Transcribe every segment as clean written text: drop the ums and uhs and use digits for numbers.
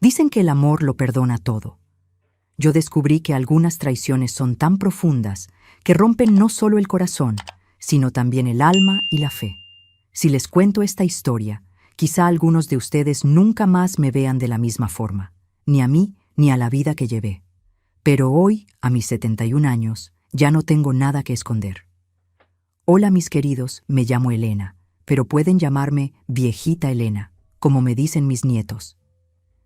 Dicen que el amor lo perdona todo. Yo descubrí que algunas traiciones son tan profundas que rompen no solo el corazón, sino también el alma y la fe. Si les cuento esta historia, quizá algunos de ustedes nunca más me vean de la misma forma, ni a mí ni a la vida que llevé. Pero hoy, a mis 71 años, ya no tengo nada que esconder. Hola mis queridos, me llamo Elena, pero pueden llamarme Viejita Elena, como me dicen mis nietos.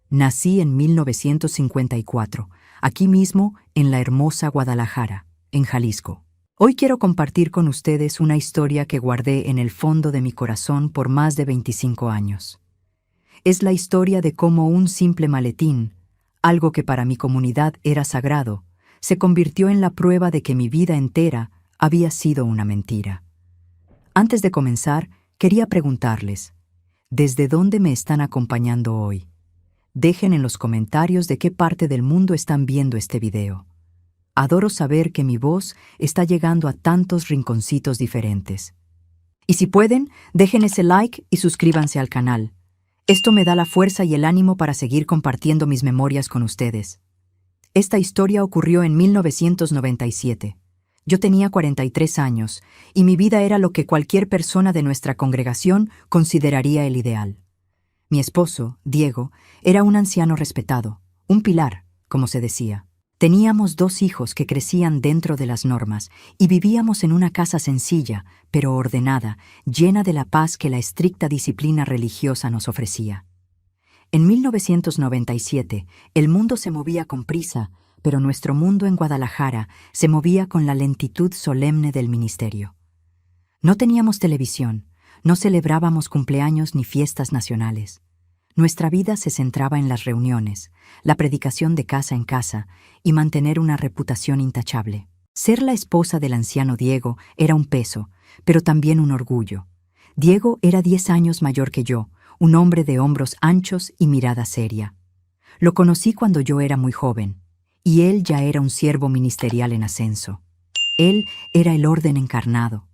Nací en 1954, aquí mismo en la hermosa Guadalajara, en Jalisco. Hoy quiero compartir con ustedes una historia que guardé en el fondo de mi corazón por más de 25 años. Es la historia de cómo un simple maletín, algo que para mi comunidad era sagrado, se convirtió en la prueba de que mi vida entera había sido una mentira. Antes de comenzar, quería preguntarles, ¿desde dónde me están acompañando hoy? Dejen en los comentarios de qué parte del mundo están viendo este video. Adoro saber que mi voz está llegando a tantos rinconcitos diferentes. Y si pueden, dejen ese like y suscríbanse al canal. Esto me da la fuerza y el ánimo para seguir compartiendo mis memorias con ustedes. Esta historia ocurrió en 1997. Yo tenía 43 años y mi vida era lo que cualquier persona de nuestra congregación consideraría el ideal. Mi esposo, Diego, era un anciano respetado, un pilar, como se decía. Teníamos 2 hijos que crecían dentro de las normas y vivíamos en una casa sencilla, pero ordenada, llena de la paz que la estricta disciplina religiosa nos ofrecía. En 1997, el mundo se movía con prisa, pero nuestro mundo en Guadalajara se movía con la lentitud solemne del ministerio. No teníamos televisión, no celebrábamos cumpleaños ni fiestas nacionales. Nuestra vida se centraba en las reuniones, la predicación de casa en casa y mantener una reputación intachable. Ser la esposa del anciano Diego era un peso, pero también un orgullo. Diego era 10 años mayor que yo, un hombre de hombros anchos y mirada seria. Lo conocí cuando yo era muy joven, y él ya era un siervo ministerial en ascenso. Él era el orden encarnado.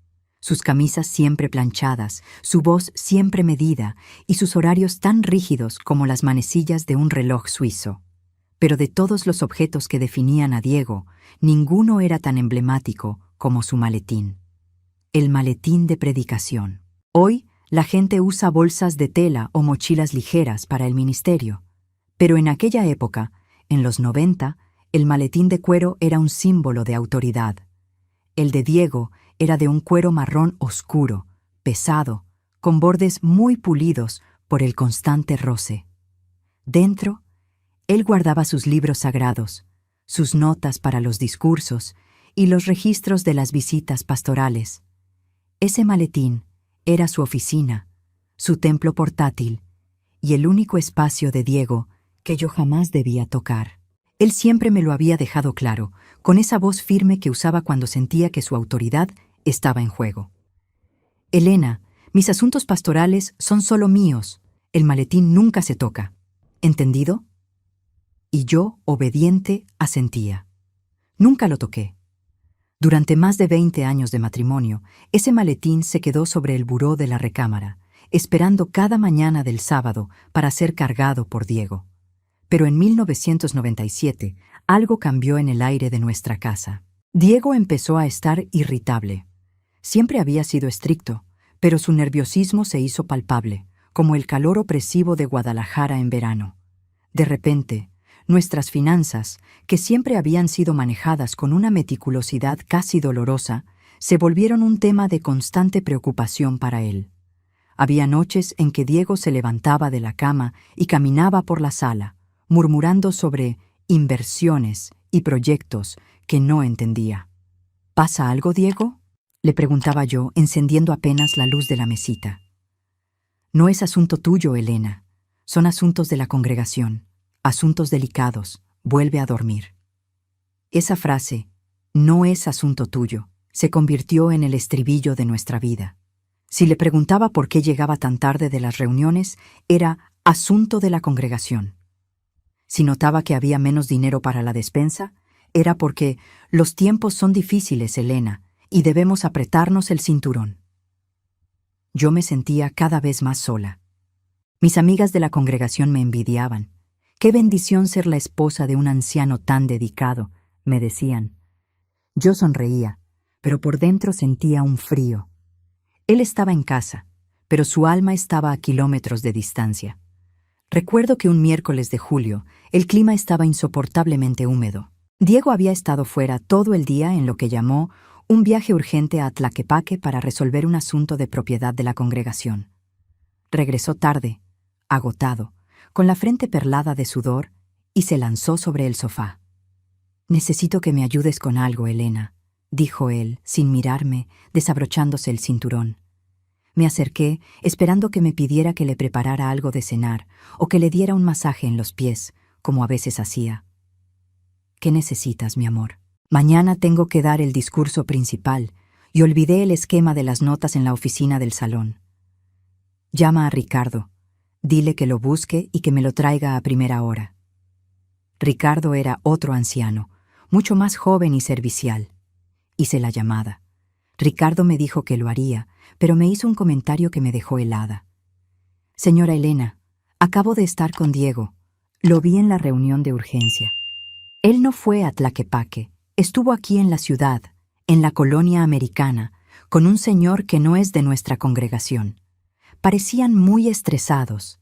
Sus camisas siempre planchadas, su voz siempre medida y sus horarios tan rígidos como las manecillas de un reloj suizo. Pero de todos los objetos que definían a Diego, ninguno era tan emblemático como su maletín. El maletín de predicación. Hoy, la gente usa bolsas de tela o mochilas ligeras para el ministerio. Pero en aquella época, en los 90, el maletín de cuero era un símbolo de autoridad. El de Diego era de un cuero marrón oscuro, pesado, con bordes muy pulidos por el constante roce. Dentro, él guardaba sus libros sagrados, sus notas para los discursos y los registros de las visitas pastorales. Ese maletín era su oficina, su templo portátil y el único espacio de Diego que yo jamás debía tocar. Él siempre me lo había dejado claro, con esa voz firme que usaba cuando sentía que su autoridad estaba en juego. Elena, mis asuntos pastorales son solo míos. El maletín nunca se toca. ¿Entendido? Y yo, obediente, asentía. Nunca lo toqué. Durante más de 20 años de matrimonio, ese maletín se quedó sobre el buró de la recámara, esperando cada mañana del sábado para ser cargado por Diego. Pero en 1997, algo cambió en el aire de nuestra casa. Diego empezó a estar irritable. Siempre había sido estricto, pero su nerviosismo se hizo palpable, como el calor opresivo de Guadalajara en verano. De repente, nuestras finanzas, que siempre habían sido manejadas con una meticulosidad casi dolorosa, se volvieron un tema de constante preocupación para él. Había noches en que Diego se levantaba de la cama y caminaba por la sala, murmurando sobre inversiones y proyectos que no entendía. ¿Pasa algo, Diego?, le preguntaba yo, encendiendo apenas la luz de la mesita. No es asunto tuyo, Elena. Son asuntos de la congregación, asuntos delicados. Vuelve a dormir. Esa frase, no es asunto tuyo, se convirtió en el estribillo de nuestra vida. Si le preguntaba por qué llegaba tan tarde de las reuniones, era asunto de la congregación. Si notaba que había menos dinero para la despensa, era porque los tiempos son difíciles, Elena, y debemos apretarnos el cinturón. Yo me sentía cada vez más sola. Mis amigas de la congregación me envidiaban. Qué bendición ser la esposa de un anciano tan dedicado, me decían. Yo sonreía, pero por dentro sentía un frío. Él estaba en casa, pero su alma estaba a kilómetros de distancia. Recuerdo que un miércoles de julio, el clima estaba insoportablemente húmedo. Diego había estado fuera todo el día en lo que llamó un viaje urgente a Tlaquepaque para resolver un asunto de propiedad de la congregación. Regresó tarde, agotado, con la frente perlada de sudor, y se lanzó sobre el sofá. «Necesito que me ayudes con algo, Elena», dijo él, sin mirarme, desabrochándose el cinturón. Me acerqué, esperando que me pidiera que le preparara algo de cenar o que le diera un masaje en los pies, como a veces hacía. «¿Qué necesitas, mi amor?» «Mañana tengo que dar el discurso principal y olvidé el esquema de las notas en la oficina del salón. Llama a Ricardo. Dile que lo busque y que me lo traiga a primera hora». Ricardo era otro anciano, mucho más joven y servicial. Hice la llamada. Ricardo me dijo que lo haría, pero me hizo un comentario que me dejó helada. «Señora Elena, acabo de estar con Diego. Lo vi en la reunión de urgencia. Él no fue a Tlaquepaque, estuvo aquí en la ciudad, en la colonia americana, con un señor que no es de nuestra congregación. Parecían muy estresados».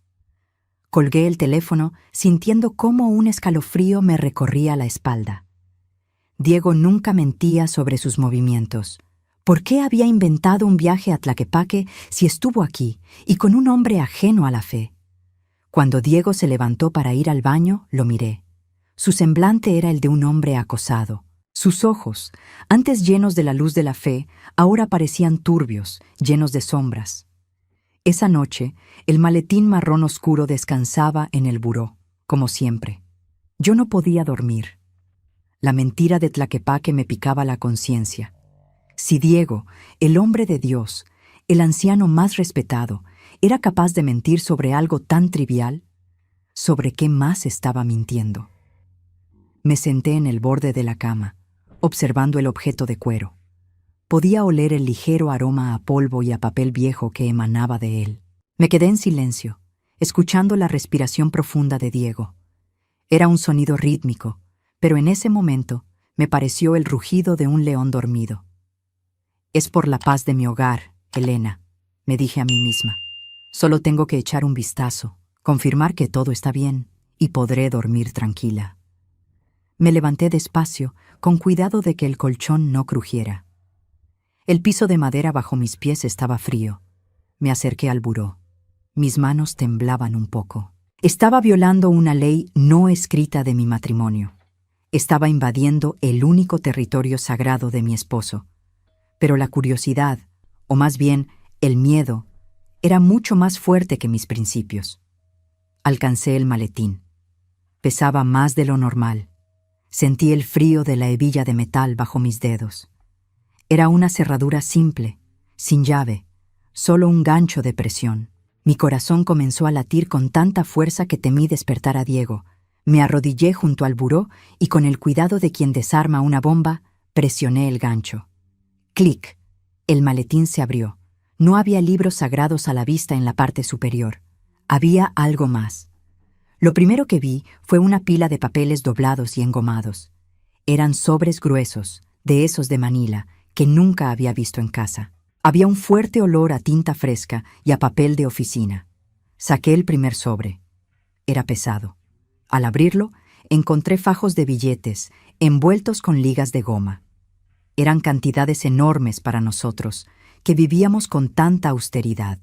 Colgué el teléfono sintiendo cómo un escalofrío me recorría la espalda. Diego nunca mentía sobre sus movimientos. ¿Por qué había inventado un viaje a Tlaquepaque si estuvo aquí y con un hombre ajeno a la fe? Cuando Diego se levantó para ir al baño, lo miré. Su semblante era el de un hombre acosado. Sus ojos, antes llenos de la luz de la fe, ahora parecían turbios, llenos de sombras. Esa noche, el maletín marrón oscuro descansaba en el buró, como siempre. Yo no podía dormir. La mentira de Tlaquepaque me picaba la conciencia. Si Diego, el hombre de Dios, el anciano más respetado, era capaz de mentir sobre algo tan trivial, ¿sobre qué más estaba mintiendo? Me senté en el borde de la cama, observando el objeto de cuero. Podía oler el ligero aroma a polvo y a papel viejo que emanaba de él. Me quedé en silencio, escuchando la respiración profunda de Diego. Era un sonido rítmico, pero en ese momento me pareció el rugido de un león dormido. «Es por la paz de mi hogar, Elena», me dije a mí misma. «Solo tengo que echar un vistazo, confirmar que todo está bien, y podré dormir tranquila». Me levanté despacio, con cuidado de que el colchón no crujiera. El piso de madera bajo mis pies estaba frío. Me acerqué al buró. Mis manos temblaban un poco. Estaba violando una ley no escrita de mi matrimonio. Estaba invadiendo el único territorio sagrado de mi esposo. Pero la curiosidad, o más bien el miedo, era mucho más fuerte que mis principios. Alcancé el maletín. Pesaba más de lo normal. Sentí el frío de la hebilla de metal bajo mis dedos. Era una cerradura simple, sin llave, solo un gancho de presión. Mi corazón comenzó a latir con tanta fuerza que temí despertar a Diego. Me arrodillé junto al buró y con el cuidado de quien desarma una bomba, presioné el gancho. Clic. El maletín se abrió. No había libros sagrados a la vista en la parte superior. Había algo más. Lo primero que vi fue una pila de papeles doblados y engomados. Eran sobres gruesos, de esos de Manila, que nunca había visto en casa. Había un fuerte olor a tinta fresca y a papel de oficina. Saqué el primer sobre. Era pesado. Al abrirlo, encontré fajos de billetes, envueltos con ligas de goma. Eran cantidades enormes para nosotros, que vivíamos con tanta austeridad.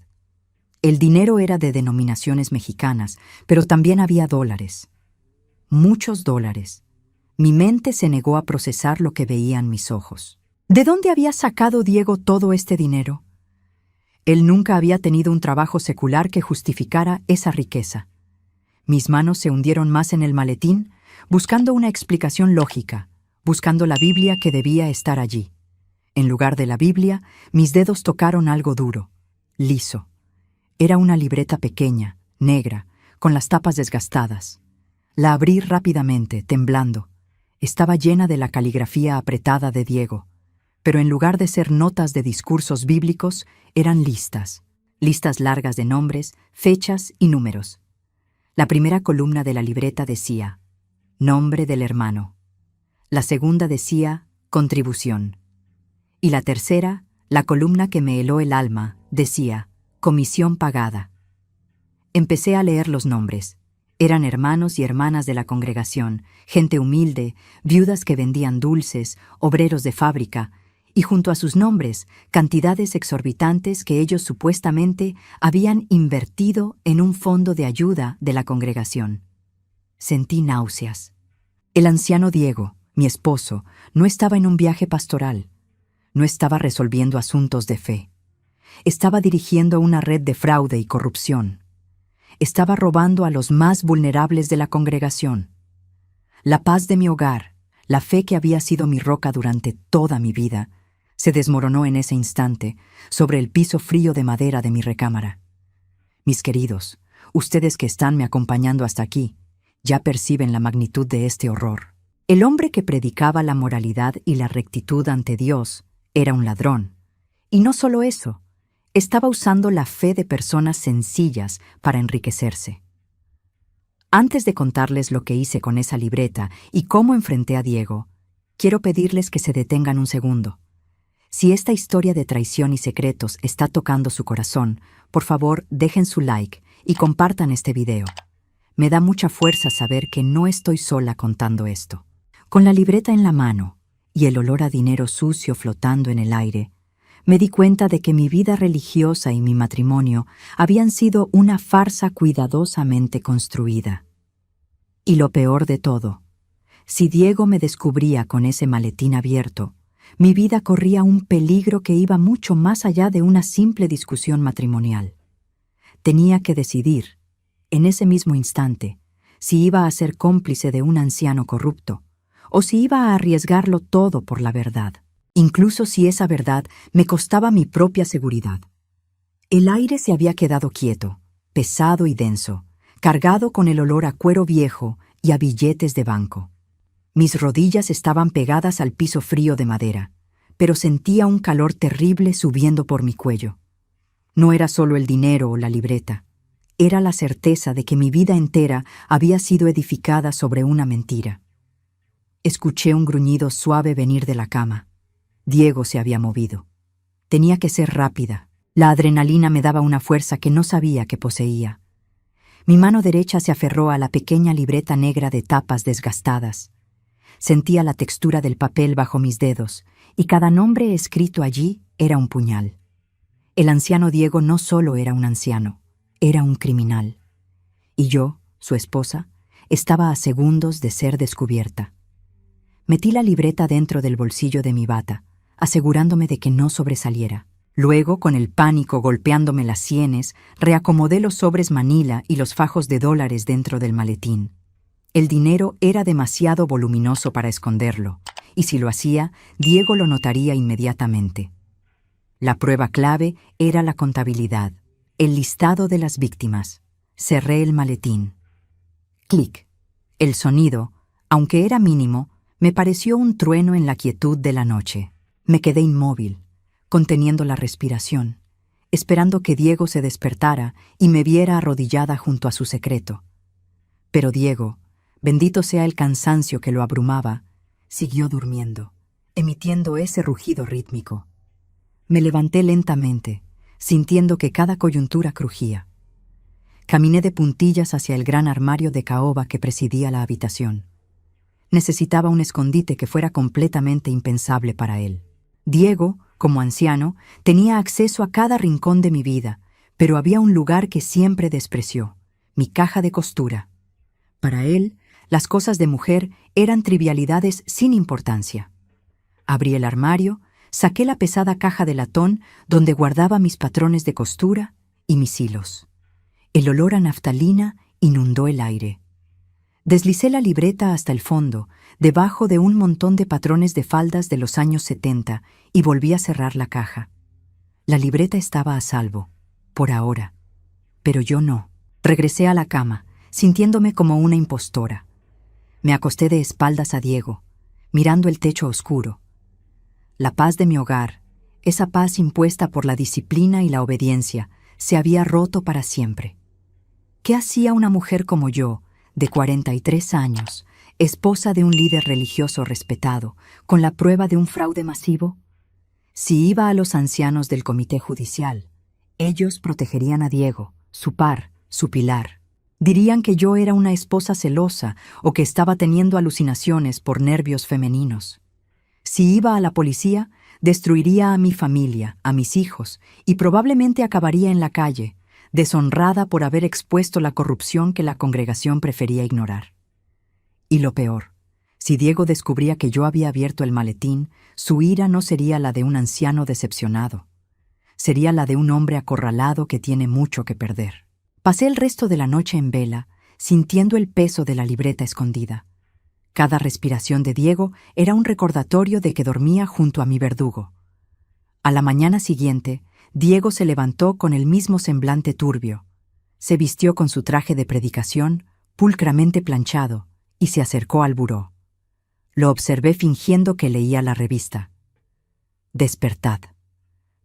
El dinero era de denominaciones mexicanas, pero también había dólares. Muchos dólares. Mi mente se negó a procesar lo que veían mis ojos. ¿De dónde había sacado Diego todo este dinero? Él nunca había tenido un trabajo secular que justificara esa riqueza. Mis manos se hundieron más en el maletín, buscando una explicación lógica, buscando la Biblia que debía estar allí. En lugar de la Biblia, mis dedos tocaron algo duro, liso. Era una libreta pequeña, negra, con las tapas desgastadas. La abrí rápidamente, temblando. Estaba llena de la caligrafía apretada de Diego. Pero en lugar de ser notas de discursos bíblicos, eran listas largas de nombres, fechas y números. La primera columna de la libreta decía, nombre del hermano. La segunda decía, contribución. Y la tercera, la columna que me heló el alma, decía, comisión pagada. Empecé a leer los nombres. Eran hermanos y hermanas de la congregación, gente humilde, viudas que vendían dulces, obreros de fábrica, y junto a sus nombres, cantidades exorbitantes que ellos supuestamente habían invertido en un fondo de ayuda de la congregación. Sentí náuseas. El anciano Diego, mi esposo, no estaba en un viaje pastoral. No estaba resolviendo asuntos de fe. Estaba dirigiendo una red de fraude y corrupción. Estaba robando a los más vulnerables de la congregación. La paz de mi hogar, la fe que había sido mi roca durante toda mi vida, se desmoronó en ese instante sobre el piso frío de madera de mi recámara. Mis queridos, ustedes que están me acompañando hasta aquí, ya perciben la magnitud de este horror. El hombre que predicaba la moralidad y la rectitud ante Dios era un ladrón. Y no solo eso, estaba usando la fe de personas sencillas para enriquecerse. Antes de contarles lo que hice con esa libreta y cómo enfrenté a Diego, quiero pedirles que se detengan un segundo. Si esta historia de traición y secretos está tocando su corazón, por favor dejen su like y compartan este video. Me da mucha fuerza saber que no estoy sola contando esto. Con la libreta en la mano y el olor a dinero sucio flotando en el aire, me di cuenta de que mi vida religiosa y mi matrimonio habían sido una farsa cuidadosamente construida. Y lo peor de todo, si Diego me descubría con ese maletín abierto, mi vida corría un peligro que iba mucho más allá de una simple discusión matrimonial. Tenía que decidir, en ese mismo instante, si iba a ser cómplice de un anciano corrupto, o si iba a arriesgarlo todo por la verdad, incluso si esa verdad me costaba mi propia seguridad. El aire se había quedado quieto, pesado y denso, cargado con el olor a cuero viejo y a billetes de banco. Mis rodillas estaban pegadas al piso frío de madera, pero sentía un calor terrible subiendo por mi cuello. No era solo el dinero o la libreta, era la certeza de que mi vida entera había sido edificada sobre una mentira. Escuché un gruñido suave venir de la cama. Diego se había movido. Tenía que ser rápida. La adrenalina me daba una fuerza que no sabía que poseía. Mi mano derecha se aferró a la pequeña libreta negra de tapas desgastadas. Sentía la textura del papel bajo mis dedos, y cada nombre escrito allí era un puñal. El anciano Diego no solo era un anciano, era un criminal. Y yo, su esposa, estaba a segundos de ser descubierta. Metí la libreta dentro del bolsillo de mi bata, asegurándome de que no sobresaliera. Luego, con el pánico golpeándome las sienes, reacomodé los sobres manila y los fajos de dólares dentro del maletín. El dinero era demasiado voluminoso para esconderlo, y si lo hacía, Diego lo notaría inmediatamente. La prueba clave era la contabilidad, el listado de las víctimas. Cerré el maletín. Clic. El sonido, aunque era mínimo, me pareció un trueno en la quietud de la noche. Me quedé inmóvil, conteniendo la respiración, esperando que Diego se despertara y me viera arrodillada junto a su secreto. Pero Diego, bendito sea el cansancio que lo abrumaba, siguió durmiendo, emitiendo ese rugido rítmico. Me levanté lentamente, sintiendo que cada coyuntura crujía. Caminé de puntillas hacia el gran armario de caoba que presidía la habitación. Necesitaba un escondite que fuera completamente impensable para él. Diego, como anciano, tenía acceso a cada rincón de mi vida, pero había un lugar que siempre despreció: mi caja de costura. Para él, las cosas de mujer eran trivialidades sin importancia. Abrí el armario, saqué la pesada caja de latón donde guardaba mis patrones de costura y mis hilos. El olor a naftalina inundó el aire. Deslicé la libreta hasta el fondo, debajo de un montón de patrones de faldas de los años 70, y volví a cerrar la caja. La libreta estaba a salvo, por ahora. Pero yo no. Regresé a la cama, sintiéndome como una impostora. Me acosté de espaldas a Diego, mirando el techo oscuro. La paz de mi hogar, esa paz impuesta por la disciplina y la obediencia, se había roto para siempre. ¿Qué hacía una mujer como yo, de 43 años, esposa de un líder religioso respetado, con la prueba de un fraude masivo? Si iba a los ancianos del comité judicial, ellos protegerían a Diego, su par, su pilar. Dirían que yo era una esposa celosa o que estaba teniendo alucinaciones por nervios femeninos. Si iba a la policía, destruiría a mi familia, a mis hijos, y probablemente acabaría en la calle, deshonrada por haber expuesto la corrupción que la congregación prefería ignorar. Y lo peor, si Diego descubría que yo había abierto el maletín, su ira no sería la de un anciano decepcionado. Sería la de un hombre acorralado que tiene mucho que perder. Pasé el resto de la noche en vela, sintiendo el peso de la libreta escondida. Cada respiración de Diego era un recordatorio de que dormía junto a mi verdugo. A la mañana siguiente, Diego se levantó con el mismo semblante turbio. Se vistió con su traje de predicación, pulcramente planchado, y se acercó al buró. Lo observé fingiendo que leía la revista. Despertad.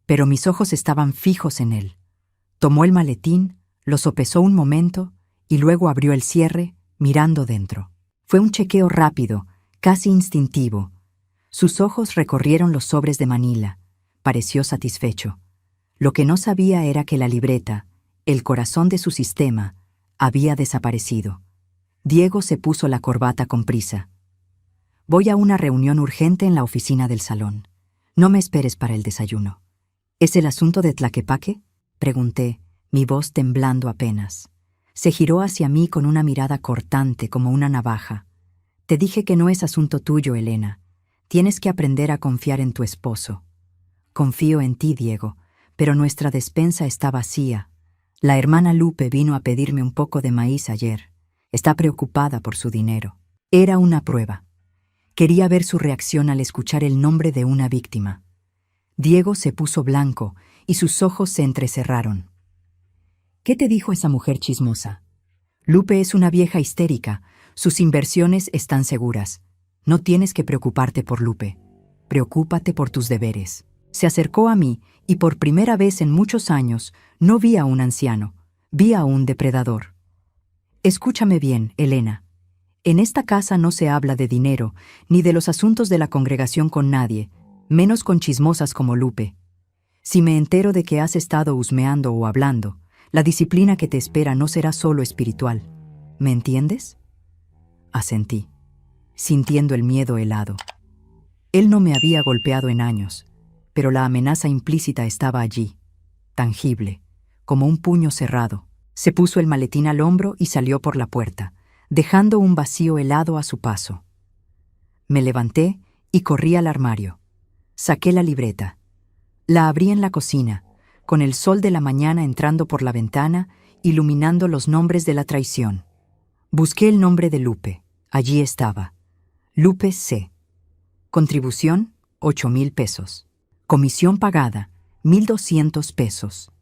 Pero mis ojos estaban fijos en él. Tomó el maletín, lo sopesó un momento y luego abrió el cierre, mirando dentro. Fue un chequeo rápido, casi instintivo. Sus ojos recorrieron los sobres de Manila. Pareció satisfecho. Lo que no sabía era que la libreta, el corazón de su sistema, había desaparecido. Diego se puso la corbata con prisa. Voy a una reunión urgente en la oficina del salón. No me esperes para el desayuno. ¿Es el asunto de Tlaquepaque?, pregunté, mi voz temblando apenas. Se giró hacia mí con una mirada cortante como una navaja. Te dije que no es asunto tuyo, Elena. Tienes que aprender a confiar en tu esposo. Confío en ti, Diego, pero nuestra despensa está vacía. La hermana Lupe vino a pedirme un poco de maíz ayer. Está preocupada por su dinero. Era una prueba. Quería ver su reacción al escuchar el nombre de una víctima. Diego se puso blanco y sus ojos se entrecerraron. ¿Qué te dijo esa mujer chismosa? Lupe es una vieja histérica. Sus inversiones están seguras. No tienes que preocuparte por Lupe. Preocúpate por tus deberes. Se acercó a mí y por primera vez en muchos años no vi a un anciano, vi a un depredador. Escúchame bien, Elena. En esta casa no se habla de dinero ni de los asuntos de la congregación con nadie, menos con chismosas como Lupe. Si me entero de que has estado husmeando o hablando, la disciplina que te espera no será solo espiritual. ¿Me entiendes? Asentí, sintiendo el miedo helado. Él no me había golpeado en años, pero la amenaza implícita estaba allí, tangible, como un puño cerrado. Se puso el maletín al hombro y salió por la puerta, dejando un vacío helado a su paso. Me levanté y corrí al armario. Saqué la libreta. La abrí en la cocina, con el sol de la mañana entrando por la ventana, iluminando los nombres de la traición. Busqué el nombre de Lupe. Allí estaba. Lupe C. Contribución, 8,000 pesos. Comisión pagada, 1,200 pesos.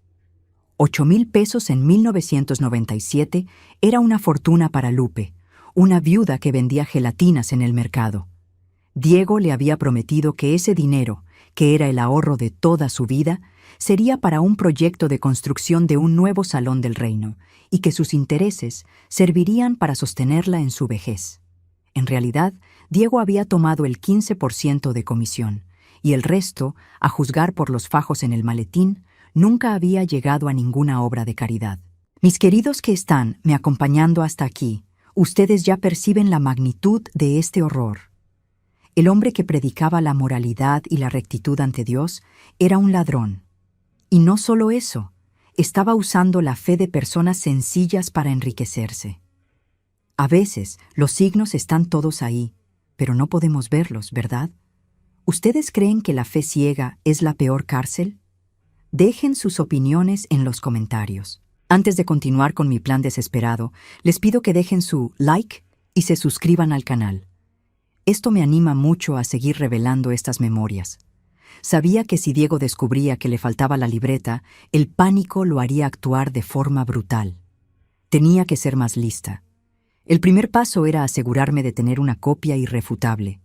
8,000 pesos en 1997 era una fortuna para Lupe, una viuda que vendía gelatinas en el mercado. Diego le había prometido que ese dinero, que era el ahorro de toda su vida, sería para un proyecto de construcción de un nuevo salón del reino, y que sus intereses servirían para sostenerla en su vejez. En realidad, Diego había tomado el 15% de comisión, y el resto, a juzgar por los fajos en el maletín, nunca había llegado a ninguna obra de caridad. Mis queridos que están me acompañando hasta aquí, ustedes ya perciben la magnitud de este horror. El hombre que predicaba la moralidad y la rectitud ante Dios era un ladrón. Y no solo eso, estaba usando la fe de personas sencillas para enriquecerse. A veces, los signos están todos ahí, pero no podemos verlos, ¿verdad? ¿Ustedes creen que la fe ciega es la peor cárcel? Dejen sus opiniones en los comentarios. Antes de continuar con mi plan desesperado, les pido que dejen su like y se suscriban al canal. Esto me anima mucho a seguir revelando estas memorias. Sabía que si Diego descubría que le faltaba la libreta, el pánico lo haría actuar de forma brutal. Tenía que ser más lista. El primer paso era asegurarme de tener una copia irrefutable.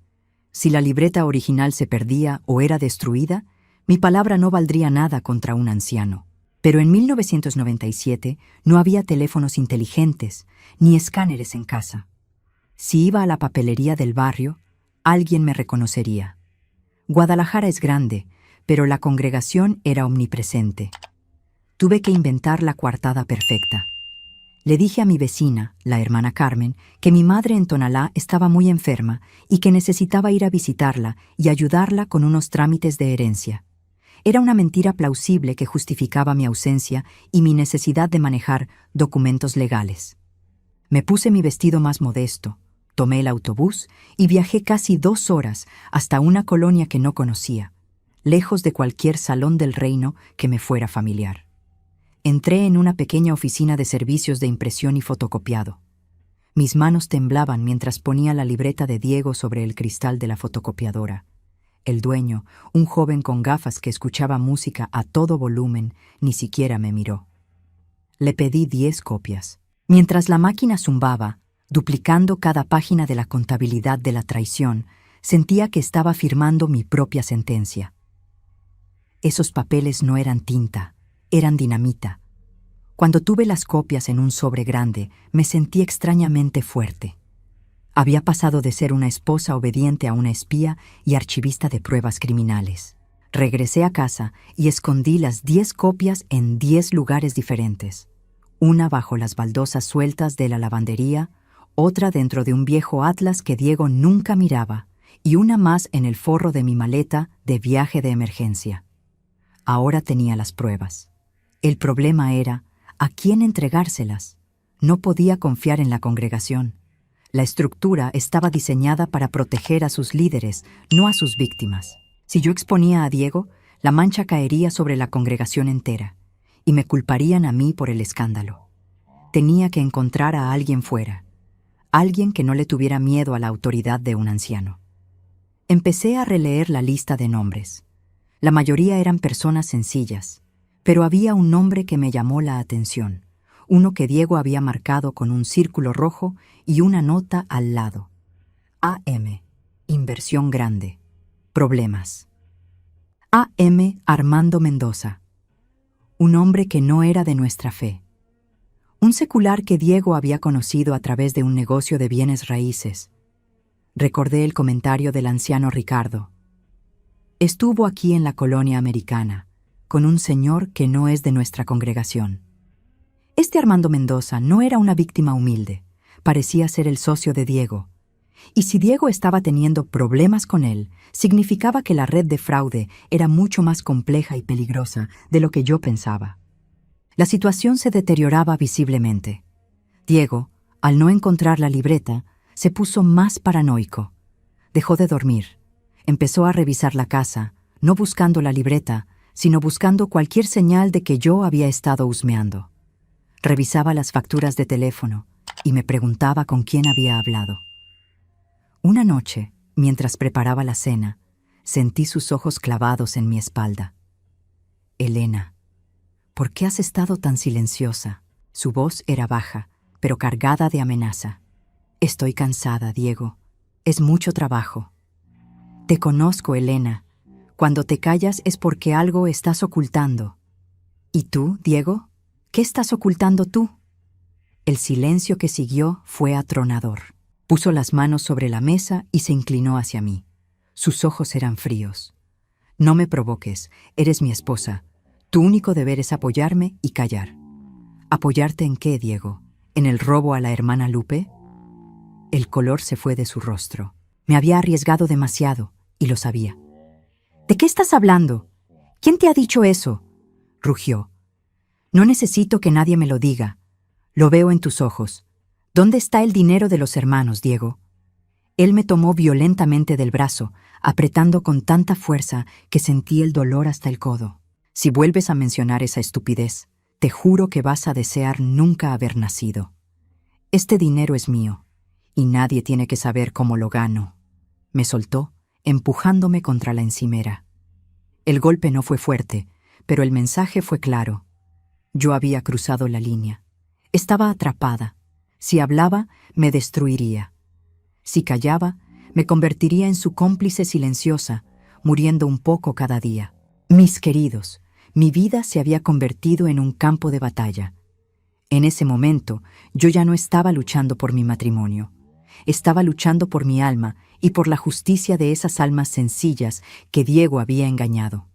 Si la libreta original se perdía o era destruida, mi palabra no valdría nada contra un anciano. Pero en 1997 no había teléfonos inteligentes ni escáneres en casa. Si iba a la papelería del barrio, alguien me reconocería. Guadalajara es grande, pero la congregación era omnipresente. Tuve que inventar la coartada perfecta. Le dije a mi vecina, la hermana Carmen, que mi madre en Tonalá estaba muy enferma y que necesitaba ir a visitarla y ayudarla con unos trámites de herencia. Era una mentira plausible que justificaba mi ausencia y mi necesidad de manejar documentos legales. Me puse mi vestido más modesto, tomé el autobús y viajé casi 2 horas hasta una colonia que no conocía, lejos de cualquier salón del reino que me fuera familiar. Entré en una pequeña oficina de servicios de impresión y fotocopiado. Mis manos temblaban mientras ponía la libreta de Diego sobre el cristal de la fotocopiadora. El dueño, un joven con gafas que escuchaba música a todo volumen, ni siquiera me miró. Le pedí 10 copias. Mientras la máquina zumbaba, duplicando cada página de la contabilidad de la traición, sentía que estaba firmando mi propia sentencia. Esos papeles no eran tinta, eran dinamita. Cuando tuve las copias en un sobre grande, me sentí extrañamente fuerte. Había pasado de ser una esposa obediente a una espía y archivista de pruebas criminales. Regresé a casa y escondí las 10 copias en 10 lugares diferentes. Una bajo las baldosas sueltas de la lavandería, otra dentro de un viejo atlas que Diego nunca miraba, y una más en el forro de mi maleta de viaje de emergencia. Ahora tenía las pruebas. El problema era, ¿a quién entregárselas? No podía confiar en la congregación. La estructura estaba diseñada para proteger a sus líderes, no a sus víctimas. Si yo exponía a Diego, la mancha caería sobre la congregación entera, y me culparían a mí por el escándalo. Tenía que encontrar a alguien fuera, alguien que no le tuviera miedo a la autoridad de un anciano. Empecé a releer la lista de nombres. La mayoría eran personas sencillas, pero había un nombre que me llamó la atención. Uno que Diego había marcado con un círculo rojo y una nota al lado. AM, inversión grande, problemas. AM Armando Mendoza, un hombre que no era de nuestra fe. Un secular que Diego había conocido a través de un negocio de bienes raíces. Recordé el comentario del anciano Ricardo. Estuvo aquí en la colonia americana, con un señor que no es de nuestra congregación. Este Armando Mendoza no era una víctima humilde, parecía ser el socio de Diego. Y si Diego estaba teniendo problemas con él, significaba que la red de fraude era mucho más compleja y peligrosa de lo que yo pensaba. La situación se deterioraba visiblemente. Diego, al no encontrar la libreta, se puso más paranoico. Dejó de dormir. Empezó a revisar la casa, no buscando la libreta, sino buscando cualquier señal de que yo había estado husmeando. Revisaba las facturas de teléfono y me preguntaba con quién había hablado. Una noche, mientras preparaba la cena, sentí sus ojos clavados en mi espalda. Elena, ¿por qué has estado tan silenciosa? Su voz era baja, pero cargada de amenaza. Estoy cansada, Diego. Es mucho trabajo. Te conozco, Elena. Cuando te callas es porque algo estás ocultando. ¿Y tú, Diego? ¿Qué estás ocultando tú? El silencio que siguió fue atronador. Puso las manos sobre la mesa y se inclinó hacia mí. Sus ojos eran fríos. No me provoques, eres mi esposa. Tu único deber es apoyarme y callar. ¿Apoyarte en qué, Diego? ¿En el robo a la hermana Lupe? El color se fue de su rostro. Me había arriesgado demasiado, y lo sabía. ¿De qué estás hablando? ¿Quién te ha dicho eso? Rugió. No necesito que nadie me lo diga. Lo veo en tus ojos. ¿Dónde está el dinero de los hermanos, Diego? Él me tomó violentamente del brazo, apretando con tanta fuerza que sentí el dolor hasta el codo. Si vuelves a mencionar esa estupidez, te juro que vas a desear nunca haber nacido. Este dinero es mío, y nadie tiene que saber cómo lo gano. Me soltó, empujándome contra la encimera. El golpe no fue fuerte, pero el mensaje fue claro. Yo había cruzado la línea. Estaba atrapada. Si hablaba, me destruiría. Si callaba, me convertiría en su cómplice silenciosa, muriendo un poco cada día. Mis queridos, Mi vida se había convertido en un campo de batalla. En ese momento, yo ya no estaba luchando por mi matrimonio. Estaba luchando por mi alma y por la justicia de esas almas sencillas que Diego había engañado.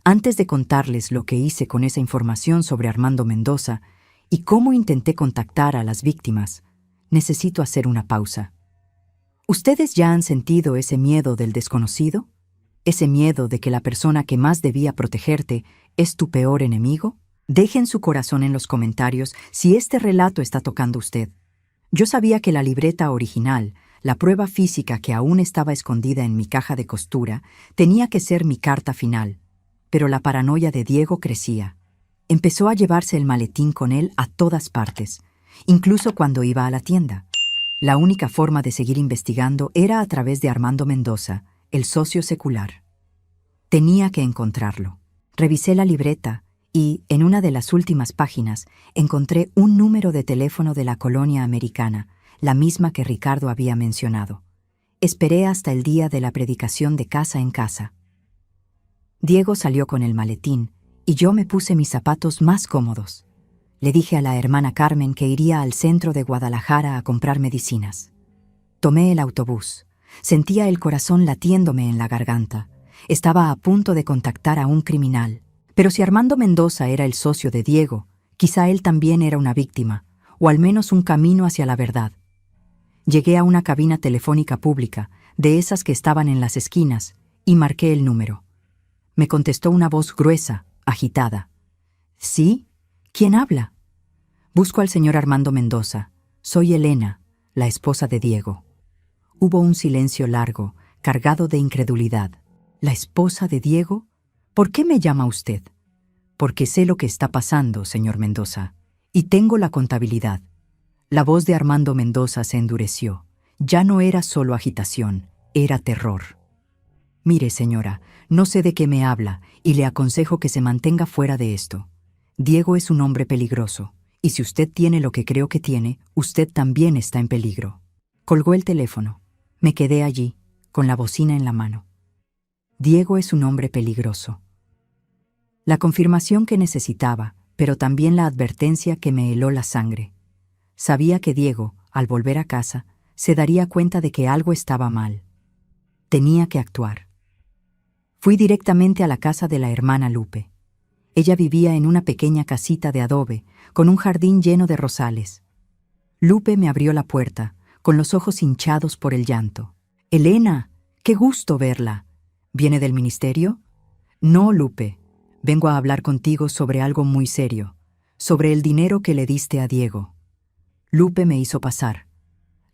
Antes de contarles lo que hice con esa información sobre Armando Mendoza y cómo intenté contactar a las víctimas, necesito hacer una pausa. ¿Ustedes ya han sentido ese miedo del desconocido? ¿Ese miedo de que la persona que más debía protegerte es tu peor enemigo? Dejen su corazón en los comentarios si este relato está tocando a usted. Yo sabía que la libreta original, la prueba física que aún estaba escondida en mi caja de costura, tenía que ser mi carta final. Pero la paranoia de Diego crecía. Empezó a llevarse el maletín con él a todas partes, incluso cuando iba a la tienda. La única forma de seguir investigando era a través de Armando Mendoza, el socio secular. Tenía que encontrarlo. Revisé la libreta y, en una de las últimas páginas, encontré un número de teléfono de la colonia americana, la misma que Ricardo había mencionado. Esperé hasta el día de la predicación de casa en casa. Diego salió con el maletín y yo me puse mis zapatos más cómodos. Le dije a la hermana Carmen que iría al centro de Guadalajara a comprar medicinas. Tomé el autobús. Sentía el corazón latiéndome en la garganta. Estaba a punto de contactar a un criminal. Pero si Armando Mendoza era el socio de Diego, quizá él también era una víctima, o al menos un camino hacia la verdad. Llegué a una cabina telefónica pública, de esas que estaban en las esquinas, y marqué el número. Me contestó una voz gruesa, agitada. ¿Sí? ¿Quién habla? Busco al señor Armando Mendoza. Soy Elena, la esposa de Diego. Hubo un silencio largo, cargado de incredulidad. ¿La esposa de Diego? ¿Por qué me llama usted? Porque sé lo que está pasando, señor Mendoza, y tengo la contabilidad. La voz de Armando Mendoza se endureció. Ya no era solo agitación, era terror. Mire, señora, no sé de qué me habla y le aconsejo que se mantenga fuera de esto. Diego es un hombre peligroso, y si usted tiene lo que creo que tiene, usted también está en peligro. Colgó el teléfono. Me quedé allí, con la bocina en la mano. Diego es un hombre peligroso. La confirmación que necesitaba, pero también la advertencia que me heló la sangre. Sabía que Diego, al volver a casa, se daría cuenta de que algo estaba mal. Tenía que actuar. Fui directamente a la casa de la hermana Lupe. Ella vivía en una pequeña casita de adobe, con un jardín lleno de rosales. Lupe me abrió la puerta, con los ojos hinchados por el llanto. «Elena, qué gusto verla. ¿Viene del ministerio?» «No, Lupe. Vengo a hablar contigo sobre algo muy serio, sobre el dinero que le diste a Diego». Lupe me hizo pasar.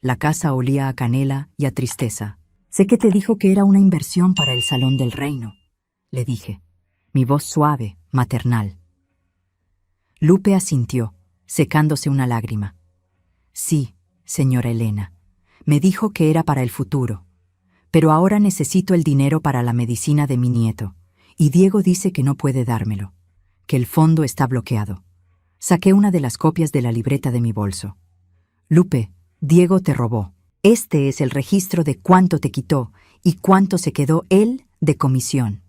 La casa olía a canela y a tristeza. «Sé que te dijo que era una inversión para el Salón del Reino», le dije, mi voz suave, maternal. Lupe asintió, secándose una lágrima. «Sí, señora Elena, me dijo que era para el futuro, pero ahora necesito el dinero para la medicina de mi nieto, y Diego dice que no puede dármelo, que el fondo está bloqueado». Saqué una de las copias de la libreta de mi bolso. «Lupe, Diego te robó. Este es el registro de cuánto te quitó y cuánto se quedó él de comisión».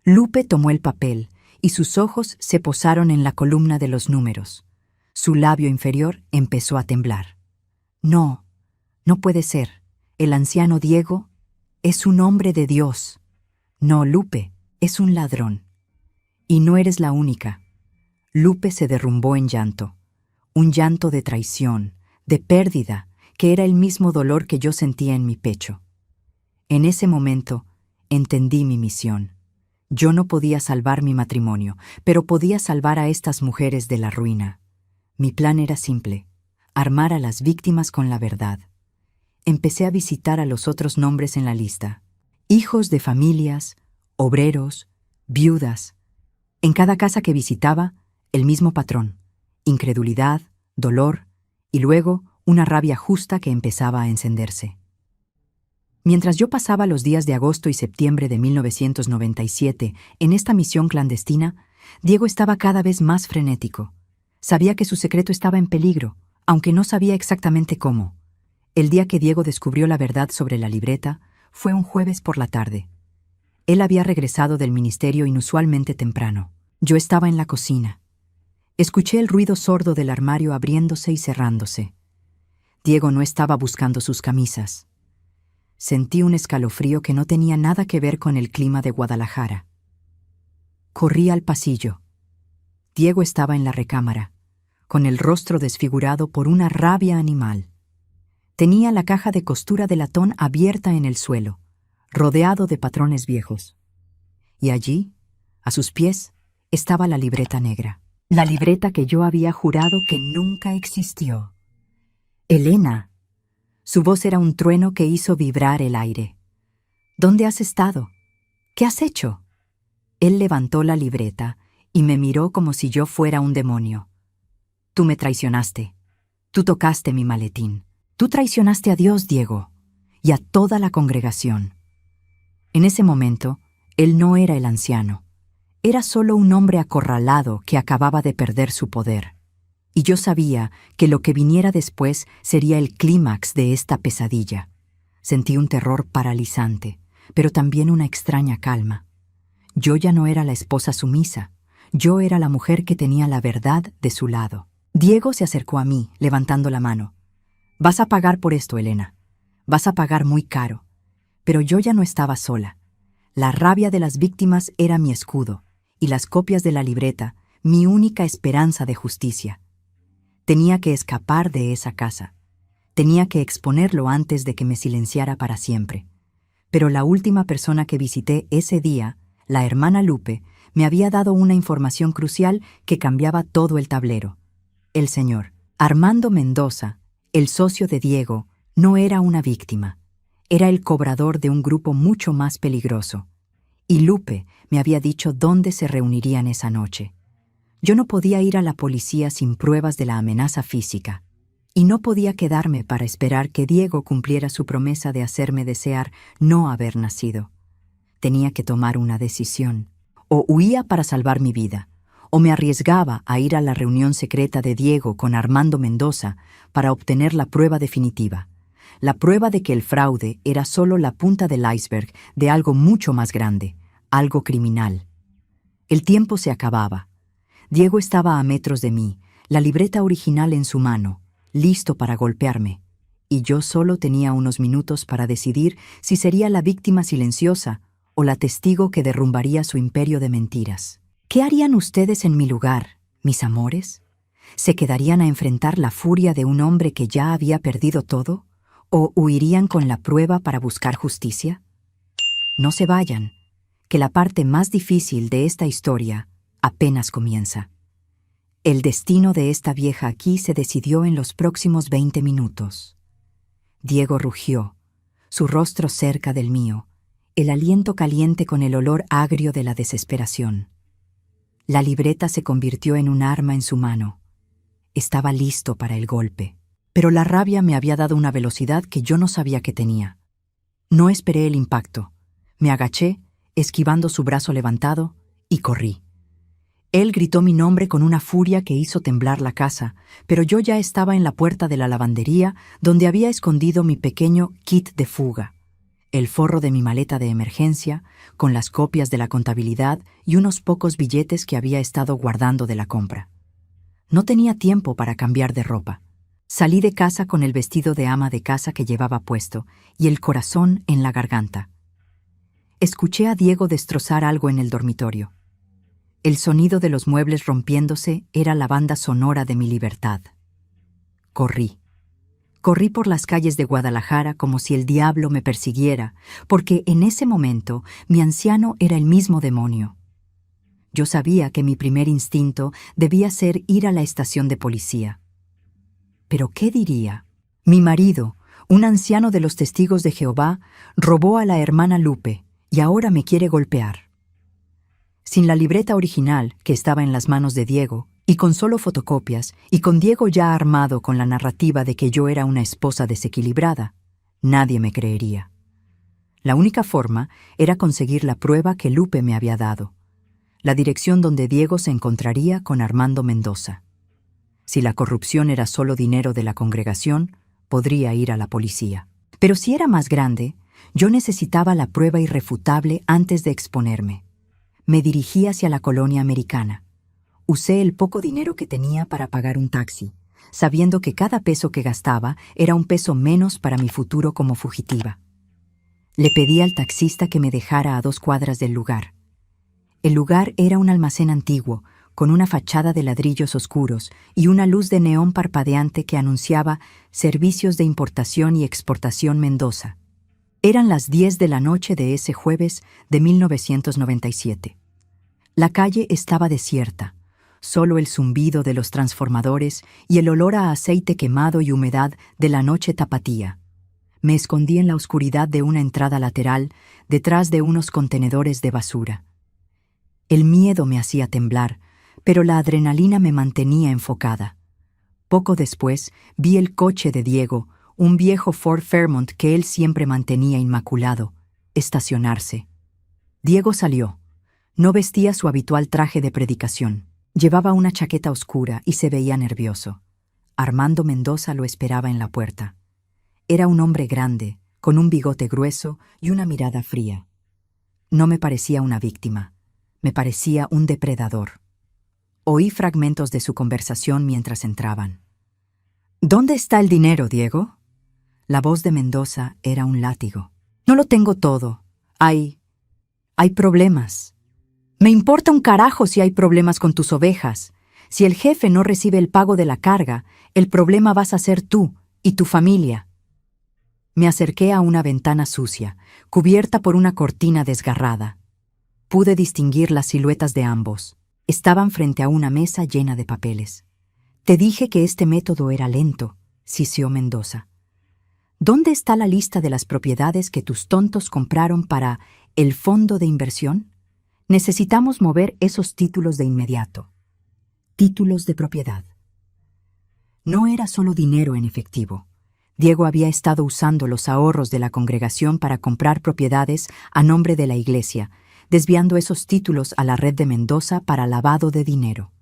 Lupe tomó el papel y sus ojos se posaron en la columna de los números. Su labio inferior empezó a temblar. «No, no puede ser. El anciano Diego es un hombre de Dios. No, Lupe, es un ladrón. Y no eres la única». Lupe se derrumbó en llanto. Un llanto de traición, de pérdida, que era el mismo dolor que yo sentía en mi pecho. En ese momento, entendí mi misión. Yo no podía salvar mi matrimonio, pero podía salvar a estas mujeres de la ruina. Mi plan era simple: armar a las víctimas con la verdad. Empecé a visitar a los otros nombres en la lista. Hijos de familias, obreros, viudas. En cada casa que visitaba, el mismo patrón: incredulidad, dolor y luego una rabia justa que empezaba a encenderse. Mientras yo pasaba los días de agosto y septiembre de 1997 en esta misión clandestina, Diego estaba cada vez más frenético. Sabía que su secreto estaba en peligro, aunque no sabía exactamente cómo. El día que Diego descubrió la verdad sobre la libreta fue un jueves por la tarde. Él había regresado del ministerio inusualmente temprano. Yo estaba en la cocina. Escuché el ruido sordo del armario abriéndose y cerrándose. Diego no estaba buscando sus camisas. Sentí un escalofrío que no tenía nada que ver con el clima de Guadalajara. Corrí al pasillo. Diego estaba en la recámara, con el rostro desfigurado por una rabia animal. Tenía la caja de costura de latón abierta en el suelo, rodeado de patrones viejos. Y allí, a sus pies, estaba la libreta negra. La libreta que yo había jurado que nunca existió. «Elena». Su voz era un trueno que hizo vibrar el aire. «¿Dónde has estado? ¿Qué has hecho?» Él levantó la libreta y me miró como si yo fuera un demonio. «Tú me traicionaste. Tú tocaste mi maletín. Tú traicionaste a Dios, Diego, y a toda la congregación». En ese momento, él no era el anciano. Era solo un hombre acorralado que acababa de perder su poder. Y yo sabía que lo que viniera después sería el clímax de esta pesadilla. Sentí un terror paralizante, pero también una extraña calma. Yo ya no era la esposa sumisa. Yo era la mujer que tenía la verdad de su lado. Diego se acercó a mí, levantando la mano. «Vas a pagar por esto, Elena. Vas a pagar muy caro». Pero yo ya no estaba sola. La rabia de las víctimas era mi escudo, y las copias de la libreta, mi única esperanza de justicia. Tenía que escapar de esa casa. Tenía que exponerlo antes de que me silenciara para siempre. Pero la última persona que visité ese día, la hermana Lupe, me había dado una información crucial que cambiaba todo el tablero. El señor Armando Mendoza, el socio de Diego, no era una víctima. Era el cobrador de un grupo mucho más peligroso. Y Lupe me había dicho dónde se reunirían esa noche. Yo no podía ir a la policía sin pruebas de la amenaza física. Y no podía quedarme para esperar que Diego cumpliera su promesa de hacerme desear no haber nacido. Tenía que tomar una decisión. O huía para salvar mi vida, o me arriesgaba a ir a la reunión secreta de Diego con Armando Mendoza para obtener la prueba definitiva. La prueba de que el fraude era solo la punta del iceberg de algo mucho más grande, algo criminal. El tiempo se acababa. Diego estaba a metros de mí, la libreta original en su mano, listo para golpearme, y yo solo tenía unos minutos para decidir si sería la víctima silenciosa o la testigo que derrumbaría su imperio de mentiras. ¿Qué harían ustedes en mi lugar, mis amores? ¿Se quedarían a enfrentar la furia de un hombre que ya había perdido todo? ¿O huirían con la prueba para buscar justicia? No se vayan, que la parte más difícil de esta historia apenas comienza. El destino de esta vieja aquí se decidió en los próximos 20 minutos. Diego rugió, su rostro cerca del mío, el aliento caliente con el olor agrio de la desesperación. La libreta se convirtió en un arma en su mano. Estaba listo para el golpe, pero la rabia me había dado una velocidad que yo no sabía que tenía. No esperé el impacto. Me agaché, esquivando su brazo levantado, y corrí. Él gritó mi nombre con una furia que hizo temblar la casa, pero yo ya estaba en la puerta de la lavandería donde había escondido mi pequeño kit de fuga, el forro de mi maleta de emergencia, con las copias de la contabilidad y unos pocos billetes que había estado guardando de la compra. No tenía tiempo para cambiar de ropa. Salí de casa con el vestido de ama de casa que llevaba puesto y el corazón en la garganta. Escuché a Diego destrozar algo en el dormitorio. El sonido de los muebles rompiéndose era la banda sonora de mi libertad. Corrí. Corrí por las calles de Guadalajara como si el diablo me persiguiera, porque en ese momento mi anciano era el mismo demonio. Yo sabía que mi primer instinto debía ser ir a la estación de policía. ¿Pero qué diría? Mi marido, un anciano de los Testigos de Jehová, robó a la hermana Lupe y ahora me quiere golpear. Sin la libreta original, que estaba en las manos de Diego, y con solo fotocopias, y con Diego ya armado con la narrativa de que yo era una esposa desequilibrada, nadie me creería. La única forma era conseguir la prueba que Lupe me había dado, la dirección donde Diego se encontraría con Armando Mendoza. Si la corrupción era solo dinero de la congregación, podría ir a la policía. Pero si era más grande, yo necesitaba la prueba irrefutable antes de exponerme. Me dirigí hacia la colonia americana. Usé el poco dinero que tenía para pagar un taxi, sabiendo que cada peso que gastaba era un peso menos para mi futuro como fugitiva. Le pedí al taxista que me dejara a 2 cuadras del lugar. El lugar era un almacén antiguo, con una fachada de ladrillos oscuros y una luz de neón parpadeante que anunciaba servicios de importación y exportación Mendoza. Eran las 10 de la noche de ese jueves de 1997. La calle estaba desierta, solo el zumbido de los transformadores y el olor a aceite quemado y humedad de la noche tapatía. Me escondí en la oscuridad de una entrada lateral, detrás de unos contenedores de basura. El miedo me hacía temblar, pero la adrenalina me mantenía enfocada. Poco después vi el coche de Diego, un viejo Ford Fairmont que él siempre mantenía inmaculado, estacionarse. Diego salió. No vestía su habitual traje de predicación. Llevaba una chaqueta oscura y se veía nervioso. Armando Mendoza lo esperaba en la puerta. Era un hombre grande, con un bigote grueso y una mirada fría. No me parecía una víctima, me parecía un depredador. Oí fragmentos de su conversación mientras entraban. ¿Dónde está el dinero, Diego? La voz de Mendoza era un látigo. No lo tengo todo. Hay problemas. Me importa un carajo si hay problemas con tus ovejas. Si el jefe no recibe el pago de la carga, el problema vas a ser tú y tu familia. Me acerqué a una ventana sucia, cubierta por una cortina desgarrada. Pude distinguir las siluetas de ambos. Estaban frente a una mesa llena de papeles. Te dije que este método era lento, siseó Mendoza. ¿Dónde está la lista de las propiedades que tus tontos compraron para el fondo de inversión? Necesitamos mover esos títulos de inmediato. Títulos de propiedad. No era solo dinero en efectivo. Diego había estado usando los ahorros de la congregación para comprar propiedades a nombre de la iglesia, desviando esos títulos a la red de Mendoza para lavado de dinero.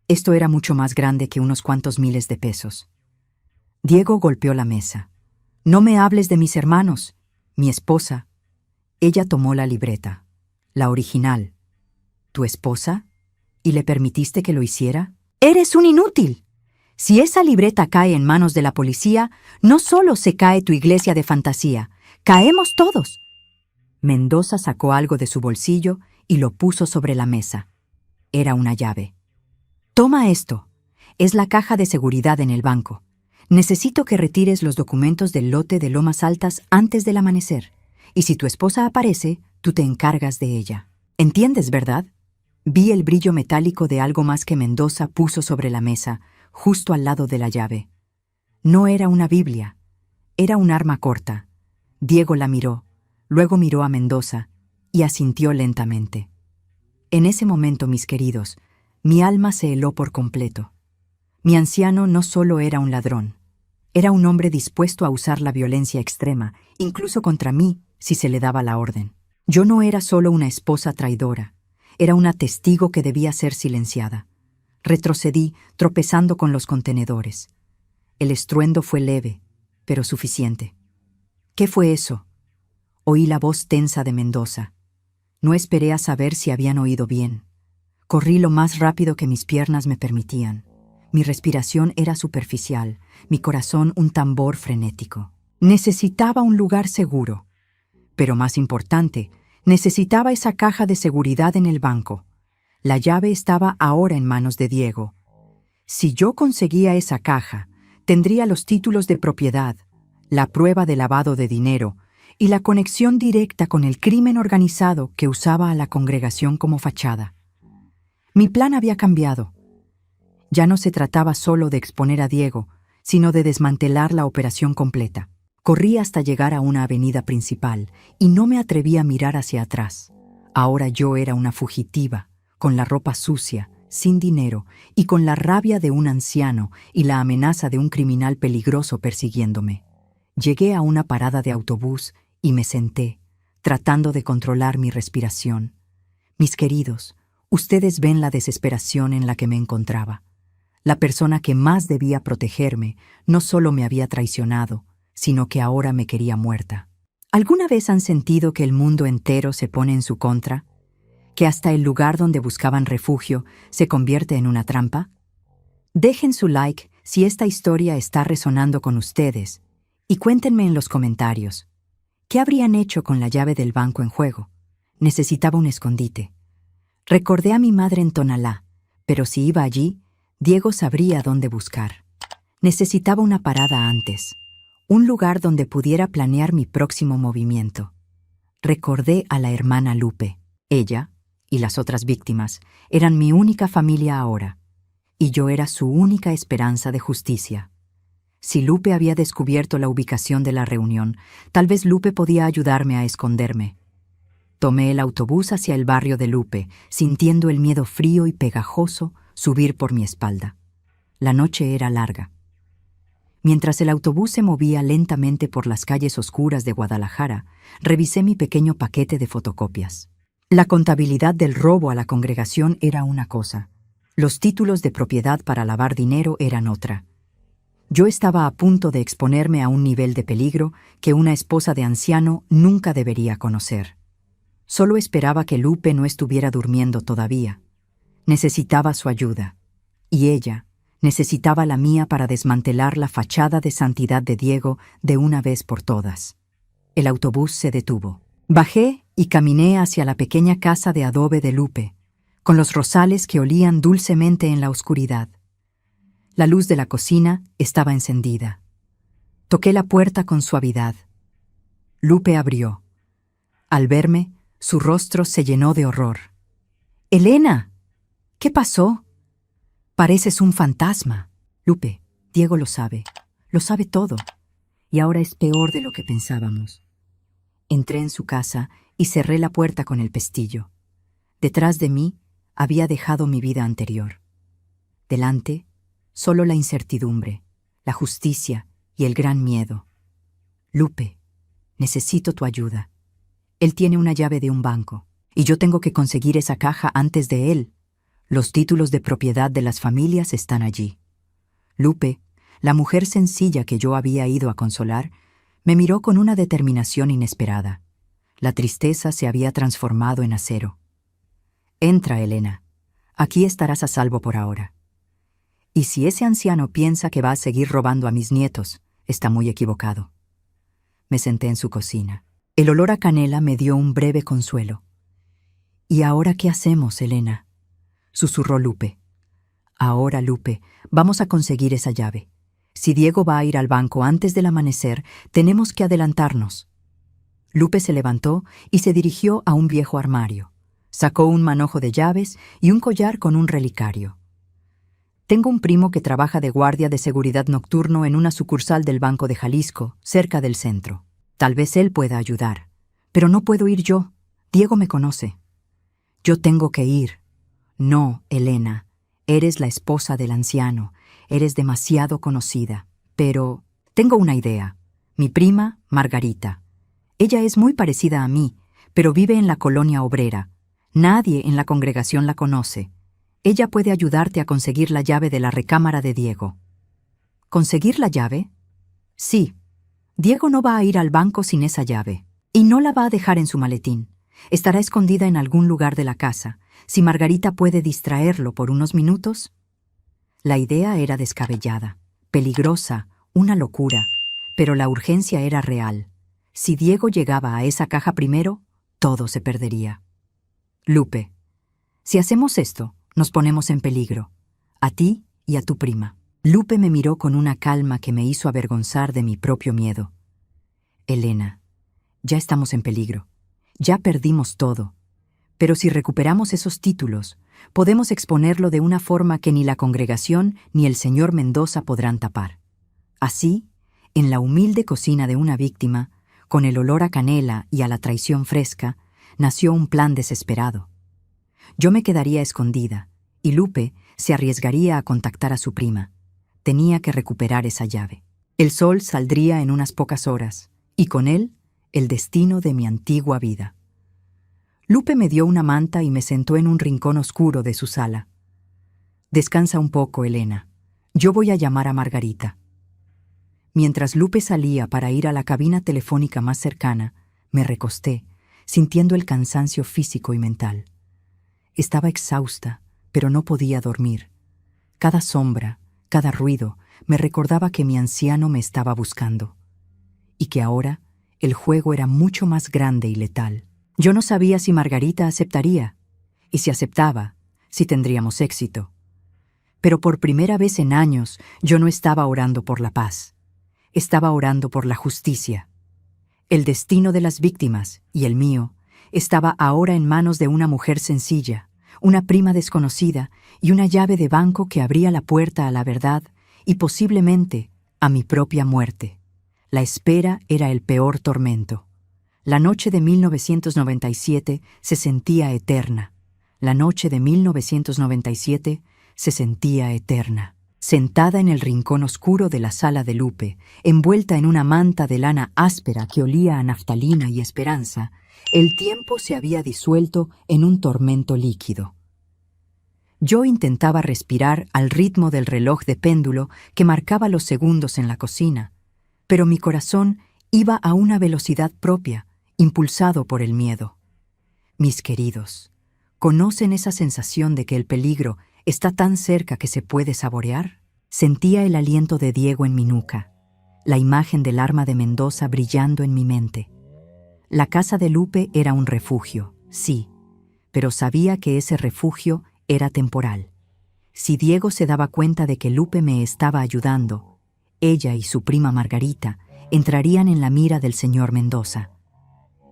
Esto era mucho más grande que unos cuantos miles de pesos. Diego golpeó la mesa. No me hables de mis hermanos, mi esposa. Ella tomó la libreta, la original. ¿Tu esposa? ¿Y le permitiste que lo hiciera? ¡Eres un inútil! Si esa libreta cae en manos de la policía, no solo se cae tu iglesia de fantasía, caemos todos. Mendoza sacó algo de su bolsillo y lo puso sobre la mesa. Era una llave. Toma esto. Es la caja de seguridad en el banco. Necesito que retires los documentos del lote de Lomas Altas antes del amanecer. Y si tu esposa aparece, tú te encargas de ella. ¿Entiendes, verdad? Vi el brillo metálico de algo más que Mendoza puso sobre la mesa, justo al lado de la llave. No era una Biblia. Era un arma corta. Diego la miró, luego miró a Mendoza y asintió lentamente. En ese momento, mis queridos, mi alma se heló por completo. Mi anciano no solo era un ladrón, era un hombre dispuesto a usar la violencia extrema, incluso contra mí, si se le daba la orden. Yo no era solo una esposa traidora, era una testigo que debía ser silenciada. Retrocedí, tropezando con los contenedores. El estruendo fue leve, pero suficiente. ¿Qué fue eso? Oí la voz tensa de Mendoza. No esperé a saber si habían oído bien. Corrí lo más rápido que mis piernas me permitían. Mi respiración era superficial, mi corazón un tambor frenético. Necesitaba un lugar seguro. Pero más importante, necesitaba esa caja de seguridad en el banco. La llave estaba ahora en manos de Diego. Si yo conseguía esa caja, tendría los títulos de propiedad, la prueba de lavado de dinero y la conexión directa con el crimen organizado que usaba a la congregación como fachada. Mi plan había cambiado. Ya no se trataba solo de exponer a Diego, sino de desmantelar la operación completa. Corrí hasta llegar a una avenida principal y no me atreví a mirar hacia atrás. Ahora yo era una fugitiva, con la ropa sucia, sin dinero y con la rabia de un anciano y la amenaza de un criminal peligroso persiguiéndome. Llegué a una parada de autobús y me senté, tratando de controlar mi respiración. Mis queridos, ustedes ven la desesperación en la que me encontraba. La persona que más debía protegerme no solo me había traicionado, sino que ahora me quería muerta. ¿Alguna vez han sentido que el mundo entero se pone en su contra? ¿Que hasta el lugar donde buscaban refugio se convierte en una trampa? Dejen su like si esta historia está resonando con ustedes y cuéntenme en los comentarios. ¿Qué habrían hecho con la llave del banco en juego? Necesitaba un escondite. Recordé a mi madre en Tonalá, pero si iba allí, Diego sabría dónde buscar. Necesitaba una parada antes, un lugar donde pudiera planear mi próximo movimiento. Recordé a la hermana Lupe. Ella y las otras víctimas eran mi única familia ahora, y yo era su única esperanza de justicia. Si Lupe había descubierto la ubicación de la reunión, tal vez Lupe podía ayudarme a esconderme. Tomé el autobús hacia el barrio de Lupe, sintiendo el miedo frío y pegajoso subir por mi espalda. La noche era larga. Mientras el autobús se movía lentamente por las calles oscuras de Guadalajara, revisé mi pequeño paquete de fotocopias. La contabilidad del robo a la congregación era una cosa. Los títulos de propiedad para lavar dinero eran otra. Yo estaba a punto de exponerme a un nivel de peligro que una esposa de anciano nunca debería conocer. Solo esperaba que Lupe no estuviera durmiendo todavía. Necesitaba su ayuda. Y ella necesitaba la mía para desmantelar la fachada de santidad de Diego de una vez por todas. El autobús se detuvo. Bajé y caminé hacia la pequeña casa de adobe de Lupe, con los rosales que olían dulcemente en la oscuridad. La luz de la cocina estaba encendida. Toqué la puerta con suavidad. Lupe abrió. Al verme, su rostro se llenó de horror. —¡Elena! ¿Qué pasó? Pareces un fantasma. Lupe, Diego lo sabe todo, y ahora es peor de lo que pensábamos. Entré en su casa y cerré la puerta con el pestillo. Detrás de mí había dejado mi vida anterior. Delante, solo la incertidumbre, la justicia y el gran miedo. Lupe, necesito tu ayuda. Él tiene una llave de un banco, y yo tengo que conseguir esa caja antes de él. Los títulos de propiedad de las familias están allí. Lupe, la mujer sencilla que yo había ido a consolar, me miró con una determinación inesperada. La tristeza se había transformado en acero. Entra, Elena. Aquí estarás a salvo por ahora. Y si ese anciano piensa que va a seguir robando a mis nietos, está muy equivocado. Me senté en su cocina. El olor a canela me dio un breve consuelo. ¿Y ahora qué hacemos, Elena?, susurró Lupe. Ahora, Lupe, vamos a conseguir esa llave. Si Diego va a ir al banco antes del amanecer, tenemos que adelantarnos. Lupe se levantó y se dirigió a un viejo armario. Sacó un manojo de llaves y un collar con un relicario. Tengo un primo que trabaja de guardia de seguridad nocturno en una sucursal del Banco de Jalisco, cerca del centro. Tal vez él pueda ayudar. Pero no puedo ir yo. Diego me conoce. Yo tengo que ir. No, Elena, eres la esposa del anciano, eres demasiado conocida. Pero tengo una idea. Mi prima, Margarita. Ella es muy parecida a mí, pero vive en la colonia obrera. Nadie en la congregación la conoce. Ella puede ayudarte a conseguir la llave de la recámara de Diego. ¿Conseguir la llave? Sí. Diego no va a ir al banco sin esa llave. Y no la va a dejar en su maletín. Estará escondida en algún lugar de la casa. Si Margarita puede distraerlo por unos minutos. La idea era descabellada, peligrosa, una locura, pero la urgencia era real. Si Diego llegaba a esa caja primero, todo se perdería. Lupe, si hacemos esto, nos ponemos en peligro, a ti y a tu prima. Lupe me miró con una calma que me hizo avergonzar de mi propio miedo. Elena, ya estamos en peligro. Ya perdimos todo. Pero si recuperamos esos títulos, podemos exponerlo de una forma que ni la congregación ni el señor Mendoza podrán tapar. Así, en la humilde cocina de una víctima, con el olor a canela y a la traición fresca, nació un plan desesperado. Yo me quedaría escondida, y Lupe se arriesgaría a contactar a su prima. Tenía que recuperar esa llave. El sol saldría en unas pocas horas, y con él, el destino de mi antigua vida. Lupe me dio una manta y me sentó en un rincón oscuro de su sala. Descansa un poco, Elena. Yo voy a llamar a Margarita. Mientras Lupe salía para ir a la cabina telefónica más cercana, me recosté, sintiendo el cansancio físico y mental. Estaba exhausta, pero no podía dormir. Cada sombra, cada ruido, me recordaba que mi anciano me estaba buscando, y que ahora el juego era mucho más grande y letal. Yo no sabía si Margarita aceptaría, y si aceptaba, si tendríamos éxito. Pero por primera vez en años yo no estaba orando por la paz. Estaba orando por la justicia. El destino de las víctimas, y el mío, estaba ahora en manos de una mujer sencilla, una prima desconocida y una llave de banco que abría la puerta a la verdad y posiblemente a mi propia muerte. La espera era el peor tormento. La noche de 1997 se sentía eterna. La noche de 1997 se sentía eterna. Sentada en el rincón oscuro de la sala de Lupe, envuelta en una manta de lana áspera que olía a naftalina y esperanza, el tiempo se había disuelto en un tormento líquido. Yo intentaba respirar al ritmo del reloj de péndulo que marcaba los segundos en la cocina, pero mi corazón iba a una velocidad propia, impulsado por el miedo. Mis queridos, ¿conocen esa sensación de que el peligro está tan cerca que se puede saborear? Sentía el aliento de Diego en mi nuca, la imagen del arma de Mendoza brillando en mi mente. La casa de Lupe era un refugio, sí, pero sabía que ese refugio era temporal. Si Diego se daba cuenta de que Lupe me estaba ayudando, ella y su prima Margarita entrarían en la mira del señor Mendoza.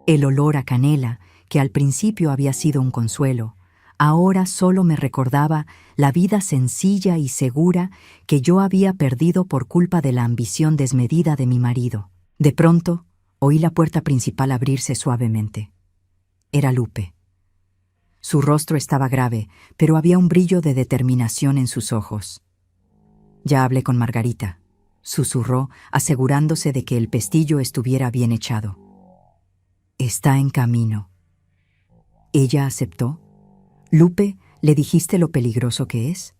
El olor a canela, que al principio había sido un consuelo, ahora solo me recordaba la vida sencilla y segura que yo había perdido por culpa de la ambición desmedida de mi marido. De pronto, oí la puerta principal abrirse suavemente. Era Lupe. Su rostro estaba grave, pero había un brillo de determinación en sus ojos. «Ya hablé con Margarita», susurró, asegurándose de que el pestillo estuviera bien echado. «Está en camino». ¿Ella aceptó? «Lupe, ¿le dijiste lo peligroso que es?»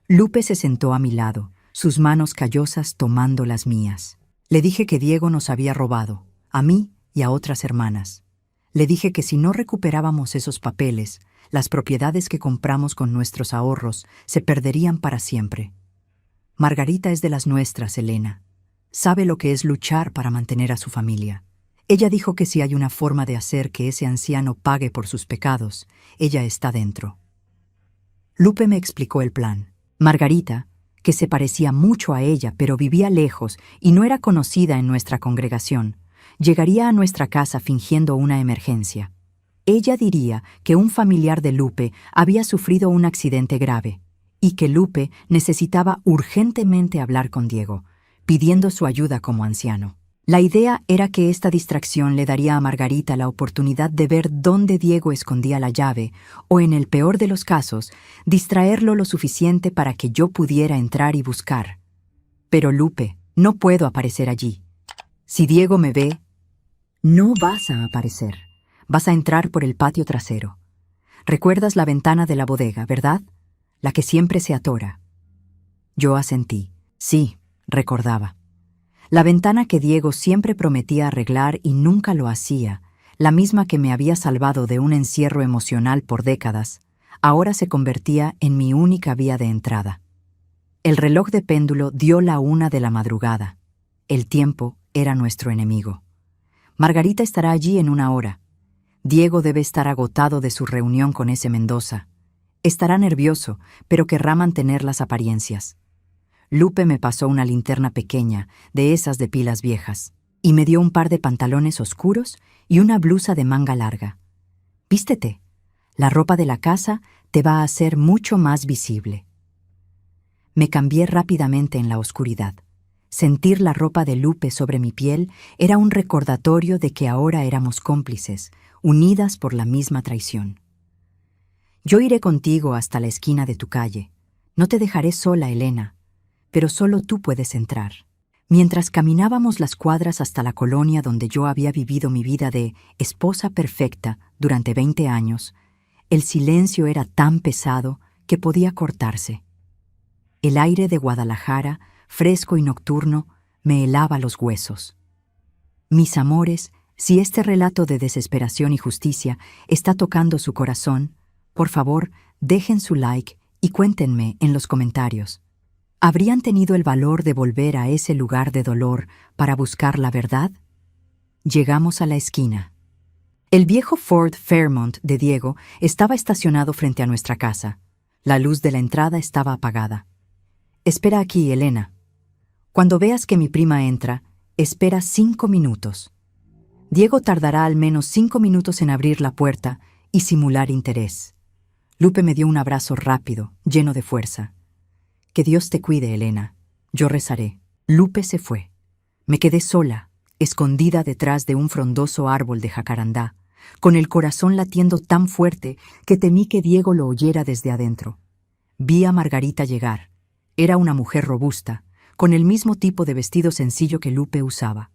Lupe se sentó a mi lado, sus manos callosas tomando las mías. Le dije que Diego nos había robado, a mí y a otras hermanas. Le dije que si no recuperábamos esos papeles, las propiedades que compramos con nuestros ahorros se perderían para siempre. Margarita es de las nuestras, Elena. Sabe lo que es luchar para mantener a su familia. Ella dijo que si hay una forma de hacer que ese anciano pague por sus pecados, ella está dentro. Lupe me explicó el plan. Margarita, que se parecía mucho a ella pero vivía lejos y no era conocida en nuestra congregación, llegaría a nuestra casa fingiendo una emergencia. Ella diría que un familiar de Lupe había sufrido un accidente grave y que Lupe necesitaba urgentemente hablar con Diego, pidiendo su ayuda como anciano. La idea era que esta distracción le daría a Margarita la oportunidad de ver dónde Diego escondía la llave o, en el peor de los casos, distraerlo lo suficiente para que yo pudiera entrar y buscar. Pero Lupe, no puedo aparecer allí. Si Diego me ve, no vas a aparecer. Vas a entrar por el patio trasero. ¿Recuerdas la ventana de la bodega, verdad? La que siempre se atora. Yo asentí. Sí, recordaba. La ventana que Diego siempre prometía arreglar y nunca lo hacía, la misma que me había salvado de un encierro emocional por décadas, ahora se convertía en mi única vía de entrada. El reloj de péndulo dio la 1 de la madrugada. El tiempo era nuestro enemigo. Margarita estará allí en 1 hora. Diego debe estar agotado de su reunión con ese Mendoza. Estará nervioso, pero querrá mantener las apariencias. Lupe me pasó una linterna pequeña, de esas de pilas viejas, y me dio un par de pantalones oscuros y una blusa de manga larga. «Vístete. La ropa de la casa te va a hacer mucho más visible». Me cambié rápidamente en la oscuridad. Sentir la ropa de Lupe sobre mi piel era un recordatorio de que ahora éramos cómplices, unidas por la misma traición. «Yo iré contigo hasta la esquina de tu calle. No te dejaré sola, Elena, pero solo tú puedes entrar». Mientras caminábamos las cuadras hasta la colonia donde yo había vivido mi vida de esposa perfecta durante 20 años, el silencio era tan pesado que podía cortarse. El aire de Guadalajara, fresco y nocturno, me helaba los huesos. Mis amores, si este relato de desesperación y justicia está tocando su corazón, Por favor, dejen su like y cuéntenme en los comentarios. ¿Habrían tenido el valor de volver a ese lugar de dolor para buscar la verdad? Llegamos a la esquina. El viejo Ford Fairmont de Diego estaba estacionado frente a nuestra casa. La luz de la entrada estaba apagada. Espera aquí, Elena. Cuando veas que mi prima entra, espera 5 minutos. Diego tardará al menos 5 minutos en abrir la puerta y simular interés. Lupe me dio un abrazo rápido, lleno de fuerza. Que Dios te cuide, Elena. Yo rezaré. Lupe se fue. Me quedé sola, escondida detrás de un frondoso árbol de jacarandá, con el corazón latiendo tan fuerte que temí que Diego lo oyera desde adentro. Vi a Margarita llegar. Era una mujer robusta, con el mismo tipo de vestido sencillo que Lupe usaba.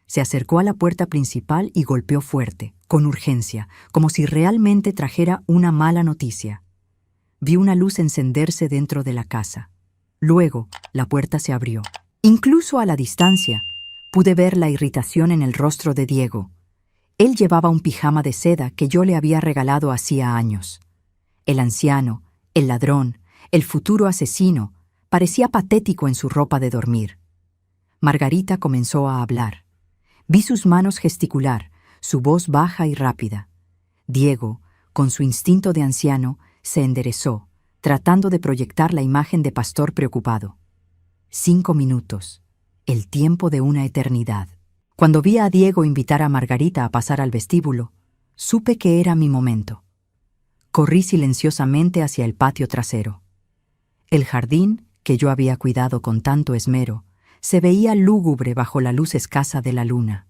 Se acercó a la puerta principal y golpeó fuerte, con urgencia, como si realmente trajera una mala noticia. Vi una luz encenderse dentro de la casa. Luego, la puerta se abrió. Incluso a la distancia, pude ver la irritación en el rostro de Diego. Él llevaba un pijama de seda que yo le había regalado hacía años. El anciano, el ladrón, el futuro asesino, parecía patético en su ropa de dormir. Margarita comenzó a hablar. Vi sus manos gesticular, su voz baja y rápida. Diego, con su instinto de anciano, se enderezó, tratando de proyectar la imagen de pastor preocupado. 5 minutos, el tiempo de una eternidad. Cuando vi a Diego invitar a Margarita a pasar al vestíbulo, supe que era mi momento. Corrí silenciosamente hacia el patio trasero. El jardín, que yo había cuidado con tanto esmero, se veía lúgubre bajo la luz escasa de la luna.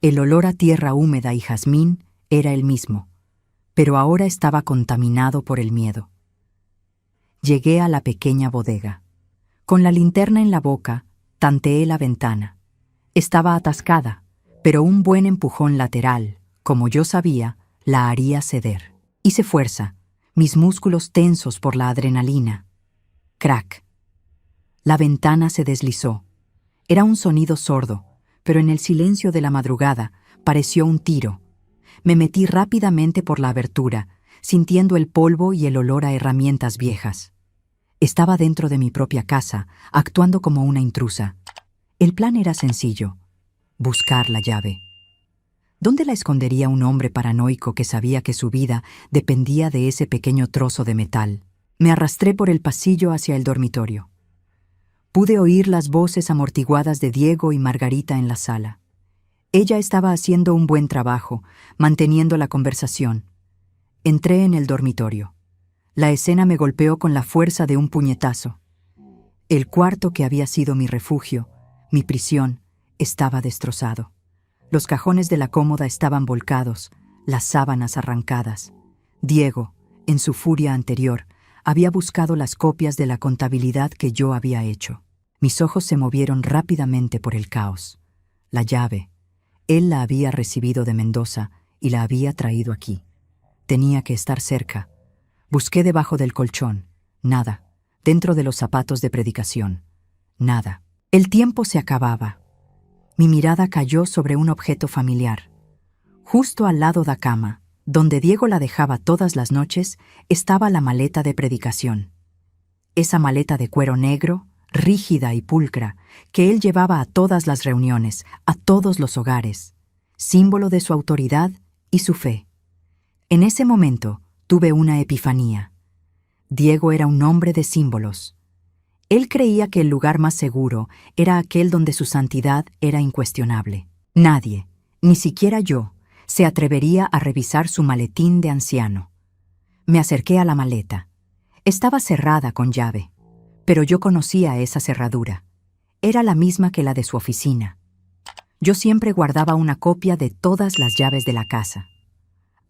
El olor a tierra húmeda y jazmín era el mismo, pero ahora estaba contaminado por el miedo. Llegué a la pequeña bodega. Con la linterna en la boca, tanteé la ventana. Estaba atascada, pero un buen empujón lateral, como yo sabía, la haría ceder. Hice fuerza, mis músculos tensos por la adrenalina. Crack. La ventana se deslizó. Era un sonido sordo, pero en el silencio de la madrugada pareció un tiro. Me metí rápidamente por la abertura, sintiendo el polvo y el olor a herramientas viejas. Estaba dentro de mi propia casa, actuando como una intrusa. El plan era sencillo: buscar la llave. ¿Dónde la escondería un hombre paranoico que sabía que su vida dependía de ese pequeño trozo de metal? Me arrastré por el pasillo hacia el dormitorio. Pude oír las voces amortiguadas de Diego y Margarita en la sala. Ella estaba haciendo un buen trabajo, manteniendo la conversación. Entré en el dormitorio. La escena me golpeó con la fuerza de un puñetazo. El cuarto que había sido mi refugio, mi prisión, estaba destrozado. Los cajones de la cómoda estaban volcados, las sábanas arrancadas. Diego, en su furia anterior, había buscado las copias de la contabilidad que yo había hecho. Mis ojos se movieron rápidamente por el caos. La llave. Él la había recibido de Mendoza y la había traído aquí. Tenía que estar cerca. Busqué debajo del colchón. Nada. Dentro de los zapatos de predicación. Nada. El tiempo se acababa. Mi mirada cayó sobre un objeto familiar. Justo al lado de la cama, donde Diego la dejaba todas las noches, estaba la maleta de predicación. Esa maleta de cuero negro, rígida y pulcra, que él llevaba a todas las reuniones, a todos los hogares, símbolo de su autoridad y su fe. En ese momento tuve una epifanía. Diego era un hombre de símbolos. Él creía que el lugar más seguro era aquel donde su santidad era incuestionable. Nadie, ni siquiera yo, se atrevería a revisar su maletín de anciano. Me acerqué a la maleta. Estaba cerrada con llave, pero yo conocía esa cerradura. Era la misma que la de su oficina. Yo siempre guardaba una copia de todas las llaves de la casa.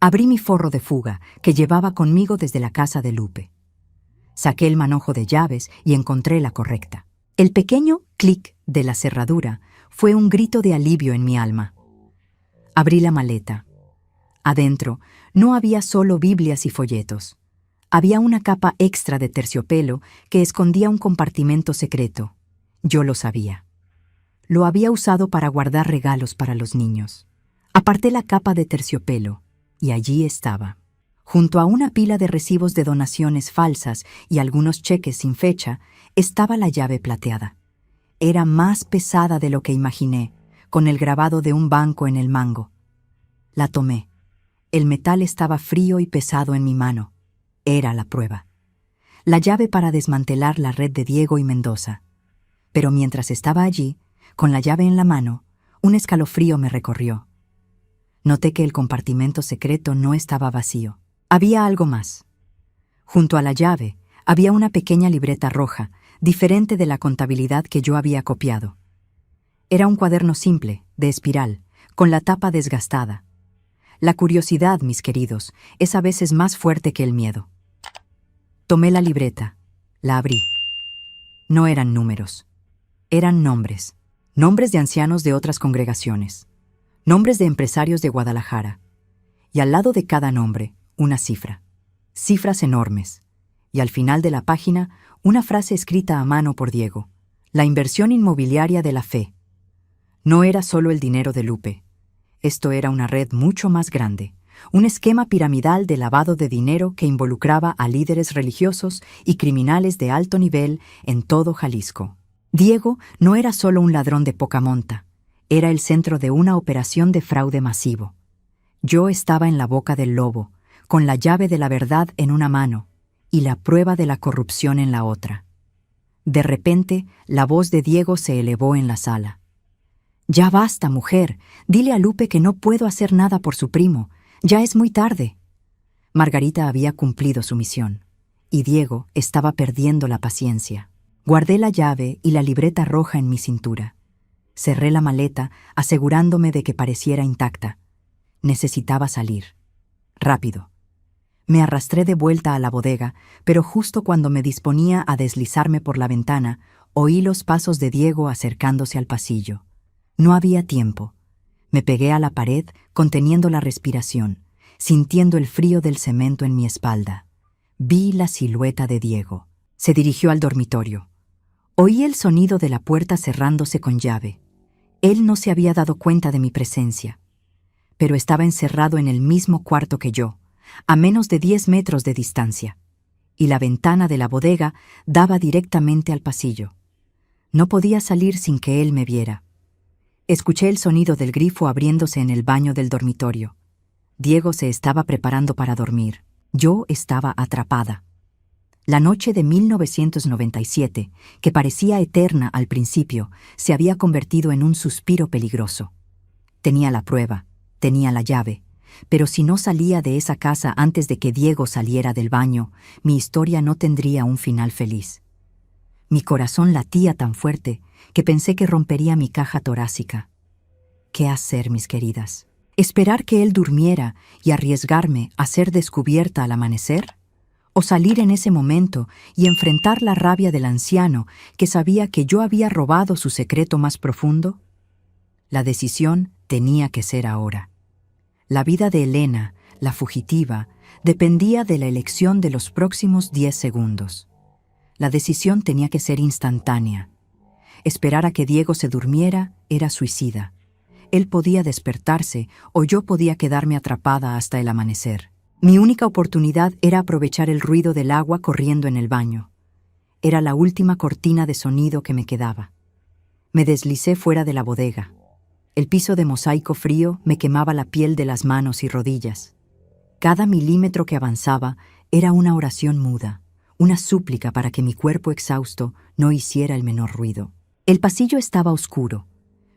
Abrí mi forro de fuga, que llevaba conmigo desde la casa de Lupe. Saqué el manojo de llaves y encontré la correcta. El pequeño clic de la cerradura fue un grito de alivio en mi alma. Abrí la maleta. Adentro no había solo Biblias y folletos. Había una capa extra de terciopelo que escondía un compartimento secreto. Yo lo sabía. Lo había usado para guardar regalos para los niños. Aparté la capa de terciopelo y allí estaba. Junto a una pila de recibos de donaciones falsas y algunos cheques sin fecha, estaba la llave plateada. Era más pesada de lo que imaginé, con el grabado de un banco en el mango. La tomé. El metal estaba frío y pesado en mi mano. Era la prueba. La llave para desmantelar la red de Diego y Mendoza. Pero mientras estaba allí, con la llave en la mano, un escalofrío me recorrió. Noté que el compartimento secreto no estaba vacío. Había algo más. Junto a la llave había una pequeña libreta roja, diferente de la contabilidad que yo había copiado. Era un cuaderno simple, de espiral, con la tapa desgastada. La curiosidad, mis queridos, es a veces más fuerte que el miedo. Tomé la libreta, la abrí. No eran números, eran nombres. Nombres de ancianos de otras congregaciones. Nombres de empresarios de Guadalajara. Y al lado de cada nombre, una cifra. Cifras enormes. Y al final de la página, una frase escrita a mano por Diego. La inversión inmobiliaria de la fe. No era solo el dinero de Lupe. Esto era una red mucho más grande. Un esquema piramidal de lavado de dinero que involucraba a líderes religiosos y criminales de alto nivel en todo Jalisco. Diego no era solo un ladrón de poca monta. Era el centro de una operación de fraude masivo. Yo estaba en la boca del lobo, con la llave de la verdad en una mano y la prueba de la corrupción en la otra. De repente, la voz de Diego se elevó en la sala. «Ya basta, mujer. Dile a Lupe que no puedo hacer nada por su primo. Ya es muy tarde». Margarita había cumplido su misión, y Diego estaba perdiendo la paciencia. Guardé la llave y la libreta roja en mi cintura. Cerré la maleta, asegurándome de que pareciera intacta. Necesitaba salir. Rápido. Me arrastré de vuelta a la bodega, pero justo cuando me disponía a deslizarme por la ventana, oí los pasos de Diego acercándose al pasillo. No había tiempo. Me pegué a la pared, conteniendo la respiración, sintiendo el frío del cemento en mi espalda. Vi la silueta de Diego. Se dirigió al dormitorio. Oí el sonido de la puerta cerrándose con llave. Él no se había dado cuenta de mi presencia, pero estaba encerrado en el mismo cuarto que yo, a menos de 10 metros de distancia, y la ventana de la bodega daba directamente al pasillo. No podía salir sin que él me viera. Escuché el sonido del grifo abriéndose en el baño del dormitorio. Diego se estaba preparando para dormir. Yo estaba atrapada. La noche de 1997, que parecía eterna al principio, se había convertido en un suspiro peligroso. Tenía la prueba, tenía la llave, pero si no salía de esa casa antes de que Diego saliera del baño, mi historia no tendría un final feliz. Mi corazón latía tan fuerte que pensé que rompería mi caja torácica. ¿Qué hacer, mis queridas? ¿Esperar que él durmiera y arriesgarme a ser descubierta al amanecer? ¿O salir en ese momento y enfrentar la rabia del anciano que sabía que yo había robado su secreto más profundo? La decisión tenía que ser ahora. La vida de Elena, la fugitiva, dependía de la elección de los próximos 10 segundos. La decisión tenía que ser instantánea. Esperar a que Diego se durmiera era suicida. Él podía despertarse o yo podía quedarme atrapada hasta el amanecer. Mi única oportunidad era aprovechar el ruido del agua corriendo en el baño. Era la última cortina de sonido que me quedaba. Me deslicé fuera de la bodega. El piso de mosaico frío me quemaba la piel de las manos y rodillas. Cada milímetro que avanzaba era una oración muda, una súplica para que mi cuerpo exhausto no hiciera el menor ruido. El pasillo estaba oscuro,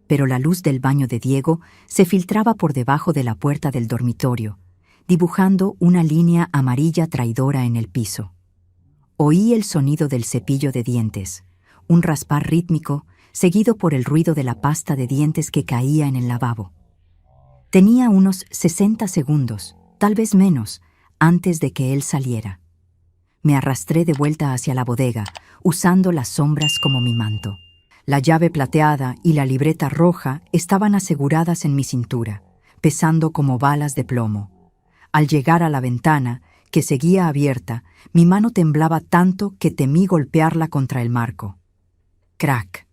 pero la luz del baño de Diego se filtraba por debajo de la puerta del dormitorio, dibujando una línea amarilla traidora en el piso. Oí el sonido del cepillo de dientes, un raspar rítmico, seguido por el ruido de la pasta de dientes que caía en el lavabo. Tenía unos 60 segundos, tal vez menos, antes de que él saliera. Me arrastré de vuelta hacia la bodega, usando las sombras como mi manto. La llave plateada y la libreta roja estaban aseguradas en mi cintura, pesando como balas de plomo. Al llegar a la ventana, que seguía abierta, mi mano temblaba tanto que temí golpearla contra el marco. Crack.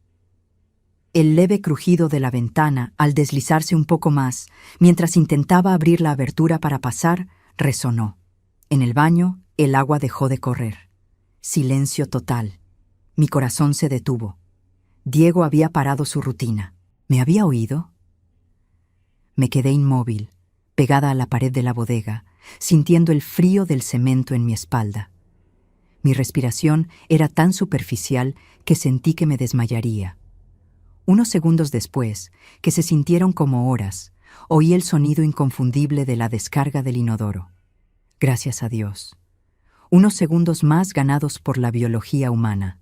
El leve crujido de la ventana, al deslizarse un poco más, mientras intentaba abrir la abertura para pasar, resonó. En el baño, el agua dejó de correr. Silencio total. Mi corazón se detuvo. Diego había parado su rutina. ¿Me había oído? Me quedé inmóvil, pegada a la pared de la bodega, sintiendo el frío del cemento en mi espalda. Mi respiración era tan superficial que sentí que me desmayaría. Unos segundos después, que se sintieron como horas, oí el sonido inconfundible de la descarga del inodoro. Gracias a Dios. Unos segundos más ganados por la biología humana.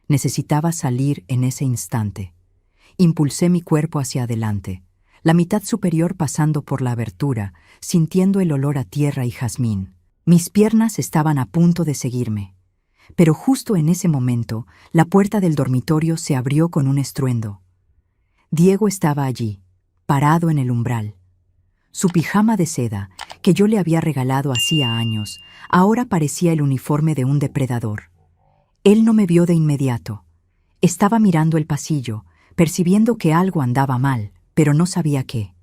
Necesitaba salir en ese instante. Impulsé mi cuerpo hacia adelante, la mitad superior pasando por la abertura, sintiendo el olor a tierra y jazmín. Mis piernas estaban a punto de seguirme. Pero justo en ese momento, la puerta del dormitorio se abrió con un estruendo. Diego estaba allí, parado en el umbral. Su pijama de seda, que yo le había regalado hacía años, ahora parecía el uniforme de un depredador. Él no me vio de inmediato. Estaba mirando el pasillo, percibiendo que algo andaba mal, pero no sabía qué.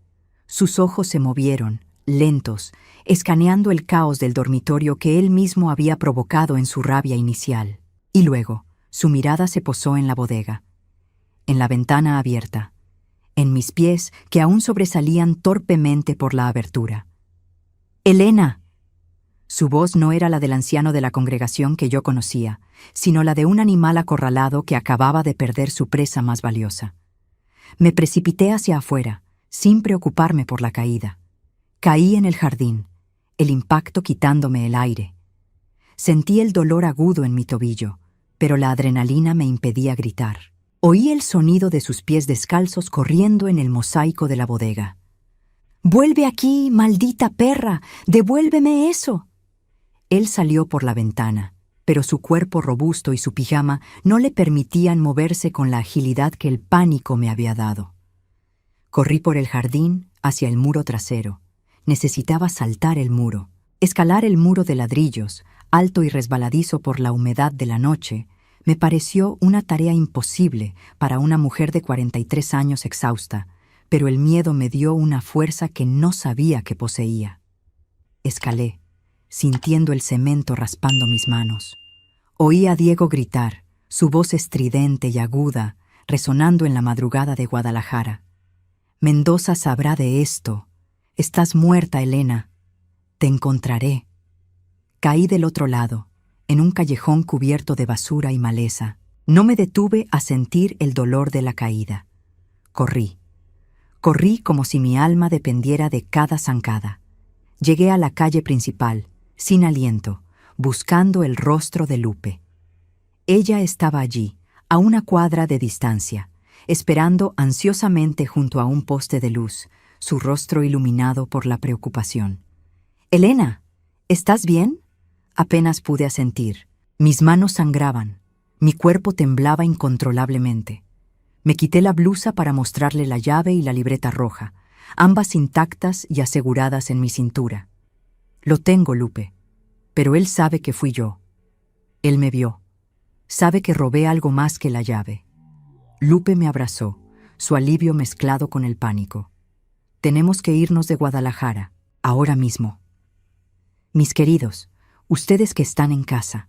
Sus ojos se movieron, lentos, escaneando el caos del dormitorio que él mismo había provocado en su rabia inicial. Y luego, su mirada se posó en la bodega, en la ventana abierta, en mis pies que aún sobresalían torpemente por la abertura. ¡Elena! Su voz no era la del anciano de la congregación que yo conocía, sino la de un animal acorralado que acababa de perder su presa más valiosa. Me precipité hacia afuera, sin preocuparme por la caída. Caí en el jardín, el impacto quitándome el aire. Sentí el dolor agudo en mi tobillo, pero la adrenalina me impedía gritar. Oí el sonido de sus pies descalzos corriendo en el mosaico de la bodega. «¡Vuelve aquí, maldita perra! ¡Devuélveme eso!». Él salió por la ventana, pero su cuerpo robusto y su pijama no le permitían moverse con la agilidad que el pánico me había dado. Corrí por el jardín hacia el muro trasero. Necesitaba saltar el muro, escalar el muro de ladrillos, alto y resbaladizo por la humedad de la noche. Me pareció una tarea imposible para una mujer de 43 años exhausta, pero el miedo me dio una fuerza que no sabía que poseía. Escalé, sintiendo el cemento raspando mis manos. Oí a Diego gritar, su voz estridente y aguda, resonando en la madrugada de Guadalajara. «Mendoza sabrá de esto. Estás muerta, Elena. Te encontraré». Caí del otro lado, en un callejón cubierto de basura y maleza. No me detuve a sentir el dolor de la caída. Corrí. Corrí como si mi alma dependiera de cada zancada. Llegué a la calle principal, sin aliento, buscando el rostro de Lupe. Ella estaba allí, a una cuadra de distancia, esperando ansiosamente junto a un poste de luz, su rostro iluminado por la preocupación. «Elena, ¿estás bien?». Apenas pude asentir. Mis manos sangraban. Mi cuerpo temblaba incontrolablemente. Me quité la blusa para mostrarle la llave y la libreta roja, ambas intactas y aseguradas en mi cintura. «Lo tengo, Lupe. Pero él sabe que fui yo. Él me vio. Sabe que robé algo más que la llave». Lupe me abrazó, su alivio mezclado con el pánico. «Tenemos que irnos de Guadalajara, ahora mismo». «Mis queridos, ustedes que están en casa,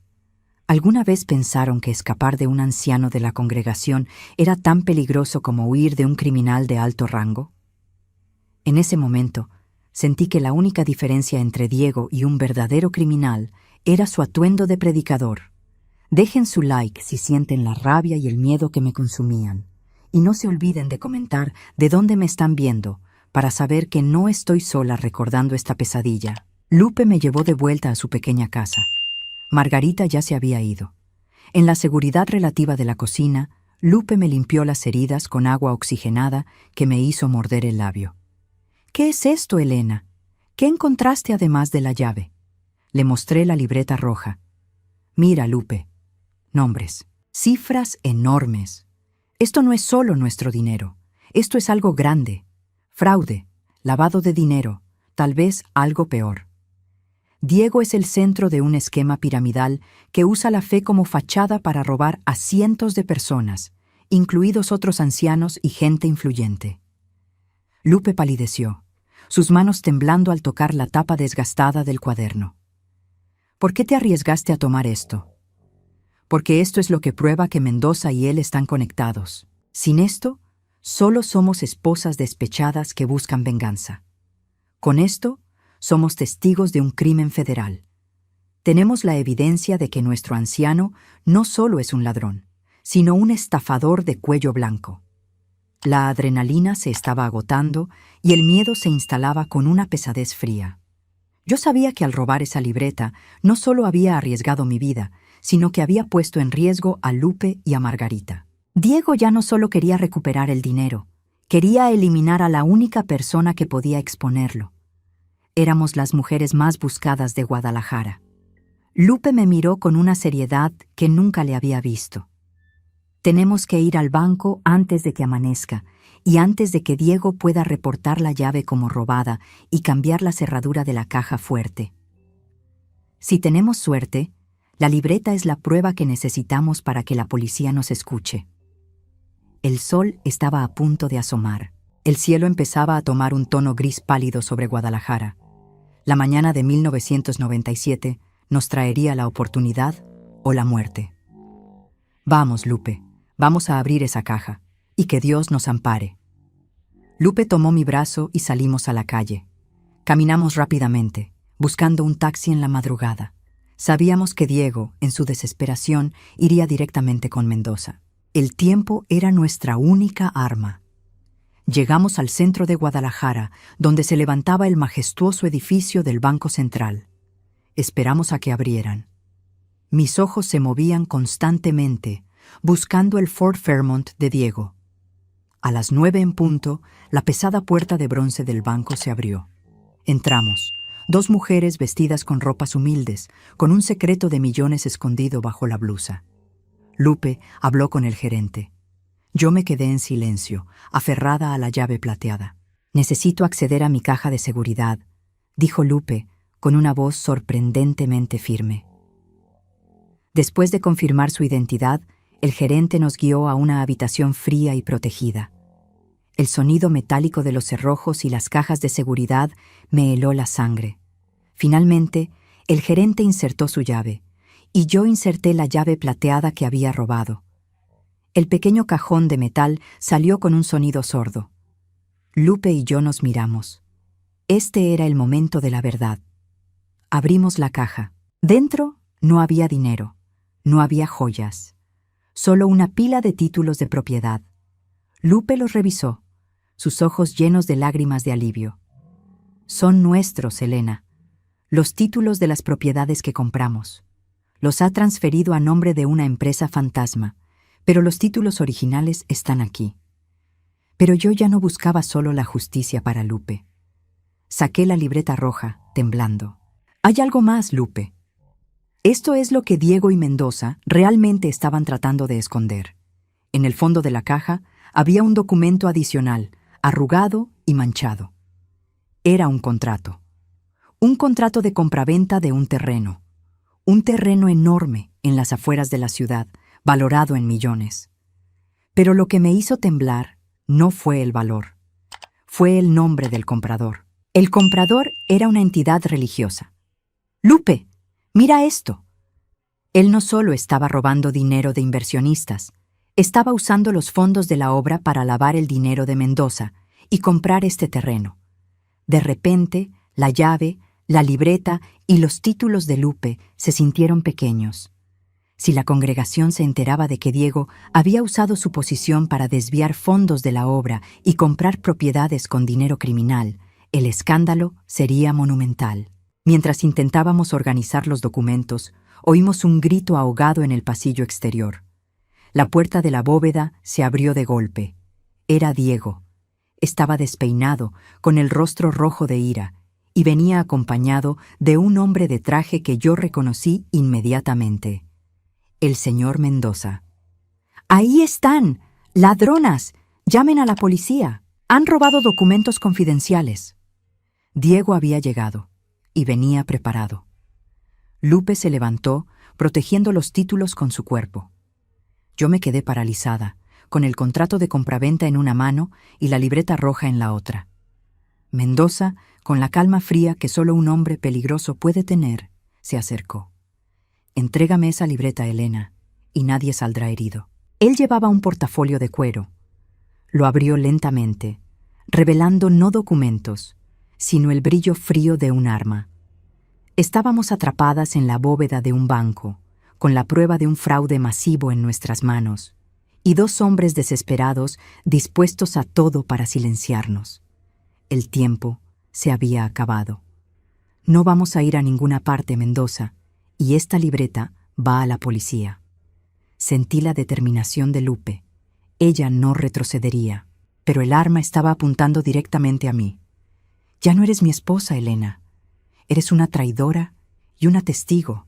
¿alguna vez pensaron que escapar de un anciano de la congregación era tan peligroso como huir de un criminal de alto rango?». En ese momento, sentí que la única diferencia entre Diego y un verdadero criminal era su atuendo de predicador. Dejen su like si sienten la rabia y el miedo que me consumían. Y no se olviden de comentar de dónde me están viendo, para saber que no estoy sola recordando esta pesadilla. Lupe me llevó de vuelta a su pequeña casa. Margarita ya se había ido. En la seguridad relativa de la cocina, Lupe me limpió las heridas con agua oxigenada que me hizo morder el labio. «¿Qué es esto, Elena? ¿Qué encontraste además de la llave?». Le mostré la libreta roja. «Mira, Lupe. Nombres. Cifras enormes. Esto no es solo nuestro dinero. Esto es algo grande. Fraude, lavado de dinero, tal vez algo peor. Diego es el centro de un esquema piramidal que usa la fe como fachada para robar a cientos de personas, incluidos otros ancianos y gente influyente». Lupe palideció, sus manos temblando al tocar la tapa desgastada del cuaderno. ¿Por qué te arriesgaste a tomar esto? Porque esto es lo que prueba que Mendoza y él están conectados. Sin esto, solo somos esposas despechadas que buscan venganza. Con esto, somos testigos de un crimen federal. Tenemos la evidencia de que nuestro anciano no solo es un ladrón, sino un estafador de cuello blanco. La adrenalina se estaba agotando y el miedo se instalaba con una pesadez fría. Yo sabía que al robar esa libreta no solo había arriesgado mi vida, sino que había puesto en riesgo a Lupe y a Margarita. Diego ya no solo quería recuperar el dinero, quería eliminar a la única persona que podía exponerlo. Éramos las mujeres más buscadas de Guadalajara. Lupe me miró con una seriedad que nunca le había visto. Tenemos que ir al banco antes de que amanezca y antes de que Diego pueda reportar la llave como robada y cambiar la cerradura de la caja fuerte. Si tenemos suerte, la libreta es la prueba que necesitamos para que la policía nos escuche. El sol estaba a punto de asomar. El cielo empezaba a tomar un tono gris pálido sobre Guadalajara. La mañana de 1997 nos traería la oportunidad o la muerte. Vamos, Lupe, vamos a abrir esa caja, y que Dios nos ampare. Lupe tomó mi brazo y salimos a la calle. Caminamos rápidamente, buscando un taxi en la madrugada. Sabíamos que Diego, en su desesperación, iría directamente con Mendoza. El tiempo era nuestra única arma. Llegamos al centro de Guadalajara, donde se levantaba el majestuoso edificio del Banco Central. Esperamos a que abrieran. Mis ojos se movían constantemente, buscando el Ford Fairmont de Diego. A las 9 en punto, la pesada puerta de bronce del banco se abrió. Entramos, 2 mujeres vestidas con ropas humildes, con un secreto de millones escondido bajo la blusa. Lupe habló con el gerente. Yo me quedé en silencio, aferrada a la llave plateada. «Necesito acceder a mi caja de seguridad», dijo Lupe, con una voz sorprendentemente firme. Después de confirmar su identidad, el gerente nos guió a una habitación fría y protegida. El sonido metálico de los cerrojos y las cajas de seguridad me heló la sangre. Finalmente, el gerente insertó su llave, y yo inserté la llave plateada que había robado. El pequeño cajón de metal salió con un sonido sordo. Lupe y yo nos miramos. Este era el momento de la verdad. Abrimos la caja. Dentro no había dinero, no había joyas, solo una pila de títulos de propiedad. Lupe los revisó, sus ojos llenos de lágrimas de alivio. «Son nuestros, Elena, los títulos de las propiedades que compramos. Los ha transferido a nombre de una empresa fantasma, pero los títulos originales están aquí». Pero yo ya no buscaba solo la justicia para Lupe. Saqué la libreta roja, temblando. «Hay algo más, Lupe. Esto es lo que Diego y Mendoza realmente estaban tratando de esconder. En el fondo de la caja había un documento adicional, arrugado y manchado. Era un contrato. Un contrato de compraventa de un terreno enorme en las afueras de la ciudad, valorado en millones. Pero lo que me hizo temblar no fue el valor, fue el nombre del comprador. El comprador era una entidad religiosa. «Lupe, mira esto». Él no solo estaba robando dinero de inversionistas, estaba usando los fondos de la obra para lavar el dinero de Mendoza y comprar este terreno. De repente, la llave, la libreta y los títulos de Lupe se sintieron pequeños. Si la congregación se enteraba de que Diego había usado su posición para desviar fondos de la obra y comprar propiedades con dinero criminal, el escándalo sería monumental. Mientras intentábamos organizar los documentos, oímos un grito ahogado en el pasillo exterior. La puerta de la bóveda se abrió de golpe. Era Diego. Estaba despeinado, con el rostro rojo de ira, y venía acompañado de un hombre de traje que yo reconocí inmediatamente. El señor Mendoza. «¡Ahí están! ¡Ladronas! ¡Llamen a la policía! Han robado documentos confidenciales». Diego había llegado, y venía preparado. Lupe se levantó, protegiendo los títulos con su cuerpo. Yo me quedé paralizada, con el contrato de compraventa en una mano y la libreta roja en la otra. Mendoza, con la calma fría que solo un hombre peligroso puede tener, se acercó. «Entrégame esa libreta, Elena, y nadie saldrá herido». Él llevaba un portafolio de cuero. Lo abrió lentamente, revelando no documentos, sino el brillo frío de un arma. Estábamos atrapadas en la bóveda de un banco, con la prueba de un fraude masivo en nuestras manos, y dos hombres desesperados dispuestos a todo para silenciarnos. El tiempo se había acabado. «No vamos a ir a ninguna parte, Mendoza, y esta libreta va a la policía». Sentí la determinación de Lupe. Ella no retrocedería, pero el arma estaba apuntando directamente a mí. «Ya no eres mi esposa, Elena. Eres una traidora y una testigo.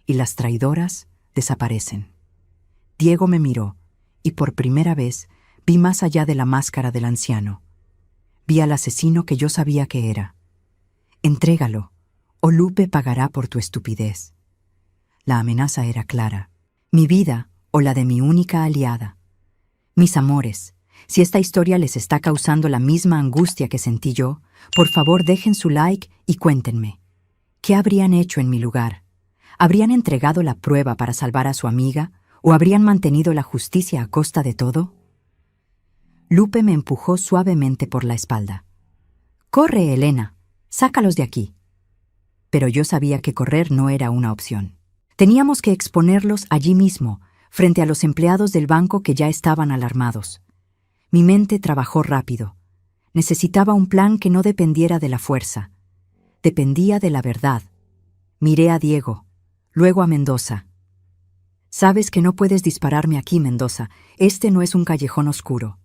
Y las traidoras desaparecen». Diego me miró, y por primera vez vi más allá de la máscara del anciano. Vi al asesino que yo sabía que era. «Entrégalo, o Lupe pagará por tu estupidez». La amenaza era clara. Mi vida o la de mi única aliada. Mis amores, si esta historia les está causando la misma angustia que sentí yo, por favor dejen su like y cuéntenme. ¿Qué habrían hecho en mi lugar? ¿Habrían entregado la prueba para salvar a su amiga o habrían mantenido la justicia a costa de todo? Lupe me empujó suavemente por la espalda. «Corre, Elena, sácalos de aquí». Pero yo sabía que correr no era una opción. Teníamos que exponerlos allí mismo, frente a los empleados del banco que ya estaban alarmados. Mi mente trabajó rápido. Necesitaba un plan que no dependiera de la fuerza. Dependía de la verdad. Miré a Diego, luego a Mendoza. «Sabes que no puedes dispararme aquí, Mendoza. Este no es un callejón oscuro.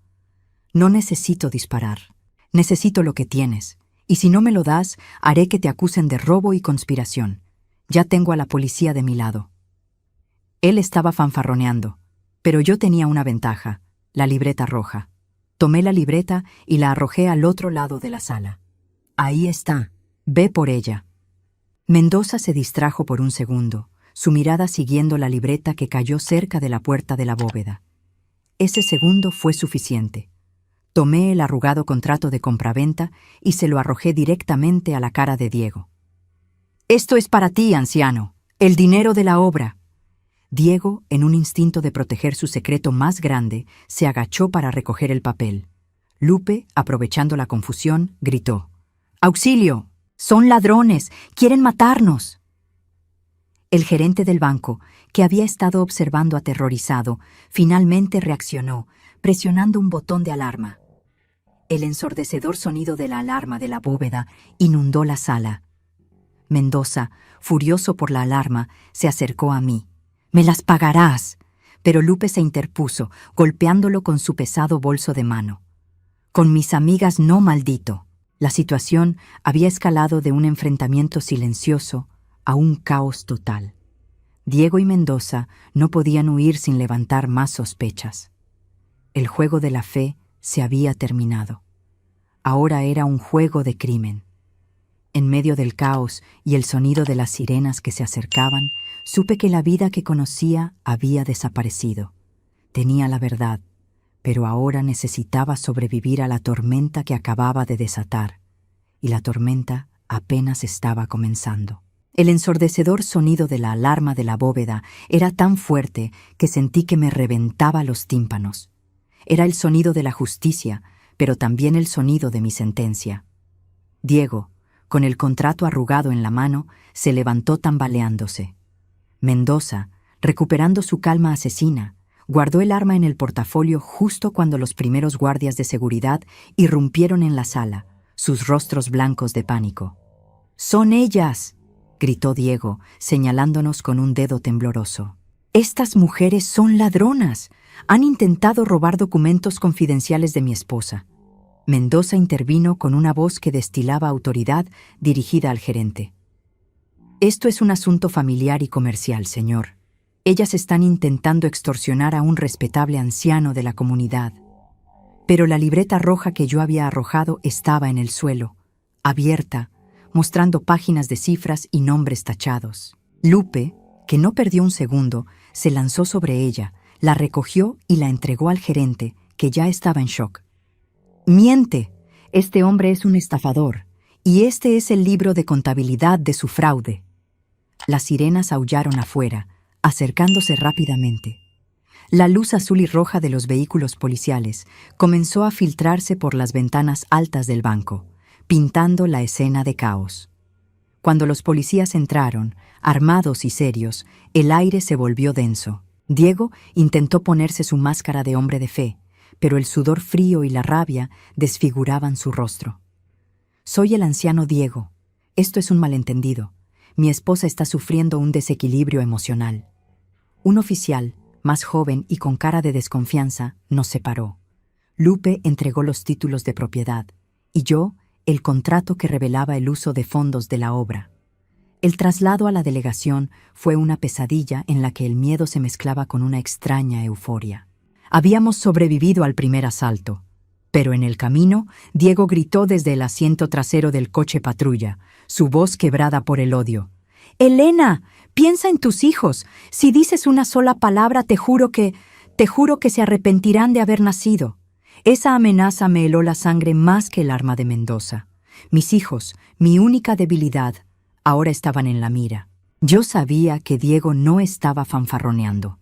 No necesito disparar. Necesito lo que tienes. Y si no me lo das, haré que te acusen de robo y conspiración. Ya tengo a la policía de mi lado». Él estaba fanfarroneando, pero yo tenía una ventaja, la libreta roja. Tomé la libreta y la arrojé al otro lado de la sala. «Ahí está, ve por ella». Mendoza se distrajo por un segundo, su mirada siguiendo la libreta que cayó cerca de la puerta de la bóveda. Ese segundo fue suficiente. Tomé el arrugado contrato de compraventa y se lo arrojé directamente a la cara de Diego. «Esto es para ti, anciano, el dinero de la obra». Diego, en un instinto de proteger su secreto más grande, se agachó para recoger el papel. Lupe, aprovechando la confusión, gritó: «¡Auxilio! ¡Son ladrones! ¡Quieren matarnos!». El gerente del banco, que había estado observando aterrorizado, finalmente reaccionó, presionando un botón de alarma. El ensordecedor sonido de la alarma de la bóveda inundó la sala. Mendoza, furioso por la alarma, se acercó a mí. «¡Me las pagarás!». Pero Lupe se interpuso, golpeándolo con su pesado bolso de mano. «Con mis amigas no, maldito». La situación había escalado de un enfrentamiento silencioso a un caos total. Diego y Mendoza no podían huir sin levantar más sospechas. El juego de la fe se había terminado. Ahora era un juego de crimen. En medio del caos y el sonido de las sirenas que se acercaban, supe que la vida que conocía había desaparecido. Tenía la verdad, pero ahora necesitaba sobrevivir a la tormenta que acababa de desatar, y la tormenta apenas estaba comenzando. El ensordecedor sonido de la alarma de la bóveda era tan fuerte que sentí que me reventaba los tímpanos. Era el sonido de la justicia, pero también el sonido de mi sentencia. Diego, con el contrato arrugado en la mano, se levantó tambaleándose. Mendoza, recuperando su calma asesina, guardó el arma en el portafolio justo cuando los primeros guardias de seguridad irrumpieron en la sala, sus rostros blancos de pánico. «¡Son ellas!», gritó Diego, señalándonos con un dedo tembloroso. «Estas mujeres son ladronas. Han intentado robar documentos confidenciales de mi esposa». Mendoza intervino con una voz que destilaba autoridad dirigida al gerente. «Esto es un asunto familiar y comercial, señor. Ellas están intentando extorsionar a un respetable anciano de la comunidad». Pero la libreta roja que yo había arrojado estaba en el suelo, abierta, mostrando páginas de cifras y nombres tachados. Lupe, que no perdió un segundo, se lanzó sobre ella, la recogió y la entregó al gerente, que ya estaba en shock. «Miente. Este hombre es un estafador, y este es el libro de contabilidad de su fraude». Las sirenas aullaron afuera, acercándose rápidamente. La luz azul y roja de los vehículos policiales comenzó a filtrarse por las ventanas altas del banco, pintando la escena de caos. Cuando los policías entraron, armados y serios, el aire se volvió denso. Diego intentó ponerse su máscara de hombre de fe, pero el sudor frío y la rabia desfiguraban su rostro. «Soy el anciano Diego. Esto es un malentendido. Mi esposa está sufriendo un desequilibrio emocional». Un oficial, más joven y con cara de desconfianza, nos separó. Lupe entregó los títulos de propiedad, y yo, el contrato que revelaba el uso de fondos de la obra. El traslado a la delegación fue una pesadilla en la que el miedo se mezclaba con una extraña euforia. Habíamos sobrevivido al primer asalto, pero en el camino, Diego gritó desde el asiento trasero del coche patrulla, su voz quebrada por el odio. «Elena, piensa en tus hijos. Si dices una sola palabra, te juro que se arrepentirán de haber nacido». Esa amenaza me heló la sangre más que el arma de Mendoza. Mis hijos, mi única debilidad, ahora estaban en la mira. Yo sabía que Diego no estaba fanfarroneando.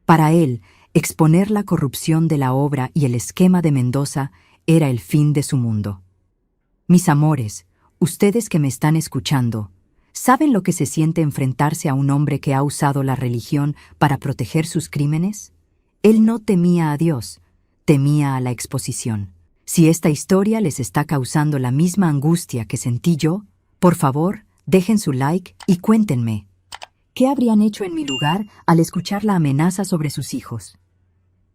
Para él, exponer la corrupción de la obra y el esquema de Mendoza era el fin de su mundo. Mis amores, ustedes que me están escuchando, ¿saben lo que se siente enfrentarse a un hombre que ha usado la religión para proteger sus crímenes? Él no temía a Dios, temía a la exposición. Si esta historia les está causando la misma angustia que sentí yo, por favor, dejen su like y cuéntenme. ¿Qué habrían hecho en mi lugar al escuchar la amenaza sobre sus hijos?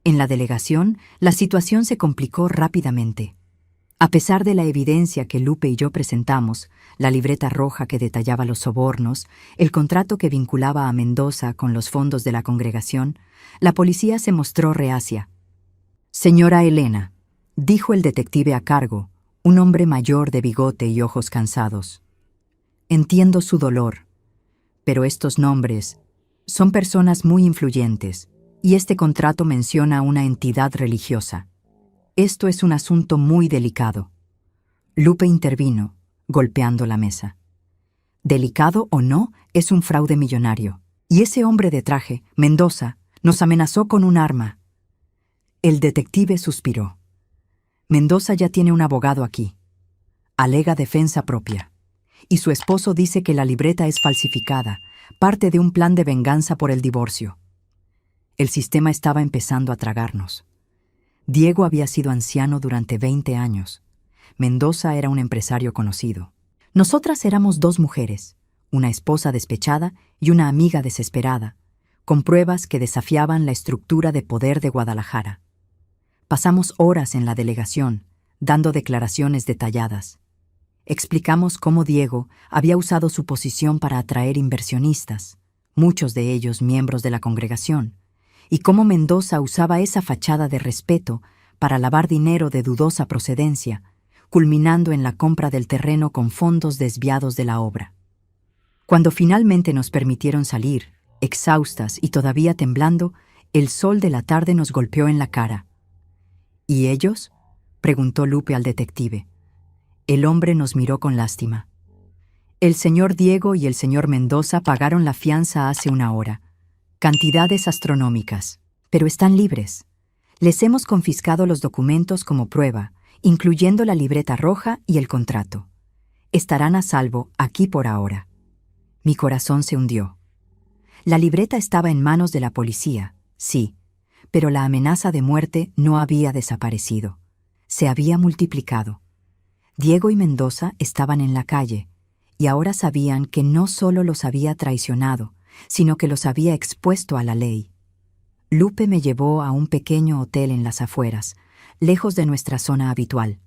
En la delegación, la situación se complicó rápidamente. A pesar de la evidencia que Lupe y yo presentamos, la libreta roja que detallaba los sobornos, el contrato que vinculaba a Mendoza con los fondos de la congregación, la policía se mostró reacia. «Señora Elena», dijo el detective a cargo, un hombre mayor de bigote y ojos cansados. «Entiendo su dolor, pero estos nombres son personas muy influyentes y este contrato menciona a una entidad religiosa. Esto es un asunto muy delicado». Lupe intervino, golpeando la mesa. «Delicado o no, es un fraude millonario. Y ese hombre de traje, Mendoza, nos amenazó con un arma». El detective suspiró. «Mendoza ya tiene un abogado aquí. Alega defensa propia. Y su esposo dice que la libreta es falsificada, parte de un plan de venganza por el divorcio». El sistema estaba empezando a tragarnos. Diego había sido anciano durante 20 años. Mendoza era un empresario conocido. Nosotras éramos dos mujeres, una esposa despechada y una amiga desesperada, con pruebas que desafiaban la estructura de poder de Guadalajara. Pasamos horas en la delegación, dando declaraciones detalladas. Explicamos cómo Diego había usado su posición para atraer inversionistas, muchos de ellos miembros de la congregación, y cómo Mendoza usaba esa fachada de respeto para lavar dinero de dudosa procedencia, culminando en la compra del terreno con fondos desviados de la obra. Cuando finalmente nos permitieron salir, exhaustas y todavía temblando, el sol de la tarde nos golpeó en la cara. «¿Y ellos?», preguntó Lupe al detective. El hombre nos miró con lástima. «El señor Diego y el señor Mendoza pagaron la fianza hace una hora. Cantidades astronómicas, pero están libres. Les hemos confiscado los documentos como prueba, incluyendo la libreta roja y el contrato. Estarán a salvo aquí por ahora». Mi corazón se hundió. La libreta estaba en manos de la policía, sí, pero la amenaza de muerte no había desaparecido. Se había multiplicado. Diego y Mendoza estaban en la calle, y ahora sabían que no solo los había traicionado, sino que los había expuesto a la ley. Lupe me llevó a un pequeño hotel en las afueras, lejos de nuestra zona habitual.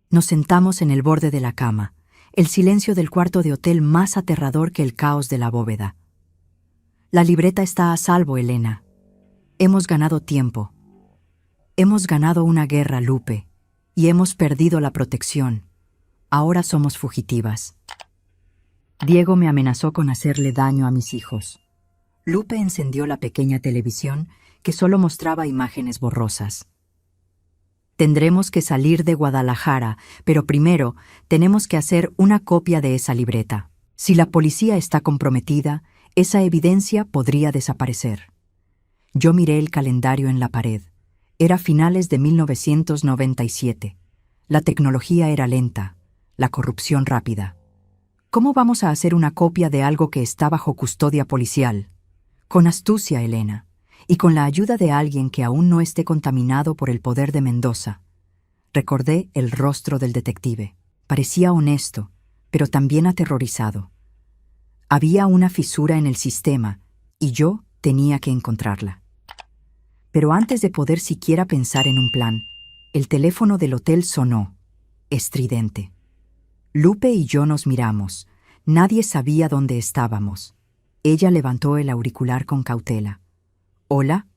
Nos sentamos en el borde de la cama, el silencio del cuarto de hotel más aterrador que el caos de la bóveda. «La libreta está a salvo, Elena. Hemos ganado tiempo. Hemos ganado una guerra, Lupe, y hemos perdido la protección. Ahora somos fugitivas». Diego me amenazó con hacerle daño a mis hijos. Lupe encendió la pequeña televisión que solo mostraba imágenes borrosas. «Tendremos que salir de Guadalajara, pero primero tenemos que hacer una copia de esa libreta». Si la policía está comprometida, esa evidencia podría desaparecer. Yo miré el calendario en la pared. Era finales de 1997. La tecnología era lenta, la corrupción rápida. ¿Cómo vamos a hacer una copia de algo que está bajo custodia policial? Con astucia, Elena, y con la ayuda de alguien que aún no esté contaminado por el poder de Mendoza. Recordé el rostro del detective. Parecía honesto, pero también aterrorizado. Había una fisura en el sistema, y yo tenía que encontrarla. Pero antes de poder siquiera pensar en un plan, el teléfono del hotel sonó, estridente. Lupe y yo nos miramos. Nadie sabía dónde estábamos. Ella levantó el auricular con cautela. ¿Hola?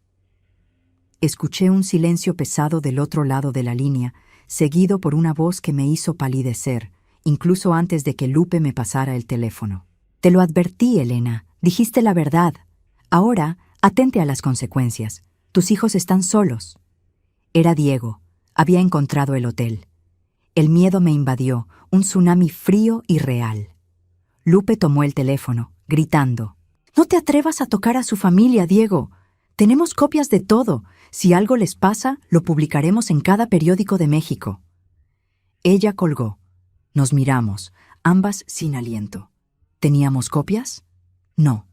Escuché un silencio pesado del otro lado de la línea, seguido por una voz que me hizo palidecer, incluso antes de que Lupe me pasara el teléfono. Te lo advertí, Elena. Dijiste la verdad. Ahora, atente a las consecuencias. Tus hijos están solos. Era Diego. Había encontrado el hotel. El miedo me invadió, un tsunami frío y real. Lupe tomó el teléfono, gritando. «No te atrevas a tocar a su familia, Diego. Tenemos copias de todo. Si algo les pasa, lo publicaremos en cada periódico de México». Ella colgó. Nos miramos, ambas sin aliento. ¿Teníamos copias? No,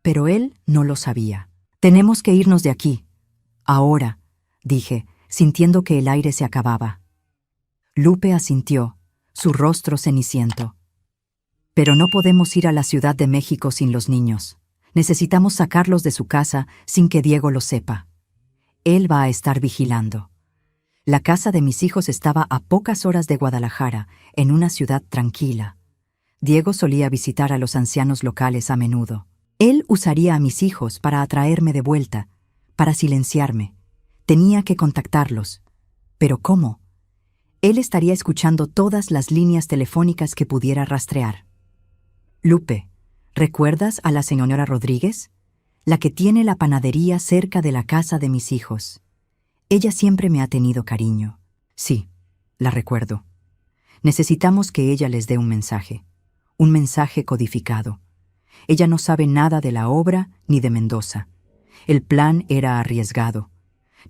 pero él no lo sabía. «Tenemos que irnos de aquí. Ahora», dije, sintiendo que el aire se acababa. Lupe asintió, su rostro ceniciento. «Pero no podemos ir a la Ciudad de México sin los niños. Necesitamos sacarlos de su casa sin que Diego lo sepa. Él va a estar vigilando». La casa de mis hijos estaba a pocas horas de Guadalajara, en una ciudad tranquila. Diego solía visitar a los ancianos locales a menudo. Él usaría a mis hijos para atraerme de vuelta, para silenciarme. Tenía que contactarlos. ¿Pero cómo? Él estaría escuchando todas las líneas telefónicas que pudiera rastrear. «Lupe, ¿recuerdas a la señora Rodríguez? La que tiene la panadería cerca de la casa de mis hijos. Ella siempre me ha tenido cariño». «Sí, la recuerdo. Necesitamos que ella les dé un mensaje codificado. Ella no sabe nada de la obra ni de Mendoza. El plan era arriesgado.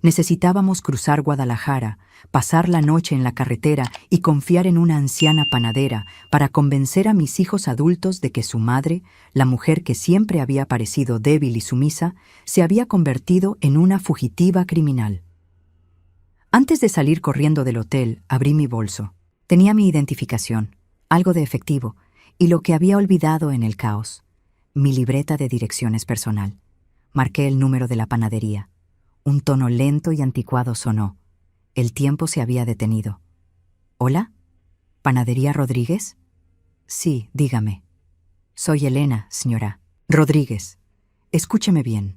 Necesitábamos cruzar Guadalajara, pasar la noche en la carretera y confiar en una anciana panadera para convencer a mis hijos adultos de que su madre, la mujer que siempre había parecido débil y sumisa, se había convertido en una fugitiva criminal. Antes de salir corriendo del hotel, abrí mi bolso. Tenía mi identificación, algo de efectivo, y lo que había olvidado en el caos, mi libreta de direcciones personal. Marqué el número de la panadería. Un tono lento y anticuado sonó. El tiempo se había detenido. «¿Hola? ¿Panadería Rodríguez?» «Sí, dígame». «Soy Elena, señora Rodríguez. Escúcheme bien.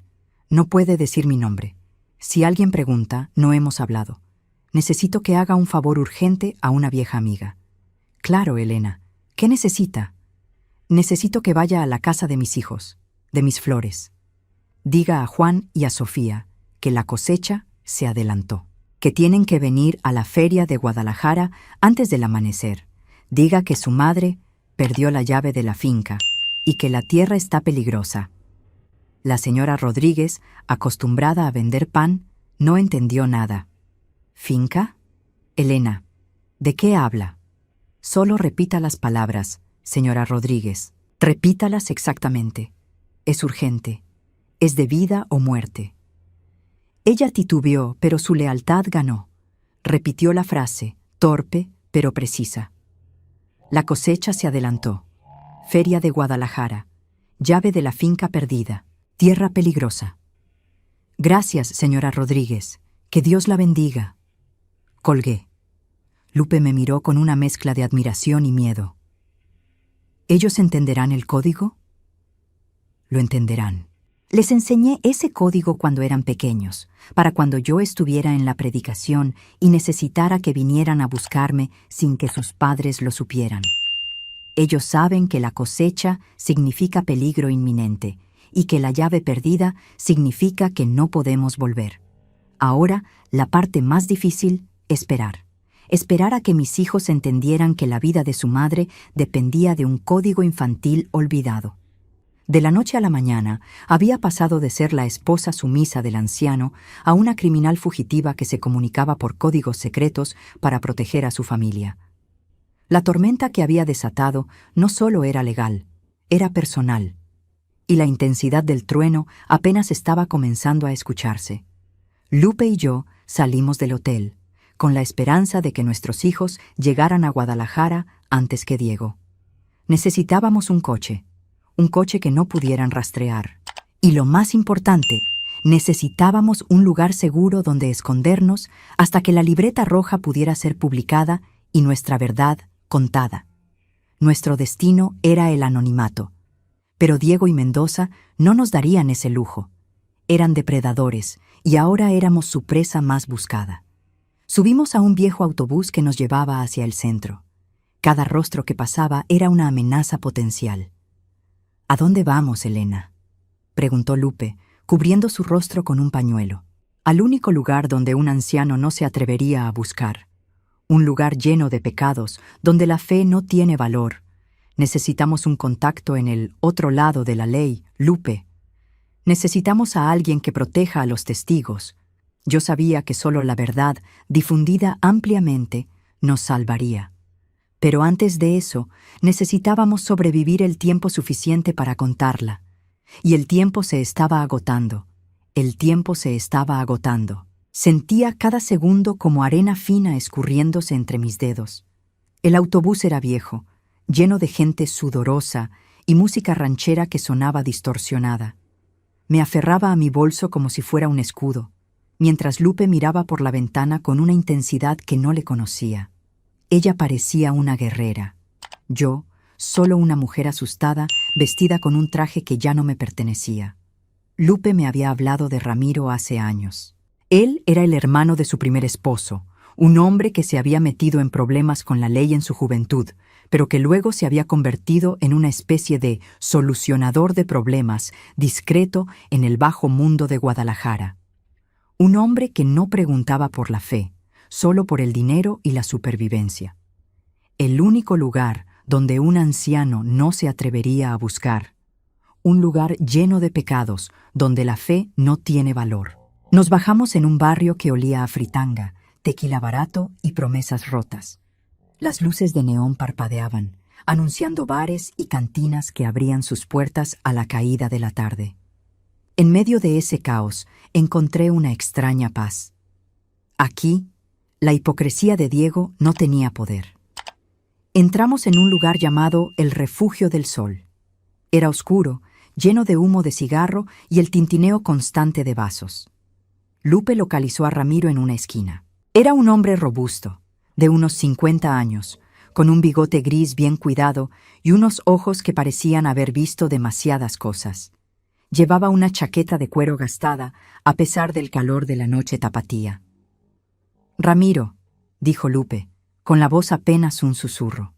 No puede decir mi nombre. Si alguien pregunta, no hemos hablado. Necesito que haga un favor urgente a una vieja amiga». «Claro, Elena. ¿Qué necesita?» «Necesito que vaya a la casa de mis hijos, de mis flores. Diga a Juan y a Sofía que la cosecha se adelantó, que tienen que venir a la feria de Guadalajara antes del amanecer. Diga que su madre perdió la llave de la finca y que la tierra está peligrosa». La señora Rodríguez, acostumbrada a vender pan, no entendió nada. «¿Finca? Elena, ¿de qué habla?» «Solo repita las palabras, señora Rodríguez. Repítalas exactamente. Es urgente. Es de vida o muerte». Ella titubeó, pero su lealtad ganó. Repitió la frase, torpe pero precisa. La cosecha se adelantó. Feria de Guadalajara. Llave de la finca perdida. Tierra peligrosa. «Gracias, señora Rodríguez. Que Dios la bendiga». Colgué. Lupe me miró con una mezcla de admiración y miedo. ¿Ellos entenderán el código? Lo entenderán. Les enseñé ese código cuando eran pequeños, para cuando yo estuviera en la predicación y necesitara que vinieran a buscarme sin que sus padres lo supieran. Ellos saben que la cosecha significa peligro inminente y que la llave perdida significa que no podemos volver. Ahora, la parte más difícil, esperar. esperar a que mis hijos entendieran que la vida de su madre dependía de un código infantil olvidado. De la noche a la mañana, había pasado de ser la esposa sumisa del anciano a una criminal fugitiva que se comunicaba por códigos secretos para proteger a su familia. La tormenta que había desatado no solo era legal, era personal, y la intensidad del trueno apenas estaba comenzando a escucharse. Lupe y yo salimos del hotel, con la esperanza de que nuestros hijos llegaran a Guadalajara antes que Diego. Necesitábamos un coche que no pudieran rastrear. Y lo más importante, necesitábamos un lugar seguro donde escondernos hasta que la libreta roja pudiera ser publicada y nuestra verdad contada. Nuestro destino era el anonimato. Pero Diego y Mendoza no nos darían ese lujo. Eran depredadores y ahora éramos su presa más buscada. Subimos a un viejo autobús que nos llevaba hacia el centro. Cada rostro que pasaba era una amenaza potencial. ¿A dónde vamos, Elena?, preguntó Lupe, cubriendo su rostro con un pañuelo. Al único lugar donde un anciano no se atrevería a buscar. Un lugar lleno de pecados, donde la fe no tiene valor. Necesitamos un contacto en el otro lado de la ley, Lupe. Necesitamos a alguien que proteja a los testigos. Yo sabía que solo la verdad, difundida ampliamente, nos salvaría. Pero antes de eso, necesitábamos sobrevivir el tiempo suficiente para contarla. Y el tiempo se estaba agotando. El tiempo se estaba agotando. Sentía cada segundo como arena fina escurriéndose entre mis dedos. El autobús era viejo, lleno de gente sudorosa y música ranchera que sonaba distorsionada. Me aferraba a mi bolso como si fuera un escudo, mientras Lupe miraba por la ventana con una intensidad que no le conocía. Ella parecía una guerrera. Yo, solo una mujer asustada, vestida con un traje que ya no me pertenecía. Lupe me había hablado de Ramiro hace años. Él era el hermano de su primer esposo, un hombre que se había metido en problemas con la ley en su juventud, pero que luego se había convertido en una especie de solucionador de problemas, discreto en el bajo mundo de Guadalajara. Un hombre que no preguntaba por la fe, solo por el dinero y la supervivencia. El único lugar donde un anciano no se atrevería a buscar. Un lugar lleno de pecados, donde la fe no tiene valor. Nos bajamos en un barrio que olía a fritanga, tequila barato y promesas rotas. Las luces de neón parpadeaban, anunciando bares y cantinas que abrían sus puertas a la caída de la tarde. En medio de ese caos, encontré una extraña paz. Aquí, la hipocresía de Diego no tenía poder. Entramos en un lugar llamado el Refugio del Sol. Era oscuro, lleno de humo de cigarro y el tintineo constante de vasos. Lupe localizó a Ramiro en una esquina. Era un hombre robusto, de unos 50 años, con un bigote gris bien cuidado y unos ojos que parecían haber visto demasiadas cosas. Llevaba una chaqueta de cuero gastada, a pesar del calor de la noche tapatía. «Ramiro», dijo Lupe, con la voz apenas un susurro.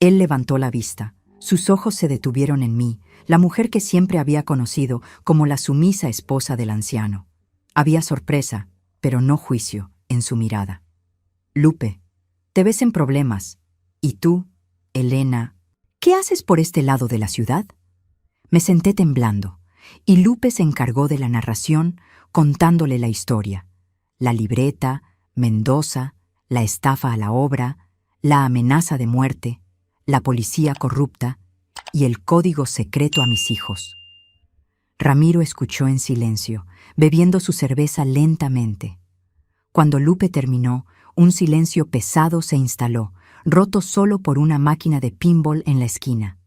Él levantó la vista. Sus ojos se detuvieron en mí, la mujer que siempre había conocido como la sumisa esposa del anciano. Había sorpresa, pero no juicio, en su mirada. «Lupe, te ves en problemas. ¿Y tú, Elena, qué haces por este lado de la ciudad?» Me senté temblando, y Lupe se encargó de la narración, contándole la historia. La libreta, Mendoza, la estafa a la obra, la amenaza de muerte, la policía corrupta y el código secreto a mis hijos. Ramiro escuchó en silencio, bebiendo su cerveza lentamente. Cuando Lupe terminó, un silencio pesado se instaló, roto solo por una máquina de pinball en la esquina.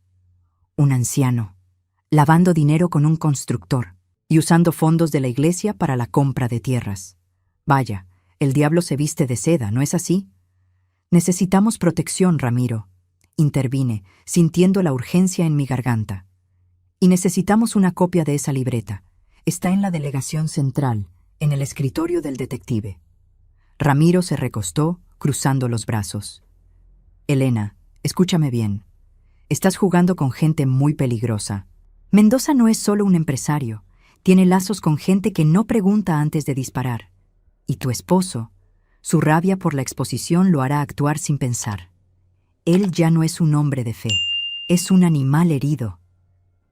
Un anciano, lavando dinero con un constructor y usando fondos de la iglesia para la compra de tierras. Vaya, el diablo se viste de seda, ¿no es así? Necesitamos protección, Ramiro, intervine, sintiendo la urgencia en mi garganta. Y necesitamos una copia de esa libreta. Está en la delegación central, en el escritorio del detective. Ramiro se recostó, cruzando los brazos. Elena, escúchame bien. Estás jugando con gente muy peligrosa. Mendoza no es solo un empresario. Tiene lazos con gente que no pregunta antes de disparar. Y tu esposo, Su rabia por la exposición lo hará actuar sin pensar. Él ya no es un hombre de fe, es un animal herido.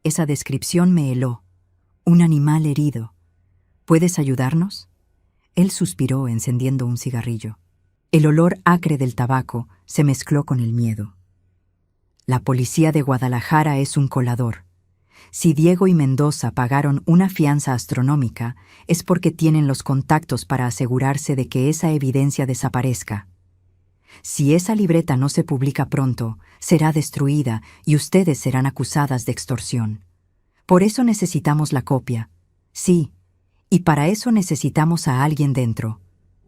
Esa descripción me heló. Un animal herido. ¿Puedes ayudarnos? Él suspiró encendiendo un cigarrillo. El olor acre del tabaco se mezcló con el miedo. La policía de Guadalajara es un colador. Si Diego y Mendoza pagaron una fianza astronómica, es porque tienen los contactos para asegurarse de que esa evidencia desaparezca. Si esa libreta no se publica pronto, será destruida y ustedes serán acusadas de extorsión. Por eso necesitamos la copia. Sí, y para eso necesitamos a alguien dentro.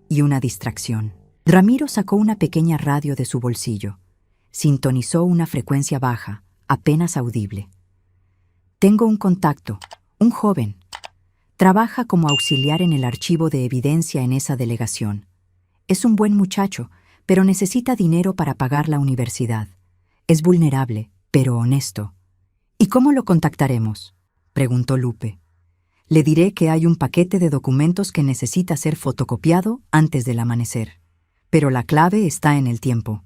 Y una distracción. Ramiro sacó una pequeña radio de su bolsillo. Sintonizó una frecuencia baja, apenas audible. Tengo un contacto, un joven. Trabaja como auxiliar en el archivo de evidencia en esa delegación. Es un buen muchacho, pero necesita dinero para pagar la universidad. Es vulnerable, pero honesto. ¿Y cómo lo contactaremos?, preguntó Lupe. Le diré que hay un paquete de documentos que necesita ser fotocopiado antes del amanecer. Pero la clave está en el tiempo.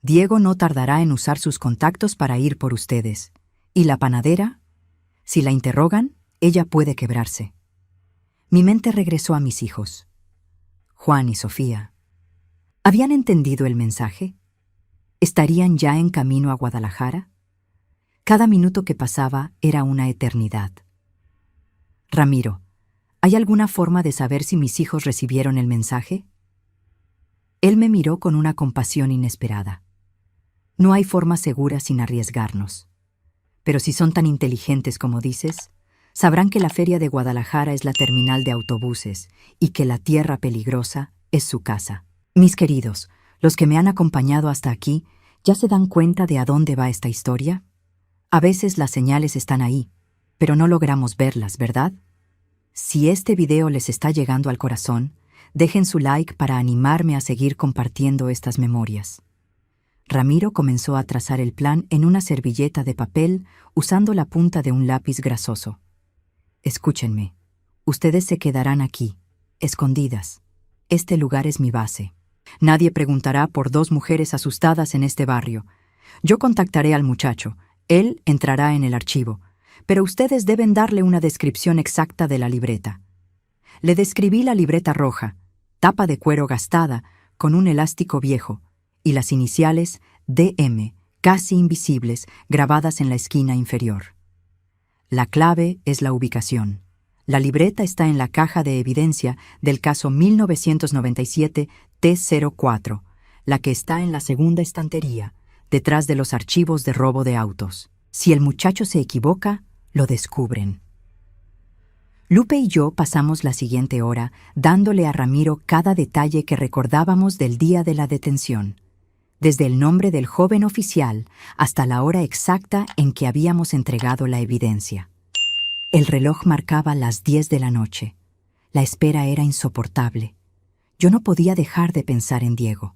Diego no tardará en usar sus contactos para ir por ustedes. ¿Y la panadera? Si la interrogan, ella puede quebrarse. Mi mente regresó a mis hijos. Juan y Sofía. ¿Habían entendido el mensaje? ¿Estarían ya en camino a Guadalajara? Cada minuto que pasaba era una eternidad. Ramiro, ¿hay alguna forma de saber si mis hijos recibieron el mensaje? Él me miró con una compasión inesperada. No hay forma segura sin arriesgarnos. Pero si son tan inteligentes como dices, sabrán que la Feria de Guadalajara es la terminal de autobuses y que la tierra peligrosa es su casa. Mis queridos, los que me han acompañado hasta aquí, ¿ya se dan cuenta de a dónde va esta historia? A veces las señales están ahí, pero no logramos verlas, ¿verdad? Si este video les está llegando al corazón, dejen su like para animarme a seguir compartiendo estas memorias. Ramiro comenzó a trazar el plan en una servilleta de papel usando la punta de un lápiz grasoso. Escúchenme, ustedes se quedarán aquí, escondidas. Este lugar es mi base. Nadie preguntará por dos mujeres asustadas en este barrio. Yo contactaré al muchacho, él entrará en el archivo, pero ustedes deben darle una descripción exacta de la libreta. Le describí la libreta roja, tapa de cuero gastada, con un elástico viejo, y las iniciales DM, casi invisibles, grabadas en la esquina inferior. La clave es la ubicación. La libreta está en la caja de evidencia del caso 1997 T04, la que está en la segunda estantería, detrás de los archivos de robo de autos. Si el muchacho se equivoca, lo descubren. Lupe y yo pasamos la siguiente hora dándole a Ramiro cada detalle que recordábamos del día de la detención, desde el nombre del joven oficial hasta la hora exacta en que habíamos entregado la evidencia. El reloj marcaba las 10 de la noche. La espera era insoportable. Yo no podía dejar de pensar en Diego.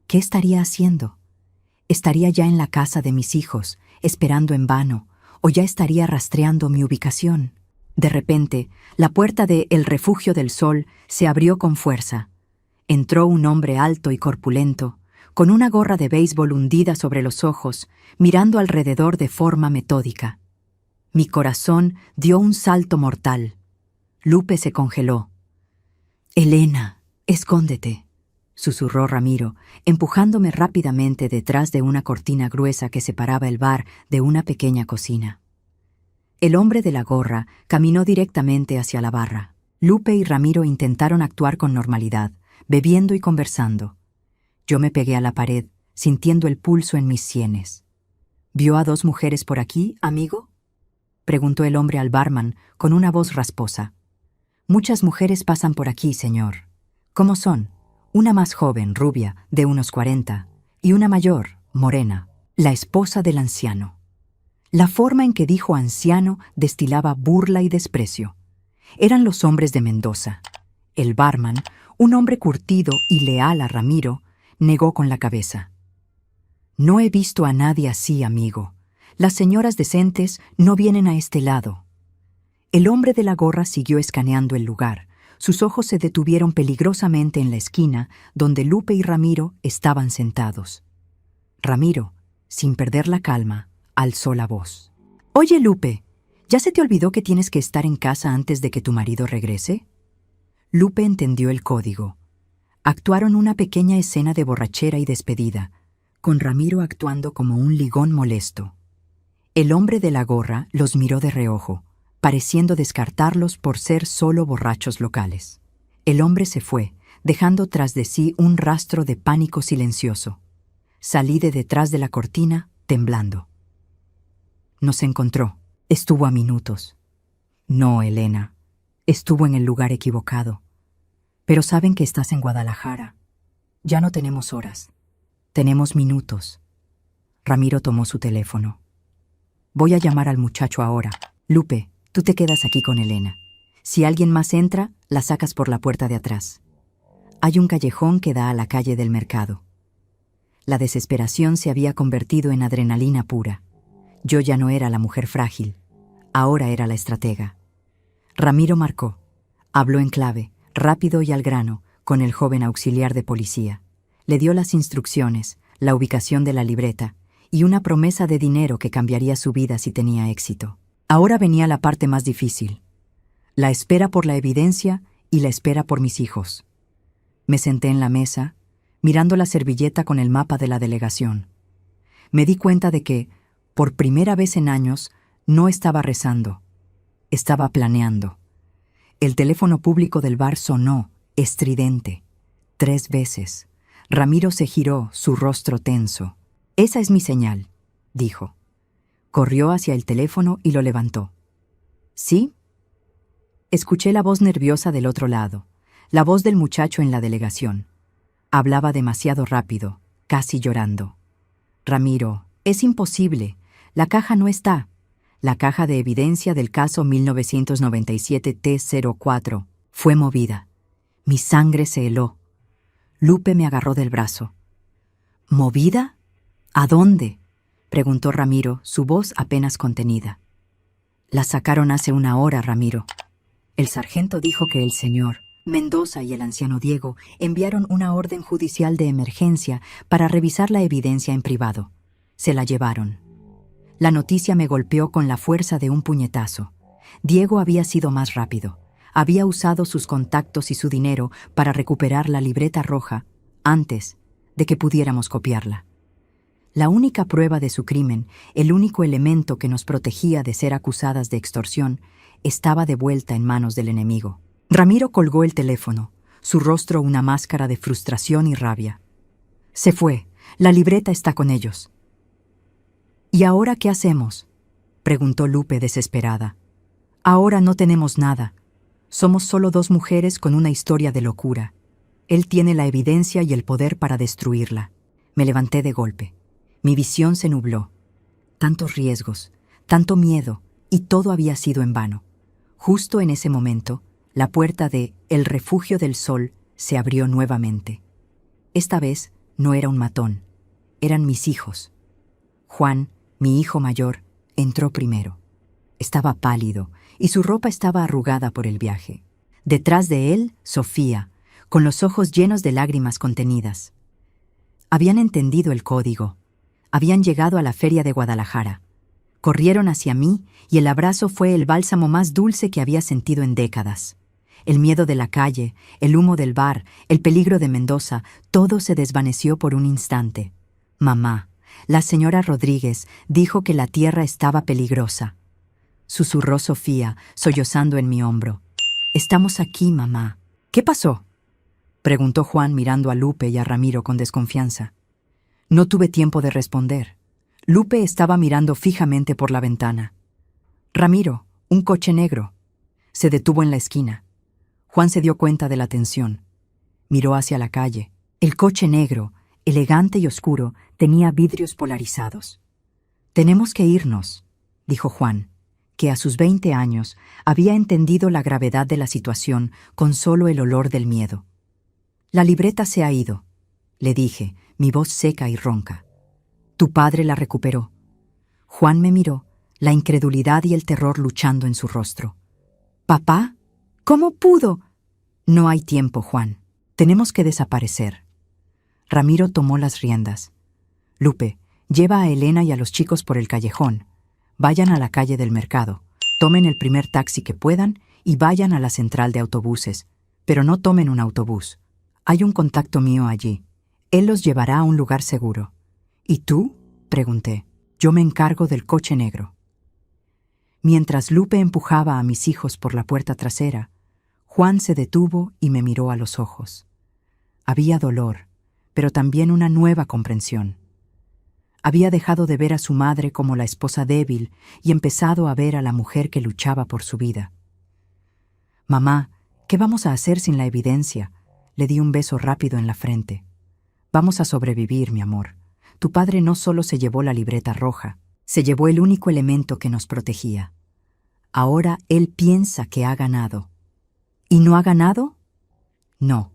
¿Qué estaría haciendo? ¿Estaría ya en la casa de mis hijos, esperando en vano, o ya estaría rastreando mi ubicación? De repente, la puerta de El Refugio del Sol se abrió con fuerza. Entró un hombre alto y corpulento, con una gorra de béisbol hundida sobre los ojos, mirando alrededor de forma metódica. Mi corazón dio un salto mortal. Lupe se congeló. «Elena, escóndete», susurró Ramiro, empujándome rápidamente detrás de una cortina gruesa que separaba el bar de una pequeña cocina. El hombre de la gorra caminó directamente hacia la barra. Lupe y Ramiro intentaron actuar con normalidad, bebiendo y conversando. Yo me pegué a la pared, sintiendo el pulso en mis sienes. «¿Vio a dos mujeres por aquí, amigo?», preguntó el hombre al barman con una voz rasposa. «Muchas mujeres pasan por aquí, señor». «¿Cómo son?». «Una más joven, rubia, de unos 40, y una mayor, morena, la esposa del anciano». La forma en que dijo anciano destilaba burla y desprecio. Eran los hombres de Mendoza. El barman, un hombre curtido y leal a Ramiro, negó con la cabeza. «No he visto a nadie así, amigo. Las señoras decentes no vienen a este lado». El hombre de la gorra siguió escaneando el lugar, Sus ojos se detuvieron peligrosamente en la esquina donde Lupe y Ramiro estaban sentados. Ramiro, sin perder la calma, alzó la voz. «Oye, Lupe, ¿ya se te olvidó que tienes que estar en casa antes de que tu marido regrese?» Lupe entendió el código. Actuaron una pequeña escena de borrachera y despedida, con Ramiro actuando como un ligón molesto. El hombre de la gorra los miró de reojo, pareciendo descartarlos por ser solo borrachos locales. El hombre se fue, dejando tras de sí un rastro de pánico silencioso. Salí de detrás de la cortina, temblando. Nos encontró. Estuvo a minutos. No, Elena. Estuvo en el lugar equivocado. Pero saben que estás en Guadalajara. Ya no tenemos horas. Tenemos minutos. Ramiro tomó su teléfono. Voy a llamar al muchacho ahora. Lupe, tú te quedas aquí con Elena. Si alguien más entra, la sacas por la puerta de atrás. Hay un callejón que da a la calle del mercado. La desesperación se había convertido en adrenalina pura. Yo ya no era la mujer frágil. Ahora era la estratega. Ramiro marcó. Habló en clave, rápido y al grano, con el joven auxiliar de policía. Le dio las instrucciones, la ubicación de la libreta y una promesa de dinero que cambiaría su vida si tenía éxito. Ahora venía la parte más difícil. La espera por la evidencia y la espera por mis hijos. Me senté en la mesa, mirando la servilleta con el mapa de la delegación. Me di cuenta de que, por primera vez en años, no estaba rezando. Estaba planeando. El teléfono público del bar sonó, estridente, 3 veces. Ramiro se giró, su rostro tenso. «Esa es mi señal», dijo. Corrió hacia el teléfono y lo levantó. «¿Sí?» Escuché la voz nerviosa del otro lado, la voz del muchacho en la delegación. Hablaba demasiado rápido, casi llorando. «Ramiro, es imposible. La caja no está. La caja de evidencia del caso 1997 T04 fue movida. Mi sangre se heló. Lupe me agarró del brazo. ¿Movida? ¿A dónde?», preguntó Ramiro, su voz apenas contenida. «La sacaron hace 1 hora, Ramiro. El sargento dijo que el señor Mendoza y el anciano Diego enviaron una orden judicial de emergencia para revisar la evidencia en privado. Se la llevaron». La noticia me golpeó con la fuerza de un puñetazo. Diego había sido más rápido. Había usado sus contactos y su dinero para recuperar la libreta roja antes de que pudiéramos copiarla. La única prueba de su crimen, el único elemento que nos protegía de ser acusadas de extorsión, estaba de vuelta en manos del enemigo. Ramiro colgó el teléfono, su rostro una máscara de frustración y rabia. «Se fue. La libreta está con ellos». «¿Y ahora qué hacemos?», preguntó Lupe desesperada. «Ahora no tenemos nada. Somos solo 2 mujeres con una historia de locura. Él tiene la evidencia y el poder para destruirla». Me levanté de golpe. Mi visión se nubló. Tantos riesgos, tanto miedo, y todo había sido en vano. Justo en ese momento, la puerta de El Refugio del Sol se abrió nuevamente. Esta vez no era un matón, eran mis hijos. Juan, mi hijo mayor, entró primero. Estaba pálido y su ropa estaba arrugada por el viaje. Detrás de él, Sofía, con los ojos llenos de lágrimas contenidas. Habían entendido el código. Habían llegado a la feria de Guadalajara. Corrieron hacia mí y el abrazo fue el bálsamo más dulce que había sentido en décadas. El miedo de la calle, el humo del bar, el peligro de Mendoza, todo se desvaneció por un instante. «Mamá, la señora Rodríguez dijo que la tierra estaba peligrosa», susurró Sofía, sollozando en mi hombro. «Estamos aquí, mamá». «¿Qué pasó?», preguntó Juan mirando a Lupe y a Ramiro con desconfianza. No tuve tiempo de responder. Lupe estaba mirando fijamente por la ventana. «Ramiro, un coche negro». Se detuvo en la esquina. Juan se dio cuenta de la tensión. Miró hacia la calle. El coche negro, elegante y oscuro, tenía vidrios polarizados. «Tenemos que irnos», dijo Juan, que a sus 20 años había entendido la gravedad de la situación con solo el olor del miedo. «La libreta se ha ido», le dije, mi voz seca y ronca. «Tu padre la recuperó». Juan me miró, la incredulidad y el terror luchando en su rostro. «¿Papá? ¿Cómo pudo?», No hay tiempo, Juan. Tenemos que desaparecer. Ramiro tomó las riendas. Lupe, lleva a Elena y a los chicos por el callejón. Vayan a la calle del mercado. Tomen el primer taxi que puedan y vayan a la central de autobuses. Pero no tomen un autobús. Hay un contacto mío allí. Él los llevará a un lugar seguro. ¿Y tú? Pregunté. Yo me encargo del coche negro. Mientras Lupe empujaba a mis hijos por la puerta trasera, Juan se detuvo y me miró a los ojos. Había dolor, pero también una nueva comprensión. Había dejado de ver a su madre como la esposa débil y empezado a ver a la mujer que luchaba por su vida. «Mamá, ¿qué vamos a hacer sin la evidencia?», le di un beso rápido en la frente. «Vamos a sobrevivir, mi amor. Tu padre no solo se llevó la libreta roja, se llevó el único elemento que nos protegía. Ahora él piensa que ha ganado». ¿Y no ha ganado? No,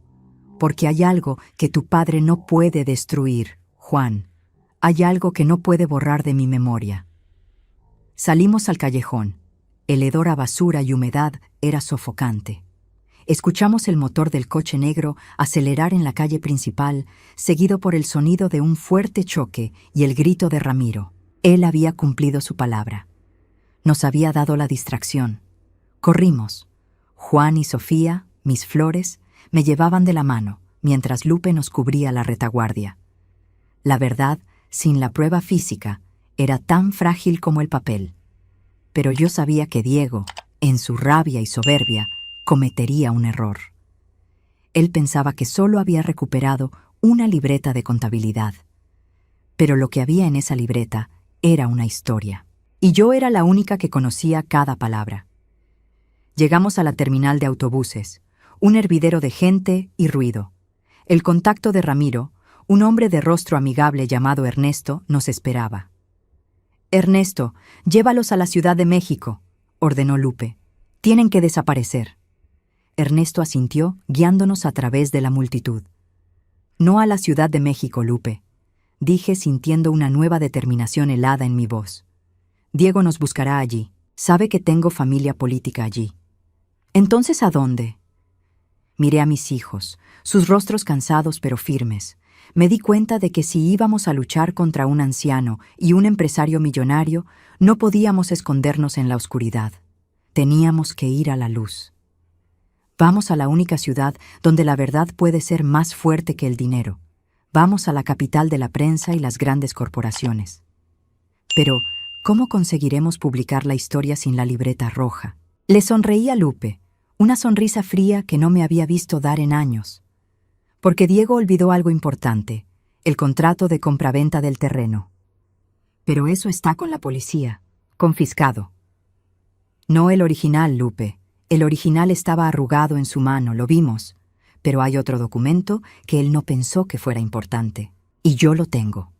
porque hay algo que tu padre no puede destruir, Juan. Hay algo que no puede borrar de mi memoria. Salimos al callejón. El hedor a basura y humedad era sofocante. Escuchamos el motor del coche negro acelerar en la calle principal, seguido por el sonido de un fuerte choque y el grito de Ramiro. Él había cumplido su palabra. Nos había dado la distracción. Corrimos. Juan y Sofía, mis flores, me llevaban de la mano, mientras Lupe nos cubría la retaguardia. La verdad, sin la prueba física, era tan frágil como el papel. Pero yo sabía que Diego, en su rabia y soberbia, cometería un error. Él pensaba que solo había recuperado una libreta de contabilidad. Pero lo que había en esa libreta era una historia. Y yo era la única que conocía cada palabra. Llegamos a la terminal de autobuses, un hervidero de gente y ruido. El contacto de Ramiro, un hombre de rostro amigable llamado Ernesto, nos esperaba. «Ernesto, llévalos a la Ciudad de México», ordenó Lupe. «Tienen que desaparecer». Ernesto asintió, guiándonos a través de la multitud. «No a la Ciudad de México, Lupe», dije sintiendo una nueva determinación helada en mi voz. «Diego nos buscará allí. Sabe que tengo familia política allí». «¿Entonces a dónde?» Miré a mis hijos, sus rostros cansados pero firmes. Me di cuenta de que si íbamos a luchar contra un anciano y un empresario millonario, no podíamos escondernos en la oscuridad. Teníamos que ir a la luz. Vamos a la única ciudad donde la verdad puede ser más fuerte que el dinero. Vamos a la capital de la prensa y las grandes corporaciones. Pero, ¿cómo conseguiremos publicar la historia sin la libreta roja? Le sonreí a Lupe, una sonrisa fría que no me había visto dar en años. Porque Diego olvidó algo importante, el contrato de compraventa del terreno. Pero eso está con la policía, confiscado. No el original, Lupe. El original estaba arrugado en su mano, lo vimos. Pero hay otro documento que él no pensó que fuera importante. Y yo lo tengo.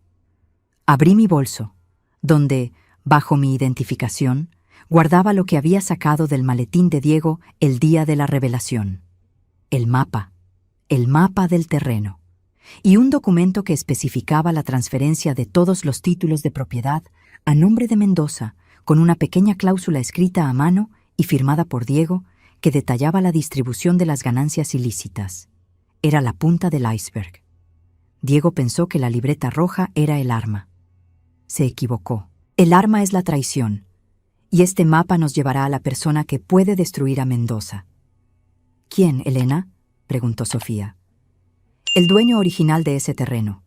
Abrí mi bolso, donde, bajo mi identificación, guardaba lo que había sacado del maletín de Diego el día de la revelación. El mapa del terreno, y un documento que especificaba la transferencia de todos los títulos de propiedad a nombre de Mendoza, con una pequeña cláusula escrita a mano y firmada por Diego que detallaba la distribución de las ganancias ilícitas. Era la punta del iceberg. Diego pensó que la libreta roja era el arma. Se equivocó. El arma es la traición. Y este mapa nos llevará a la persona que puede destruir a Mendoza. ¿Quién, Elena?, preguntó Sofía. El dueño original de ese terreno.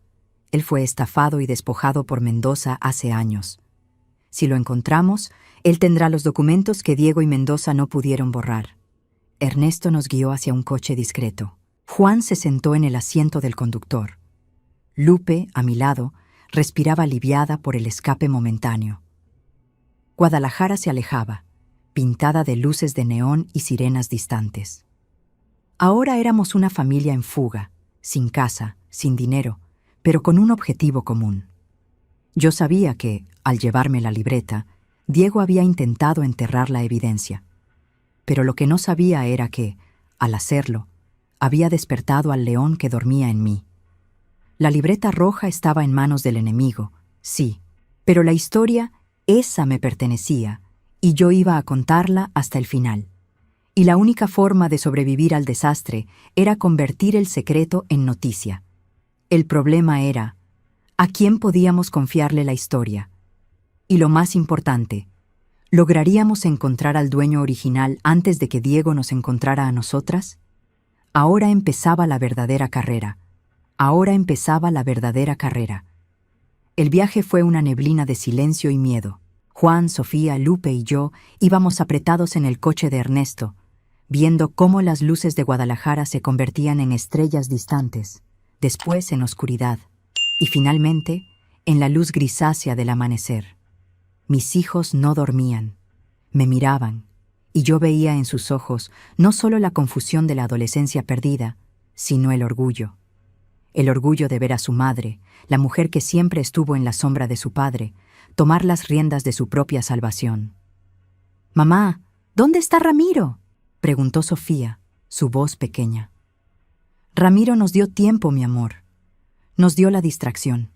Él fue estafado y despojado por Mendoza hace años. Si lo encontramos, él tendrá los documentos que Diego y Mendoza no pudieron borrar. Ernesto nos guió hacia un coche discreto. Juan se sentó en el asiento del conductor. Lupe, a mi lado, respiraba aliviada por el escape momentáneo. Guadalajara se alejaba, pintada de luces de neón y sirenas distantes. Ahora éramos una familia en fuga, sin casa, sin dinero, pero con un objetivo común. Yo sabía que, al llevarme la libreta, Diego había intentado enterrar la evidencia. Pero lo que no sabía era que, al hacerlo, había despertado al león que dormía en mí. La libreta roja estaba en manos del enemigo, sí, pero la historia, esa me pertenecía, y yo iba a contarla hasta el final. Y la única forma de sobrevivir al desastre era convertir el secreto en noticia. El problema era, ¿a quién podíamos confiarle la historia? Y lo más importante, ¿lograríamos encontrar al dueño original antes de que Diego nos encontrara a nosotras? Ahora empezaba la verdadera carrera. Ahora empezaba la verdadera carrera. El viaje fue una neblina de silencio y miedo. Juan, Sofía, Lupe y yo íbamos apretados en el coche de Ernesto, viendo cómo las luces de Guadalajara se convertían en estrellas distantes, después en oscuridad, y finalmente en la luz grisácea del amanecer. Mis hijos no dormían, me miraban, y yo veía en sus ojos no solo la confusión de la adolescencia perdida, sino el orgullo. El orgullo de ver a su madre, la mujer que siempre estuvo en la sombra de su padre, tomar las riendas de su propia salvación. «Mamá, ¿dónde está Ramiro?», preguntó Sofía, su voz pequeña. «Ramiro nos dio tiempo, mi amor. Nos dio la distracción.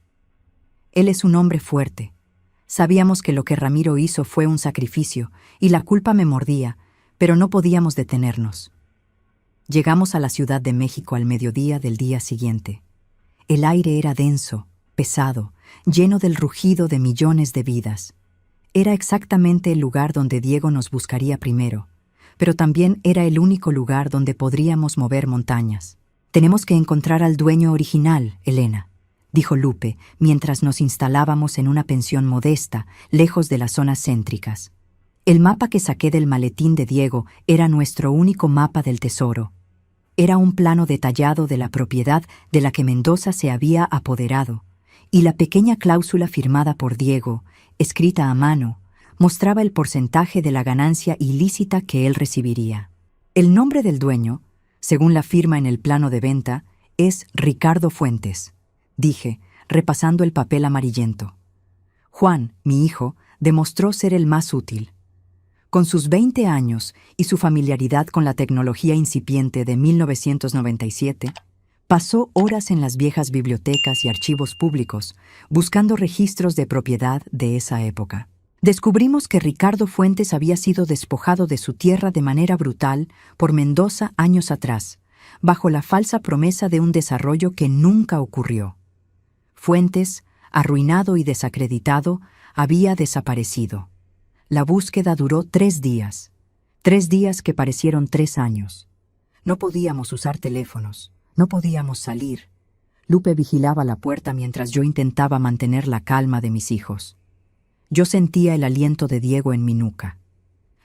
Él es un hombre fuerte. Sabíamos que lo que Ramiro hizo fue un sacrificio y la culpa me mordía, pero no podíamos detenernos». Llegamos a la Ciudad de México al mediodía del día siguiente. El aire era denso, pesado, lleno del rugido de millones de vidas. Era exactamente el lugar donde Diego nos buscaría primero, pero también era el único lugar donde podríamos mover montañas. «Tenemos que encontrar al dueño original, Elena», dijo Lupe, mientras nos instalábamos en una pensión modesta, lejos de las zonas céntricas. El mapa que saqué del maletín de Diego era nuestro único mapa del tesoro. Era un plano detallado de la propiedad de la que Mendoza se había apoderado, y la pequeña cláusula firmada por Diego, escrita a mano, mostraba el porcentaje de la ganancia ilícita que él recibiría. El nombre del dueño, según la firma en el plano de venta, es Ricardo Fuentes, dije, repasando el papel amarillento. Juan, mi hijo, demostró ser el más útil. Con sus 20 años y su familiaridad con la tecnología incipiente de 1997, pasó horas en las viejas bibliotecas y archivos públicos, buscando registros de propiedad de esa época. Descubrimos que Ricardo Fuentes había sido despojado de su tierra de manera brutal por Mendoza años atrás, bajo la falsa promesa de un desarrollo que nunca ocurrió. Fuentes, arruinado y desacreditado, había desaparecido. La búsqueda duró 3 días. 3 días que parecieron 3 años. No podíamos usar teléfonos, no podíamos salir. Lupe vigilaba la puerta mientras yo intentaba mantener la calma de mis hijos. Yo sentía el aliento de Diego en mi nuca.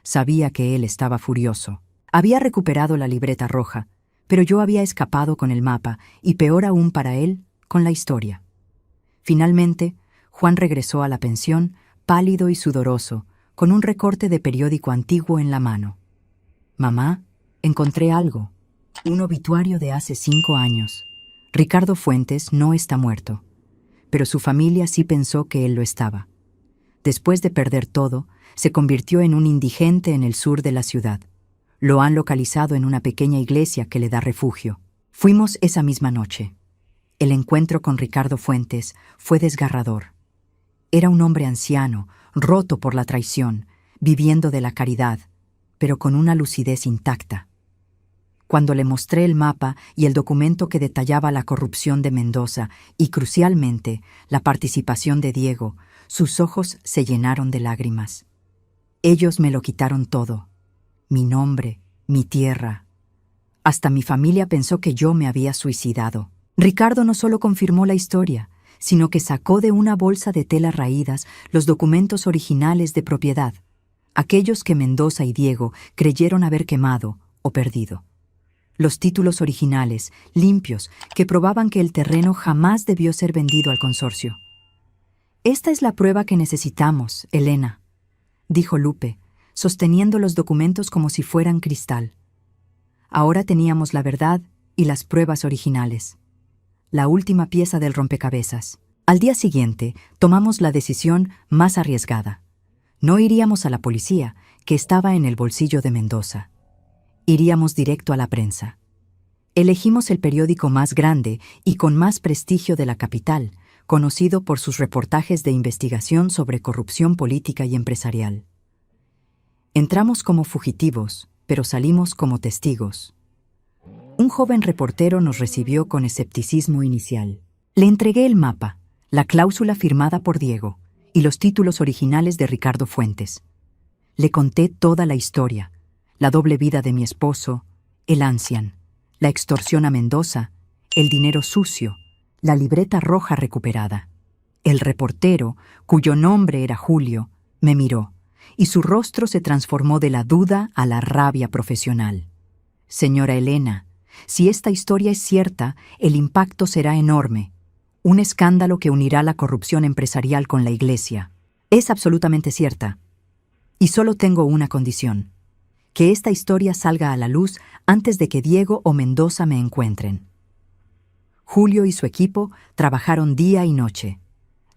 Sabía que él estaba furioso. Había recuperado la libreta roja, pero yo había escapado con el mapa y, peor aún para él, con la historia. Finalmente, Juan regresó a la pensión, pálido y sudoroso, con un recorte de periódico antiguo en la mano. «Mamá, encontré algo. Un obituario de hace 5 años. Ricardo Fuentes no está muerto, pero su familia sí pensó que él lo estaba. Después de perder todo, se convirtió en un indigente en el sur de la ciudad. Lo han localizado en una pequeña iglesia que le da refugio. Fuimos esa misma noche. El encuentro con Ricardo Fuentes fue desgarrador. Era un hombre anciano, roto por la traición, viviendo de la caridad, pero con una lucidez intacta. Cuando le mostré el mapa y el documento que detallaba la corrupción de Mendoza y, crucialmente, la participación de Diego, sus ojos se llenaron de lágrimas. Ellos me lo quitaron todo. Mi nombre, mi tierra. Hasta mi familia pensó que yo me había suicidado. Ricardo no solo confirmó la historia, sino que sacó de una bolsa de telas raídas los documentos originales de propiedad, aquellos que Mendoza y Diego creyeron haber quemado o perdido. Los títulos originales, limpios, que probaban que el terreno jamás debió ser vendido al consorcio. «Esta es la prueba que necesitamos, Elena», dijo Lupe, sosteniendo los documentos como si fueran cristal. Ahora teníamos la verdad y las pruebas originales. La última pieza del rompecabezas. Al día siguiente, tomamos la decisión más arriesgada. No iríamos a la policía, que estaba en el bolsillo de Mendoza. Iríamos directo a la prensa. Elegimos el periódico más grande y con más prestigio de la capital, conocido por sus reportajes de investigación sobre corrupción política y empresarial. Entramos como fugitivos, pero salimos como testigos. Un joven reportero nos recibió con escepticismo inicial. Le entregué el mapa, la cláusula firmada por Diego y los títulos originales de Ricardo Fuentes. Le conté toda la historia, la doble vida de mi esposo, el ancian, la extorsión a Mendoza, el dinero sucio, la libreta roja recuperada. El reportero, cuyo nombre era Julio, me miró, y su rostro se transformó de la duda a la rabia profesional. Señora Elena, si esta historia es cierta, el impacto será enorme. Un escándalo que unirá la corrupción empresarial con la Iglesia. Es absolutamente cierta. Y solo tengo una condición: que esta historia salga a la luz antes de que Diego o Mendoza me encuentren. Julio y su equipo trabajaron día y noche.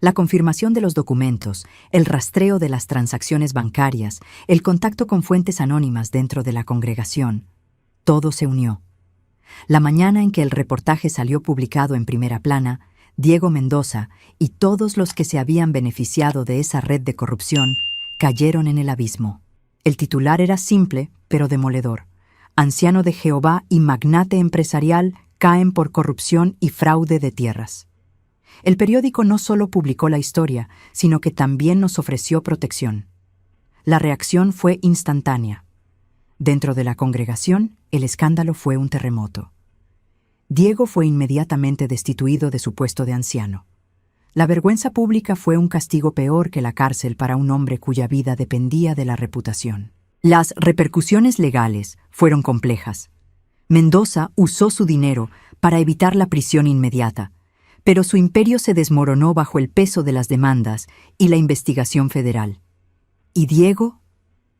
La confirmación de los documentos, el rastreo de las transacciones bancarias, el contacto con fuentes anónimas dentro de la congregación, todo se unió. La mañana en que el reportaje salió publicado en primera plana, Diego Mendoza y todos los que se habían beneficiado de esa red de corrupción cayeron en el abismo. El titular era simple, pero demoledor: Anciano de Jehová y magnate empresarial caen por corrupción y fraude de tierras. El periódico no solo publicó la historia, sino que también nos ofreció protección. La reacción fue instantánea. Dentro de la congregación, el escándalo fue un terremoto. Diego fue inmediatamente destituido de su puesto de anciano. La vergüenza pública fue un castigo peor que la cárcel para un hombre cuya vida dependía de la reputación. Las repercusiones legales fueron complejas. Mendoza usó su dinero para evitar la prisión inmediata, pero su imperio se desmoronó bajo el peso de las demandas y la investigación federal. Y Diego,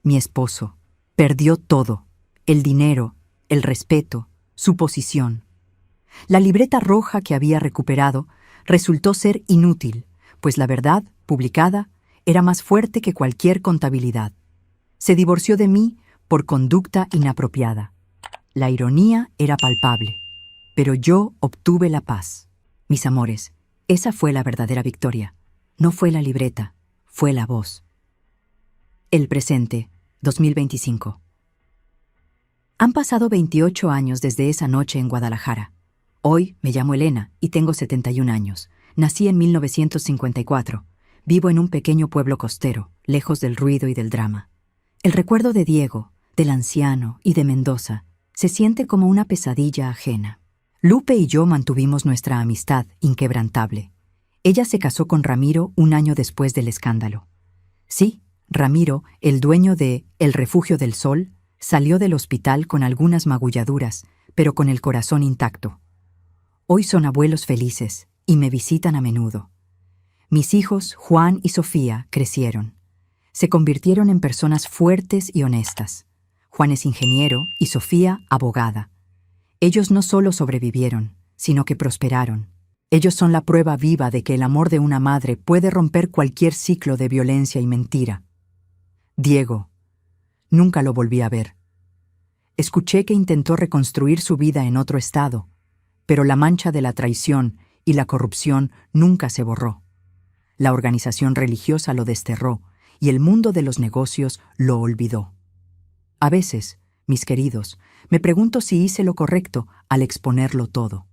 mi esposo, perdió todo: el dinero, el respeto, su posición. La libreta roja que había recuperado resultó ser inútil, pues la verdad, publicada, era más fuerte que cualquier contabilidad. Se divorció de mí por conducta inapropiada. La ironía era palpable, pero yo obtuve la paz. Mis amores, esa fue la verdadera victoria. No fue la libreta, fue la voz. El presente, 2025. Han pasado 28 años desde esa noche en Guadalajara. Hoy me llamo Elena y tengo 71 años. Nací en 1954. Vivo en un pequeño pueblo costero, lejos del ruido y del drama. El recuerdo de Diego, del anciano y de Mendoza se siente como una pesadilla ajena. Lupe y yo mantuvimos nuestra amistad inquebrantable. Ella se casó con Ramiro un año después del escándalo. Sí, Ramiro, el dueño de El Refugio del Sol, salió del hospital con algunas magulladuras, pero con el corazón intacto. Hoy son abuelos felices y me visitan a menudo. Mis hijos, Juan y Sofía, crecieron. Se convirtieron en personas fuertes y honestas. Juan es ingeniero y Sofía, abogada. Ellos no solo sobrevivieron, sino que prosperaron. Ellos son la prueba viva de que el amor de una madre puede romper cualquier ciclo de violencia y mentira. Diego. Nunca lo volví a ver. Escuché que intentó reconstruir su vida en otro estado, pero la mancha de la traición y la corrupción nunca se borró. La organización religiosa lo desterró y el mundo de los negocios lo olvidó. A veces, mis queridos, me pregunto si hice lo correcto al exponerlo todo.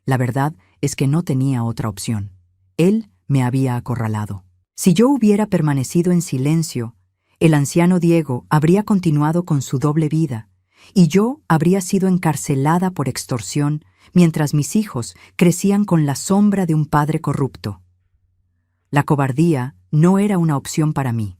La verdad es que no tenía otra opción. Él me había acorralado. Si yo hubiera permanecido en silencio, el anciano Diego habría continuado con su doble vida, y yo habría sido encarcelada por extorsión mientras mis hijos crecían con la sombra de un padre corrupto. La cobardía no era una opción para mí.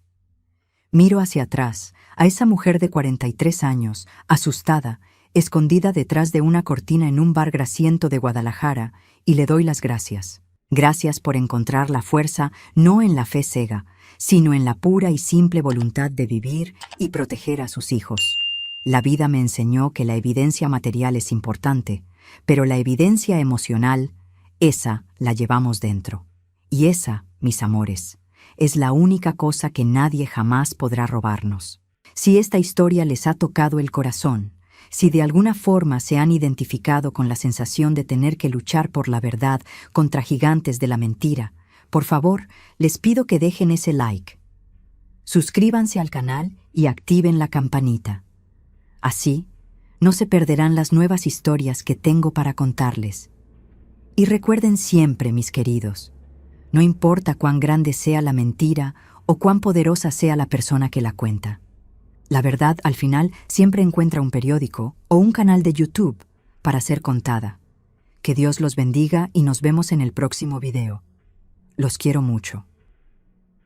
Miro hacia atrás, a esa mujer de 43 años, asustada, escondida detrás de una cortina en un bar grasiento de Guadalajara, y le doy las gracias. Gracias por encontrar la fuerza no en la fe ciega, sino en la pura y simple voluntad de vivir y proteger a sus hijos. La vida me enseñó que la evidencia material es importante, pero la evidencia emocional, esa la llevamos dentro. Y esa, mis amores, es la única cosa que nadie jamás podrá robarnos. Si esta historia les ha tocado el corazón, si de alguna forma se han identificado con la sensación de tener que luchar por la verdad contra gigantes de la mentira, por favor, les pido que dejen ese like. Suscríbanse al canal y activen la campanita. Así, no se perderán las nuevas historias que tengo para contarles. Y recuerden siempre, mis queridos, no importa cuán grande sea la mentira o cuán poderosa sea la persona que la cuenta. La verdad, al final, siempre encuentra un periódico o un canal de YouTube para ser contada. Que Dios los bendiga y nos vemos en el próximo video. Los quiero mucho.